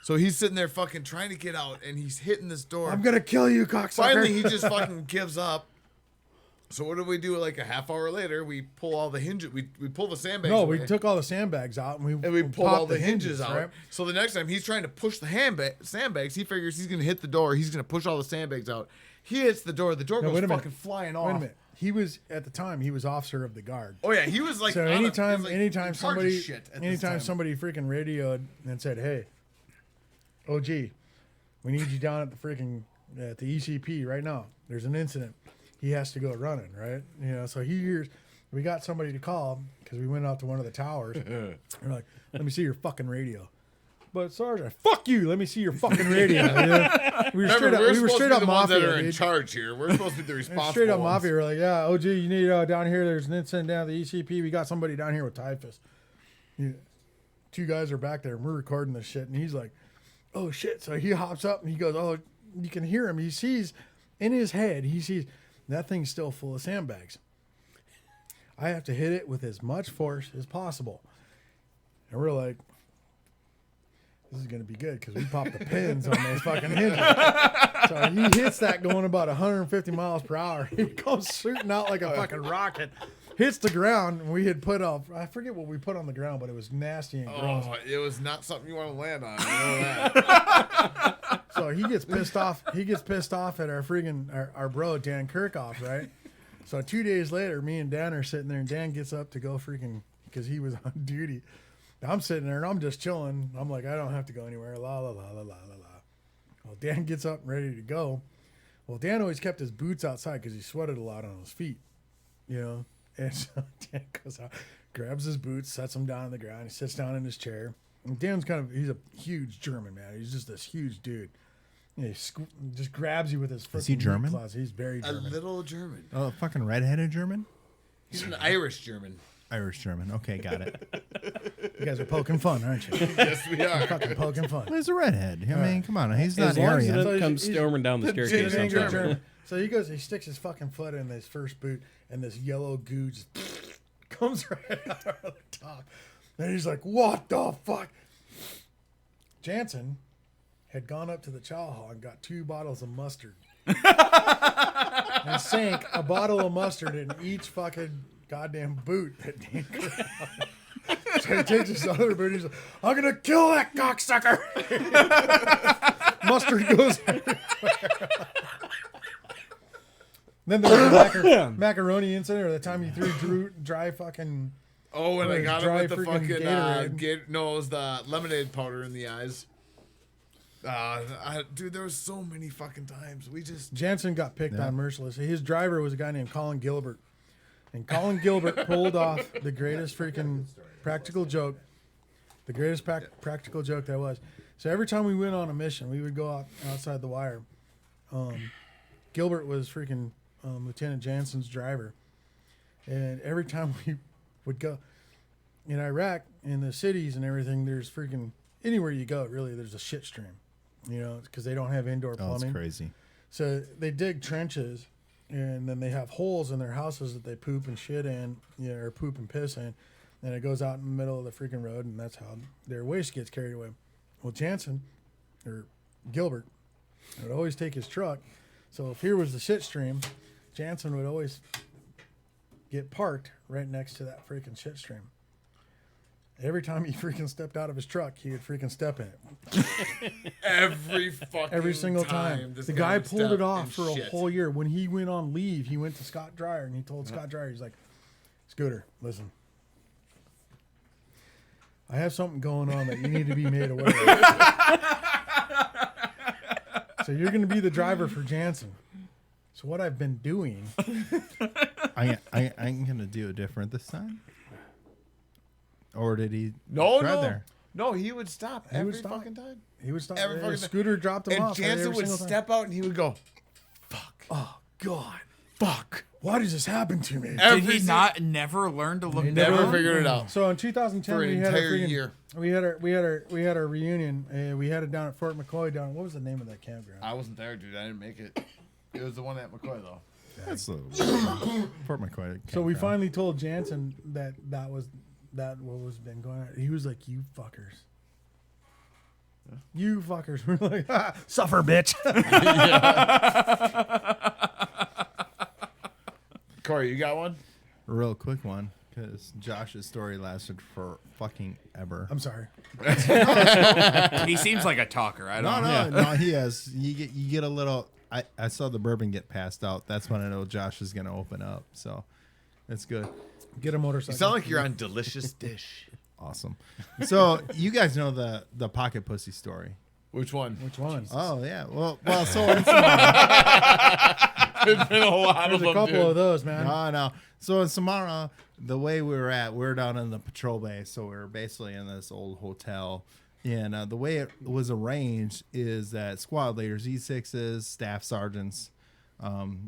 so he's sitting there fucking trying to get out, and he's hitting this door. "I'm gonna kill you, cocksucker." Finally, he just fucking gives up. So what do we do? Like a half hour later, we pull all the hinges. We pull the sandbags. No, away, we took all the sandbags out and we pulled popped all the hinges out. right? So the next time he's trying to push the sandbags, he figures he's gonna hit the door. He's gonna push all the sandbags out. He hits the door. The door No, goes wait a minute. fucking flying off. Wait a minute. He was at the time he was officer of the guard. Oh yeah, he was like. So on a- he anytime, was, like, anytime in charge of somebody, shit at this anytime time. somebody freaking radioed and said, "Hey, OG, we need you down at the freaking at the ECP right now. There's an incident." He has to go running, right? So he hears. We got somebody to call because we went out to one of the towers. We're like, "Let me see your fucking radio." but Sergeant, fuck you. Let me see your fucking radio. Yeah. We were Remember, straight up, we're we were supposed to straight be up the ones mafia. that are in dude. charge here. We're supposed to be the responsible Straight up ones. mafia. We're like, yeah, OG, you need down here. There's an incident down at the ECP. We got somebody down here with typhus. Two guys are back there, and we're recording this shit. And he's like, oh shit. So he hops up and he goes, oh, you can hear him. He sees in his head, he sees that thing's still full of sandbags. I have to hit it with as much force as possible. And we're like, this is going to be good because we popped the pins on those fucking hinges. So he hits that going about 150 miles per hour. He comes shooting out like a fucking rocket, hits the ground, and we had put off, I forget what we put on the ground, but it was nasty and gross. Oh, it was not something you want to land on. I know that. So he gets pissed off. He gets pissed off at our freaking, our bro, Dan Kirchhoff, right? So 2 days later, me and Dan are sitting there, and Dan gets up to go freaking, because he was on duty. I'm sitting there, and I'm just chilling. I'm like, I don't have to go anywhere. La, la, la, la, la, la, la. Well, Dan gets up and ready to go. Well, Dan always kept his boots outside because he sweated a lot on his feet, you know? And so Dan goes out, grabs his boots, sets them down on the ground. He sits down in his chair. And Dan's he's a huge German, man. He's just this huge dude. He just grabs you with his freaking he German? claws. He's very A German. little German. Oh, fucking redheaded German? He's an Irish German. Irish German. Okay, got it. You guys are poking fun, aren't you? Yes, we are. Fucking poking fun. Well, he's a redhead. I mean, come on. He's not As long as Aryan. it So doesn't come he's- storming down the staircase. He's an angry outside. German. So he goes, he sticks his fucking foot in his first boot, and this yellow goo just comes right out of the top. And he's like, what the fuck? Jansen had gone up to the chow hall and got 2 bottles of mustard. And sank a bottle of mustard in each fucking goddamn boot that Dan grabbed. So he takes this other boot, he's like, I'm gonna kill that cocksucker. Mustard goes everywhere. Then there was a macaroni incident, or the time you threw dry fucking. Oh, and I got him Dry with the freaking fucking Gatorade. no, it was the lemonade powder in the eyes. Dude, there was so many fucking times. We just Jansen got picked on mercilessly. His driver was a guy named Colin Gilbert. And Colin Gilbert pulled off the greatest freaking practical joke. The greatest practical joke there was. So every time we went on a mission, we would go outside the wire. Gilbert was freaking Lieutenant Jansen's driver. And every time we would go in Iraq, in the cities and everything, there's freaking, anywhere you go, really, there's a shit stream. You know, because they don't have indoor Oh, plumbing. it's crazy. So they dig trenches, and then they have holes in their houses that they poop and shit in, you know, or poop and piss in, and it goes out in the middle of the freaking road, and that's how their waste gets carried away. Well, Jansen, or Gilbert, would always take his truck. So if here was the shit stream, Jansen would always get parked right next to that freaking shit stream. Every time he freaking stepped out of his truck, he would freaking step in it. every Single time. this The guy would pulled step it off in for a shit. whole year. When he went on leave, he went to Scott Dreyer, and he told Scott Dreyer, he's like, Scooter, listen. I have something going on that you need to be made aware of. So you're going to be the driver for Jansen. So what I've been doing, I'm gonna do it different this time. Or did he? No, drive no, there? no. He would stop He would every stop. fucking time. he would stop. Every fucking Scooter dropped him And off. Jansen every would single time. step out and he would go, Oh God! "Fuck." Why does this happen to me? Every Did he single- never learn to look He down? Never figured it out. So in 2010, For an we had entire our freaking, year. We had our reunion. We had it down at Fort McCoy. What was the name of that campground? I wasn't there, dude. I didn't make it. It was the one at McCoy though. That's the Fort McCoy. So we campground. finally told Jansen that was what was been going on. He was like, "You fuckers, you fuckers." We're like, "Suffer, bitch." Corey, you got one? a real quick one because Josh's story lasted for fucking ever. I'm sorry. He seems like a talker. I don't know. No, he has. You get a little. I saw the bourbon get passed out. That's when I know Josh is gonna open up. So it's good. Get a motorcycle. You sound like you're on Delicious Dish. Awesome. So you guys know the pocket pussy story. Which one? Which one? Oh yeah. Well. So in Samara, There's been a lot There's of a them, couple dude. of those, man. no. So in Samara, the way we were down in the patrol base. So we were basically in this old hotel, And the way it was arranged is that squad leaders, E6s, staff sergeants,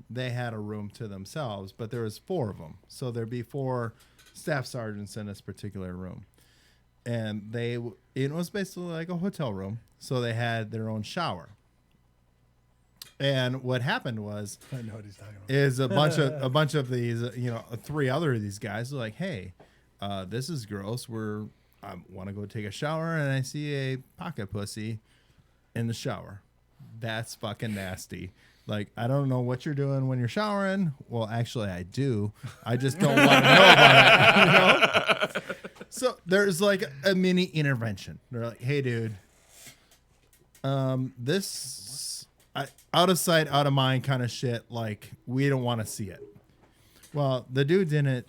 they had a room to themselves, but there was 4 of them. So there'd be 4 staff sergeants in this particular room. And it was basically like a hotel room. So they had their own shower. And what happened was, I know what he's talking about. is a bunch of these, 3 other of these guys are like, hey, this is gross. I want to go take a shower, and I see a pocket pussy in the shower. That's fucking nasty. Like, I don't know what you're doing when you're showering. Well, actually, I do. I just don't want to know about it. So there's like a mini intervention. They're like, hey, dude, this out of sight, out of mind kind of shit. Like, we don't want to see it. Well, the dude didn't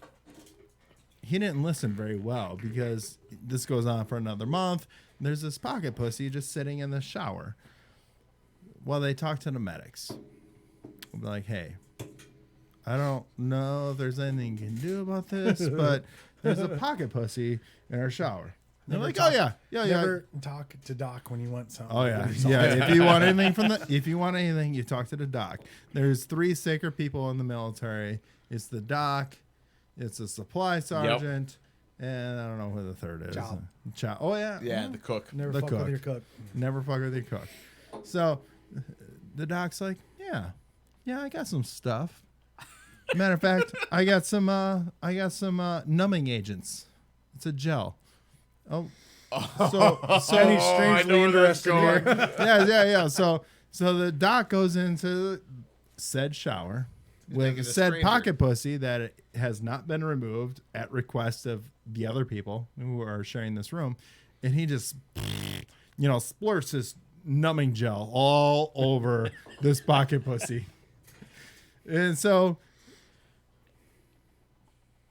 listen very well, because this goes on for another month. There's this pocket pussy just sitting in the shower. Well, they talk to the medics. They're like, hey, I don't know if there's anything you can do about this, but there's a pocket pussy in our shower. They're like, oh yeah. Never talk to Doc when you want something. Oh yeah, yeah. If you want anything, you talk to the doc. There's 3 sacred people in the military. It's the doc, it's a supply sergeant, and I don't know who the third is. Chow. Oh yeah, Yeah, the cook. Never The fuck cook. with your cook. Never fuck with your cook. So the doc's like, yeah, I got some stuff. Matter of fact, I got some numbing agents. It's a gel. Oh, so Any strangely interested here. yeah. So the doc goes into said shower with thinking a said stranger. pocket pussy that has not been removed at request of the other people who are sharing this room, and he just, splurts his numbing gel all over this pocket pussy. And so,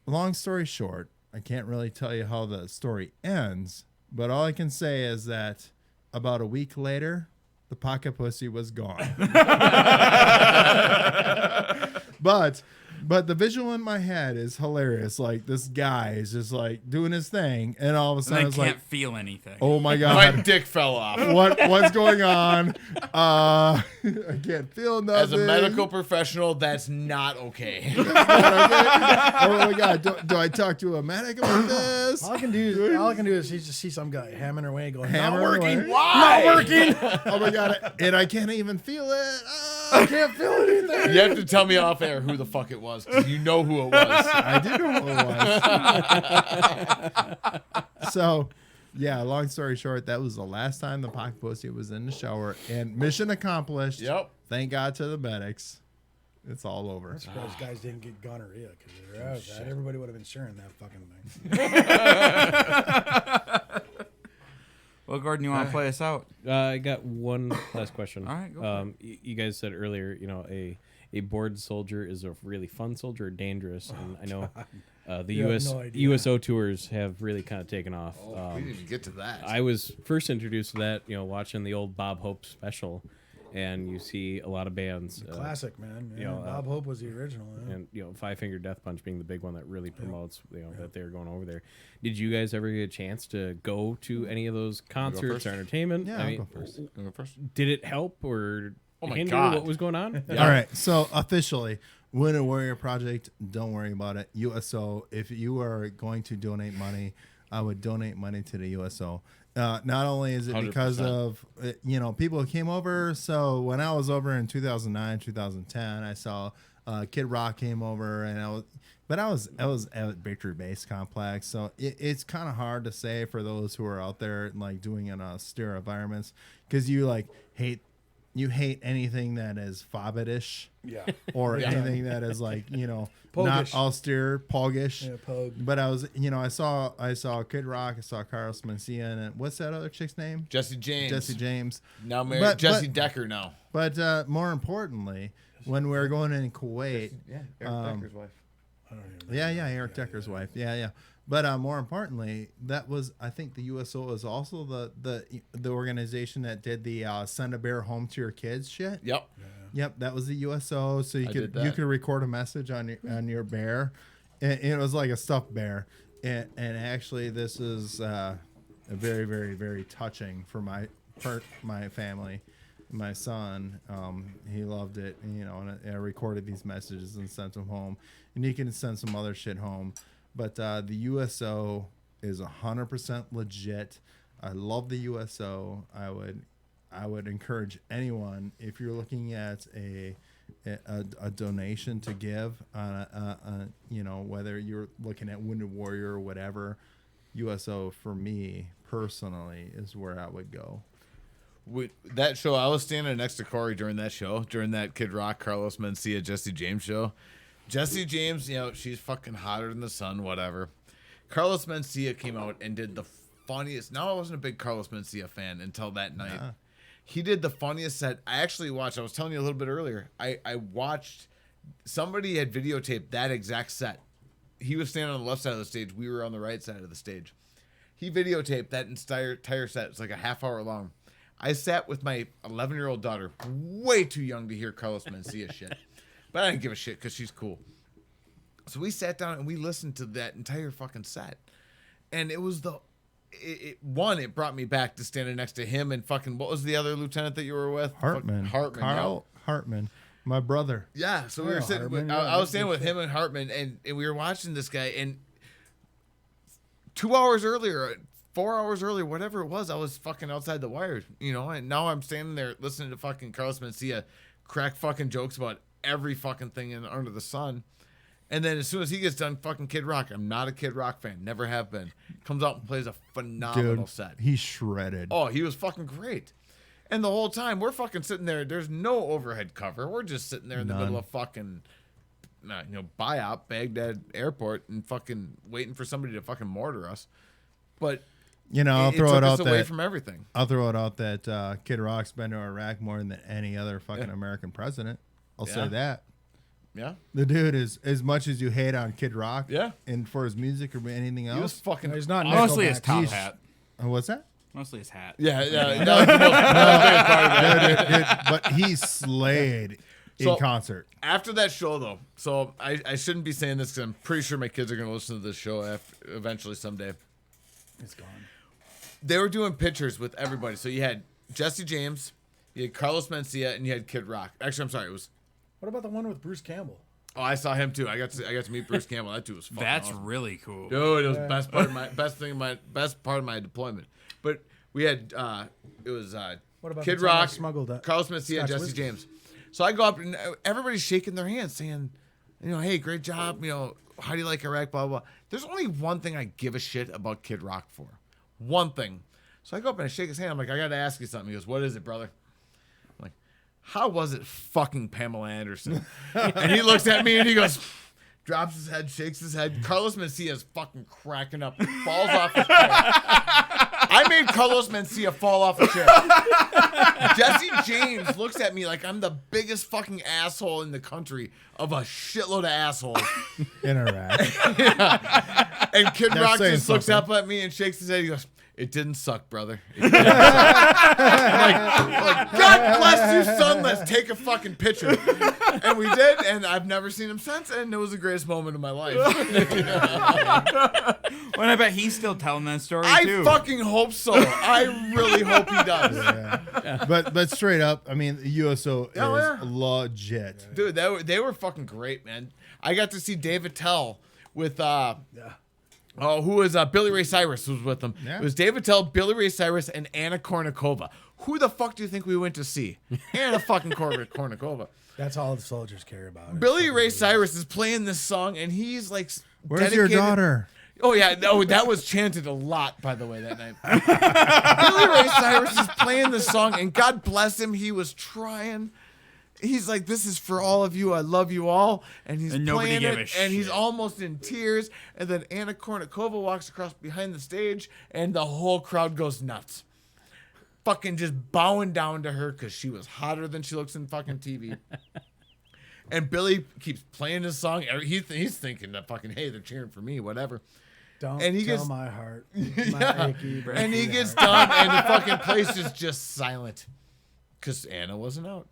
long story short, I can't really tell you how the story ends, but all I can say is that about a week later, the pocket pussy was gone. But the visual in my head is hilarious. Like, this guy is just like doing his thing, and all of a And sudden I it's can't like, feel anything. oh my My god, dick fell off. what's going on? I can't feel nothing. As a medical professional, that's not okay. Oh my god, do I talk to a medic about this? All I can do is just see some guy hammering away, going, Hammering not working. away. Why? Not working. Oh my god, and I can't even feel it. I can't feel anything. You have to tell me off air who the fuck it was, because you know who it was. I do know who it was. So, yeah, long story short, that was the last time the pocket pussy was in the shower, and mission accomplished. Yep. Thank God to the medics. It's all over. I'm surprised guys didn't get gonorrhea, because if they're out of that, everybody would have been sharing that fucking thing. Well, Gordon, you want to play us out? I got one last question. All right, go for You guys said earlier, a bored soldier is a really fun soldier or dangerous, and I know the You have no idea. USO tours have really kind of taken off. We didn't even get to that. I was first introduced to that, watching the old Bob Hope special, and you see a lot of bands. Classic, man. Yeah, you know, Bob Hope was the original. Yeah. And Five Finger Death Punch being the big one that really promotes that they're going over there. Did you guys ever get a chance to go to any of those concerts first? or entertainment? Yeah, I'll go first. You go first? Did it help or Oh my hinder God. what was going on? All right. So officially, Winter Warrior Project, don't worry about it. USO, if you are going to donate money, I would donate money to the USO. Not only is it because 100%. of, people who came over. So when I was over in 2009, 2010, I saw Kid Rock came over, and I was at Victory Base Complex. So it's kind of hard to say for those who are out there like doing in austere environments, because you hate anything that is fobbitish. Yeah. Or anything that is like, not Pogish. austere, pogish. Yeah, Pogue. But I was, I saw Kid Rock, I saw Carlos Mencia, and what's that other chick's name? Jesse James. Jesse James. Now married But- Jesse but- Decker now. But more importantly, when we were going in Kuwait, Yeah, Eric Decker's wife. I don't even know. yeah, Eric Decker's wife, yeah. But more importantly, that was, I think the USO was also the organization that did the send a bear home to your kids shit. Yep. Yep, that was the USO. So you I could did that. record a message on your bear, and it was like a stuffed bear. And actually, this is very, very, very touching for my family. My son, he loved it, and I recorded these messages and sent them home. And you can send some other shit home. But the USO is 100% legit. I love the USO. I would encourage anyone, if you're looking at a donation to give, whether you're looking at Wounded Warrior or whatever, USO for me personally is where I would go. That show, I was standing next to Corey during that show, during that Kid Rock, Carlos Mencia, Jesse James show. Jesse James, she's fucking hotter than the sun, whatever. Carlos Mencia came out and did the funniest. Now, I wasn't a big Carlos Mencia fan until that night. Yeah. He did the funniest set. I actually watched, I was telling you a little bit earlier, I watched, somebody had videotaped that exact set. He was standing on the left side of the stage. We were on the right side of the stage. He videotaped that entire set. It's like a half hour long. I sat with my 11-year-old daughter, way too young to hear Carlos Mencia shit. But I didn't give a shit because she's cool. So we sat down and we listened to that entire fucking set. And it was it brought me back to standing next to him and fucking, what was the other lieutenant that you were with? Hartman. Carl Hartman. My brother. Yeah, so we were sitting Hartman, I was standing with him and Hartman, and we were watching this guy, and 2 hours earlier, 4 hours earlier, whatever it was, I was fucking outside the wire, and now I'm standing there listening to fucking Carlos Mencia crack fucking jokes about every fucking thing under the sun. And then as soon as he gets done fucking Kid Rock, I'm not a Kid Rock fan, never have been. Comes out and plays a phenomenal set. He's shredded. Oh, he was fucking great. And the whole time, we're fucking sitting there. There's no overhead cover. We're just sitting there in the middle of fucking, BIAP, Baghdad Airport, and fucking waiting for somebody to fucking mortar us. But I'll throw took it us out away that from everything. I'll throw it out that Kid Rock's been to Iraq more than any other fucking American president. I'll say that. Yeah. The dude is, as much as you hate on Kid Rock, Yeah. and for his music or anything He was else, fucking. He's not Mostly his Nickelback. top He's- hat. What's that? Mostly his hat. Yeah, that was the most Dude, but he slayed So- in concert. After that show, though, so I shouldn't be saying this because I'm pretty sure my kids are going to listen to this show eventually someday. It's gone. They were doing pictures with everybody. So you had Jesse James, you had Carlos Mencia, and you had Kid Rock. Actually, I'm sorry, it was. What about the one with Bruce Campbell? Oh, I saw him too. I got to meet Bruce Campbell. That dude was fucking That's awesome. really cool. Dude, it was the best part of my deployment. But we had it was What about Kid the time I Rock, smuggled that Carlos Mencia, Scotch Jesse whiskey? James. So I go up and everybody's shaking their hands, saying, hey, great job. How do you like Iraq? Blah blah. There's only one thing I give a shit about Kid Rock for. One thing. So I go up and I shake his hand. I'm like, I got to ask you something. He goes, what is it, brother? I'm like, how was it fucking Pamela Anderson? And he looks at me and he goes, drops his head, shakes his head. Carlos Mencia is fucking cracking up, falls off his chair. I made Carlos Mencia fall off a chair. Jesse James looks at me like I'm the biggest fucking asshole in the country of a shitload of assholes. In Iraq. And Kid That's Rock saying just looks something. up at me and shakes his head. He goes, it didn't suck, brother. It didn't suck. I'm like, God bless you, son. Let's take a fucking picture. And we did, and I've never seen him since, and it was the greatest moment of my life. Well, I bet he's still telling that story I too. fucking hope so. I really hope he does. Yeah. But straight up, I mean, the USO Oh, is yeah. legit. Dude, they were fucking great, man. I got to see David Tell with who was Billy Ray Cyrus was with them. Yeah. It was David Tell, Billy Ray Cyrus, and Anna Kournikova. Who the fuck do you think we went to see? Anna fucking Kournikova. That's all the soldiers care about. Billy Ray Cyrus is playing this song, and he's like, Where's your dedicated- daughter? Oh yeah, no, that was chanted a lot, by the way, that night. Billy Ray Cyrus is playing the song, and God bless him, he was trying. He's like, "This is for all of you. I love you all," and he's And nobody playing gave it, a and he's shit. almost in tears. And then Anna Kournikova walks across behind the stage, and the whole crowd goes nuts, fucking just bowing down to her because she was hotter than she looks in fucking TV. And Billy keeps playing his song. He's thinking that fucking, hey, they're cheering for me, whatever. Don't and he tell gets- my heart. Yeah. My achy, And he breaky gets heart. done, and the fucking place is just silent because Anna wasn't out.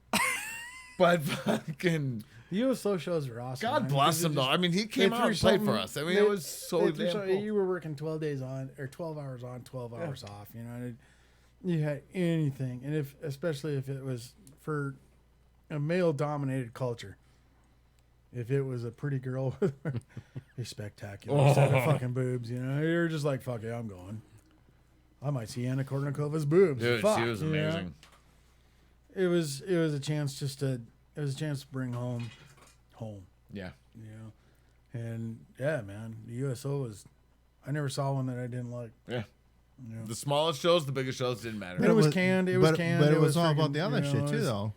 But fucking The USO shows are awesome. God man, bless because him it though. just- I mean, he they came out threw and played for something- us. I mean, they- it was so they threw damn something- cool. You were working 12 days on, or 12 hours on, 12 hours off. You know, and you had anything, and especially if it was for a male-dominated culture. If it was a pretty girl with a spectacular set of fucking boobs, you know, you're just like, fuck it, I'm going. I might see Anna Kournikovas' boobs. Dude, Fuck, she was you know? amazing. It was a chance to bring home, Yeah. you know, and yeah, man, the USO was. I never saw one that I didn't like. Yeah. You know? The smallest shows, the biggest shows didn't matter. But it was canned. It was canned. But it it was all freaking, about the other you know, shit it too, was- though.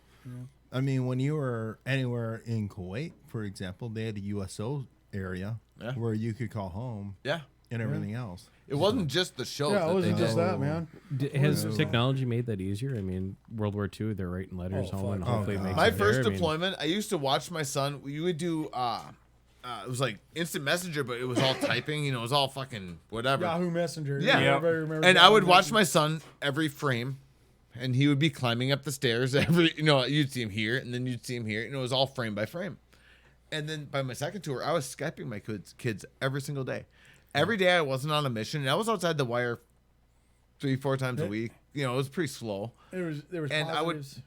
I mean, when you were anywhere in Kuwait, for example, they had a USO area Yeah. where you could call home Yeah. and everything else. It wasn't just the shows. Yeah, that it wasn't they just did. that, man. Has technology made that easier? I mean, World War II, they're writing letters Oh, home, and fuck. hopefully it Oh, makes God. My it there. first I mean, deployment, I used to watch my son. You would do, it was like instant messenger, but it was all typing. You know, it was all fucking whatever. Yahoo Messenger. Yeah. Everybody remembers And I Yahoo would watch Messenger. my son every frame, and he would be climbing up the stairs every. You know, you'd see him here, and then you'd see him here, and it was all frame by frame. And then by my second tour, I was Skyping my kids every single day. Every day I wasn't on a mission, and I was outside the wire 3-4 times a week. You know, it was pretty slow. There was And positives.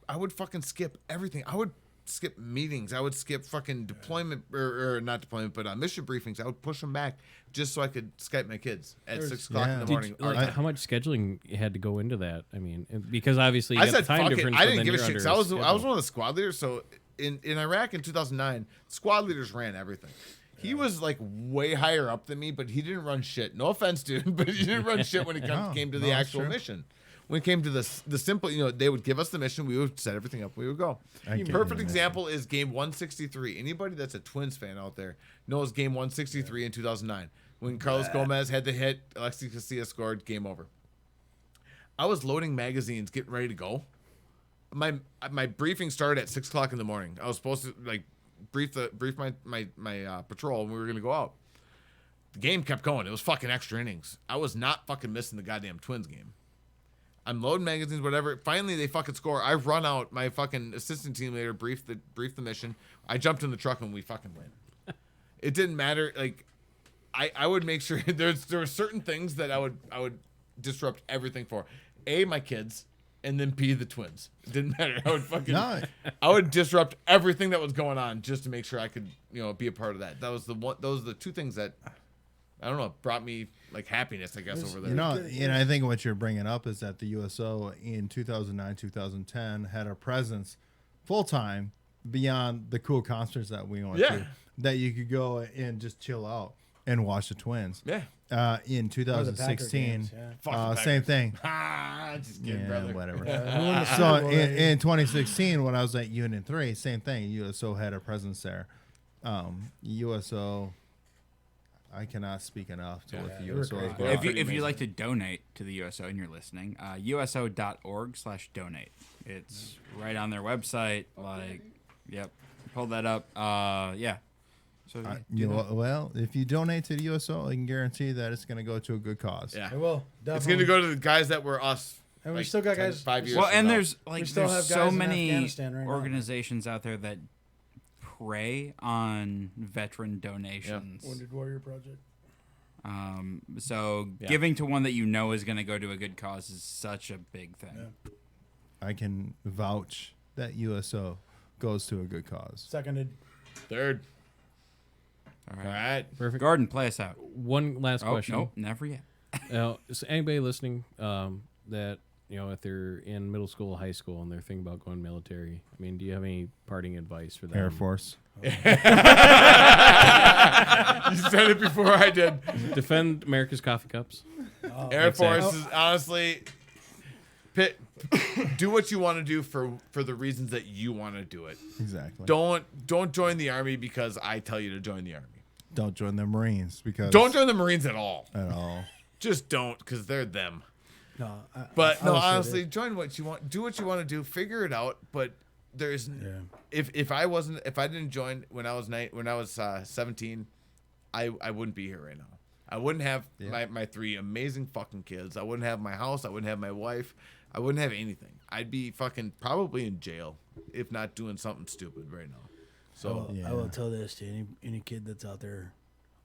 I would fucking skip everything. I would skip meetings. I would skip fucking deployment or not deployment, but mission briefings. I would push them back just so I could Skype my kids at There's- 6 o'clock in the Yeah. morning. like, how much scheduling had to go into that? I mean, because obviously you I got said the time fuck it. difference. I but didn't then give a you're shit. 'Cause under I was schedule. one of the squad leaders. So in Iraq in 2009, squad leaders ran everything. He was like way higher up than me, but he didn't run shit. No offense, dude, but he didn't run shit when it No, came to no, the that's actual true. mission. When it came to the simple, you know, they would give us the mission, we would set everything up, we would go. I can't Perfect even example is game 163. Anybody that's a Twins fan out there knows game 163 in 2009 when Carlos Gomez had the hit, Alexis Casilla scored, game over. I was loading magazines, getting ready to go. My briefing started at 6 o'clock in the morning. I was supposed to like brief my patrol, and we were gonna go out. The game kept going. It was fucking extra innings. I was not fucking missing the goddamn Twins game. I'm loading magazines, whatever. Finally, they fucking score. I run out. My fucking assistant team leader briefed the mission. I jumped in the truck and we fucking win. It didn't matter. Like, I would make sure there were certain things that I would disrupt everything for. A, my kids, and then B, the Twins. It didn't matter. I would fucking I would disrupt everything that was going on just to make sure I could, you know, be a part of that. Those are the two things that I don't know, brought me like happiness, I guess, over there. You know, and I think what you're bringing up is that the USO in 2009, 2010 had a presence full time beyond the cool concerts that we went Yeah. to, that you could go and just chill out and watch the Twins. Yeah. In Or the Packer 2016, games, yeah. Fuck the same thing. Ah, just kidding, Yeah, brother. whatever. Who won the Super So Bowl that year? in 2016, when I was at Unit 3, same thing. USO had a presence there. USO, I cannot speak enough to what the they were USO is great. going. If you'd like to donate to the USO and you're listening, uso.org/donate. It's right on their website. Like, yep, pull that up. Yeah. So yeah, do You that. know, well, if you donate to the USO, I can guarantee that it's going to go to a good cause. Yeah. I will. It's Definitely. going to go to the guys that were us. And we still got 10, guys- 5 years Well, from and now. there's like still there's have so guys in many Afghanistan right now. organizations out there that prey on veteran donations. Wounded Warrior Project. So giving to one that you know is going to go to a good cause is such a big thing. Yeah. I can vouch that USO goes to a good cause. Seconded. Third. All All right. right. Perfect. Gordon, play us out. One last Oh, question. no, never yet. So anybody listening that, you know, if they're in middle school, high school, and they're thinking about going military, I mean, do you have any parting advice for them? Air Force. You said it before I did. Defend America's coffee cups. Air Exactly. Force is honestly, do what you want to do for the reasons that you want to do it. Exactly. Don't join the Army because I tell you to join the Army. Don't join the Marines because Don't join the Marines at all. at all. Just don't, because they're them. No. But I no, will say honestly, join what you want. Do what you want to do. Figure it out. But there's if I didn't join when I was 17, I wouldn't be here right now. I wouldn't have my 3 amazing fucking kids. I wouldn't have my house. I wouldn't have my wife. I wouldn't have anything. I'd be fucking probably in jail if not doing something stupid right now. I So will, I will tell this to any kid that's out there.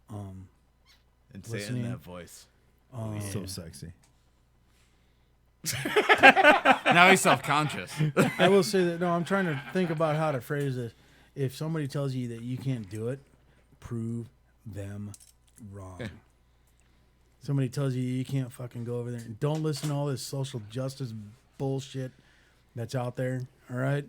and say it in listening. that voice. So sexy. Now he's self-conscious. I will say that. No, I'm trying to think about how to phrase this. If somebody tells you that you can't do it, prove them wrong. Somebody tells you you can't fucking go over there. And don't listen to all this social justice bullshit that's out there. All right,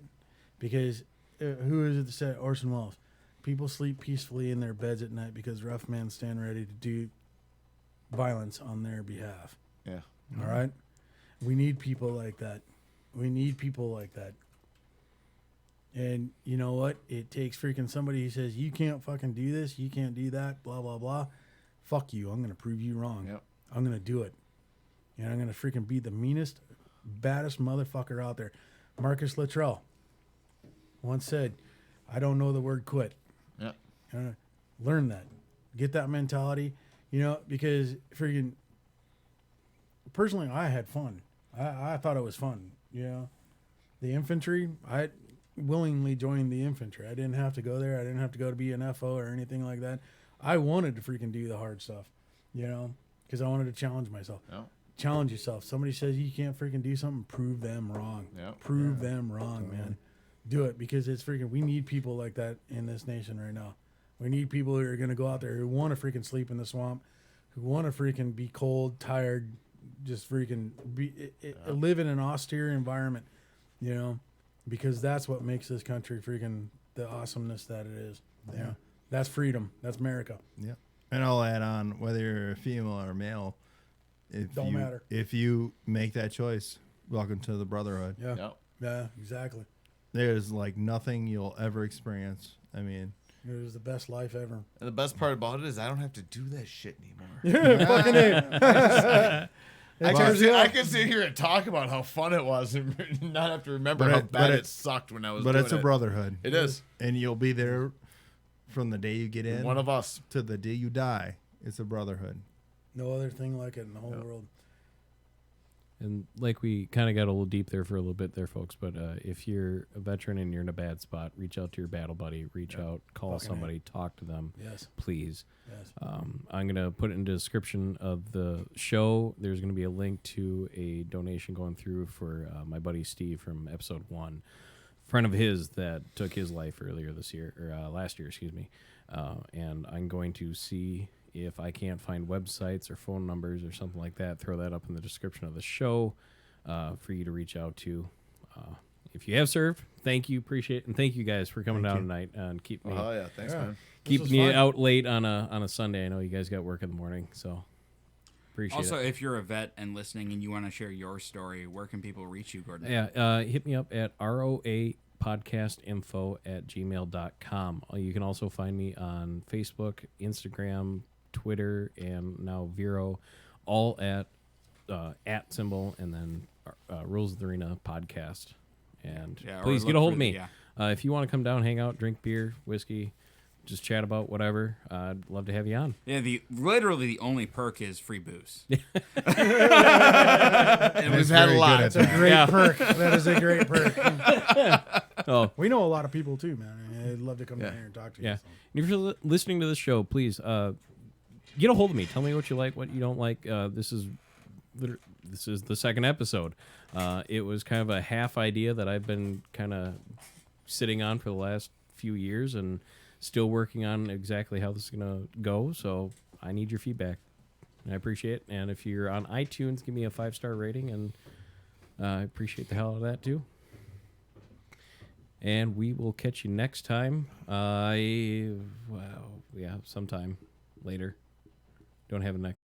because who is it that said Orson Welles? People sleep peacefully in their beds at night because rough men stand ready to do violence on their behalf. Yeah. All right, we need people like that. We need people like that. And you know what? It takes freaking somebody who says, you can't fucking do this, you can't do that, blah, blah, blah. Fuck you. I'm going to prove you wrong. Yep. I'm going to do it. And I'm going to freaking be the meanest, baddest motherfucker out there. Marcus Luttrell once said, I don't know the word quit. Yeah. Learn that. Get that mentality, because freaking, personally, I had fun. I thought it was fun, The infantry, I willingly joined the infantry. I didn't have to go there. I didn't have to go to be an FO or anything like that. I wanted to freaking do the hard stuff, because I wanted to challenge myself. Yeah. Challenge yourself. Somebody says you can't freaking do something, prove them wrong. Yeah. Prove them wrong, man. Do it, because it's freaking, we need people like that in this nation right now. We need people who are going to go out there who want to freaking sleep in the swamp, who want to freaking be cold, tired, just freaking live in an austere environment, because that's what makes this country freaking the awesomeness that it is. Yeah. That's freedom. That's America. Yeah. And I'll add on, whether you're a female or male, Don't matter. If you make that choice, welcome to the brotherhood. Yeah. Yep. Yeah, exactly. There's like nothing you'll ever experience. I mean, It was the best life ever. And the best part about it is I don't have to do that shit anymore. Fucking A. I can sit here and talk about how fun it was and not have to remember But how it- bad but it it- sucked when I was but doing it's a it. brotherhood. It is. And you'll be there from the day you get in One of us. to the day you die. It's a brotherhood. No other thing like it in the whole world. And like we kind of got a little deep there for a little bit there, folks. But if you're a veteran and you're in a bad spot, reach out to your battle buddy. Reach out, call Fucking somebody, talk to them, Yes. please. Yes. I'm gonna put it in the description of the show. There's gonna be a link to a donation going through for my buddy Steve from episode 1, friend of his that took his life earlier this year or last year, excuse me. And I'm going to see if I can't find websites or phone numbers or something like that. Throw that up in the description of the show for you to reach out to. If you have served, thank you, appreciate it, and thank you guys for coming down tonight and keep me. Oh, yeah. Thanks, man. Keeping was you fun. out late on a Sunday. I know you guys got work in the morning, so appreciate Also, it. if you're a vet and listening and you want to share your story, where can people reach you, Gordon? Yeah, hit me up at roapodcastinfo@gmail.com. You can also find me on Facebook, Instagram, Twitter, and now Vero, all at symbol and then Rules of the Arena podcast. And Yeah, or please look get a hold for of the- me. yeah. If you want to come down, hang out, drink beer, whiskey, just chat about whatever, I'd love to have you on. Yeah, literally the only perk is free booze. And we've had a lot. That's a great perk. That is a great perk. Oh, We know a lot of people too, man. I'd love to come down here and talk to you. yeah. so. And if you're listening to this show, please get a hold of me. Tell me what you like, what you don't like. This is the second episode. It was kind of a half idea that I've been kind of sitting on for the last few years and still working on exactly how this is going to go. So I need your feedback. I appreciate it. And if you're on iTunes, give me a 5-star rating, and I appreciate the hell out of that too. And we will catch you next time. Sometime later. Don't have a next.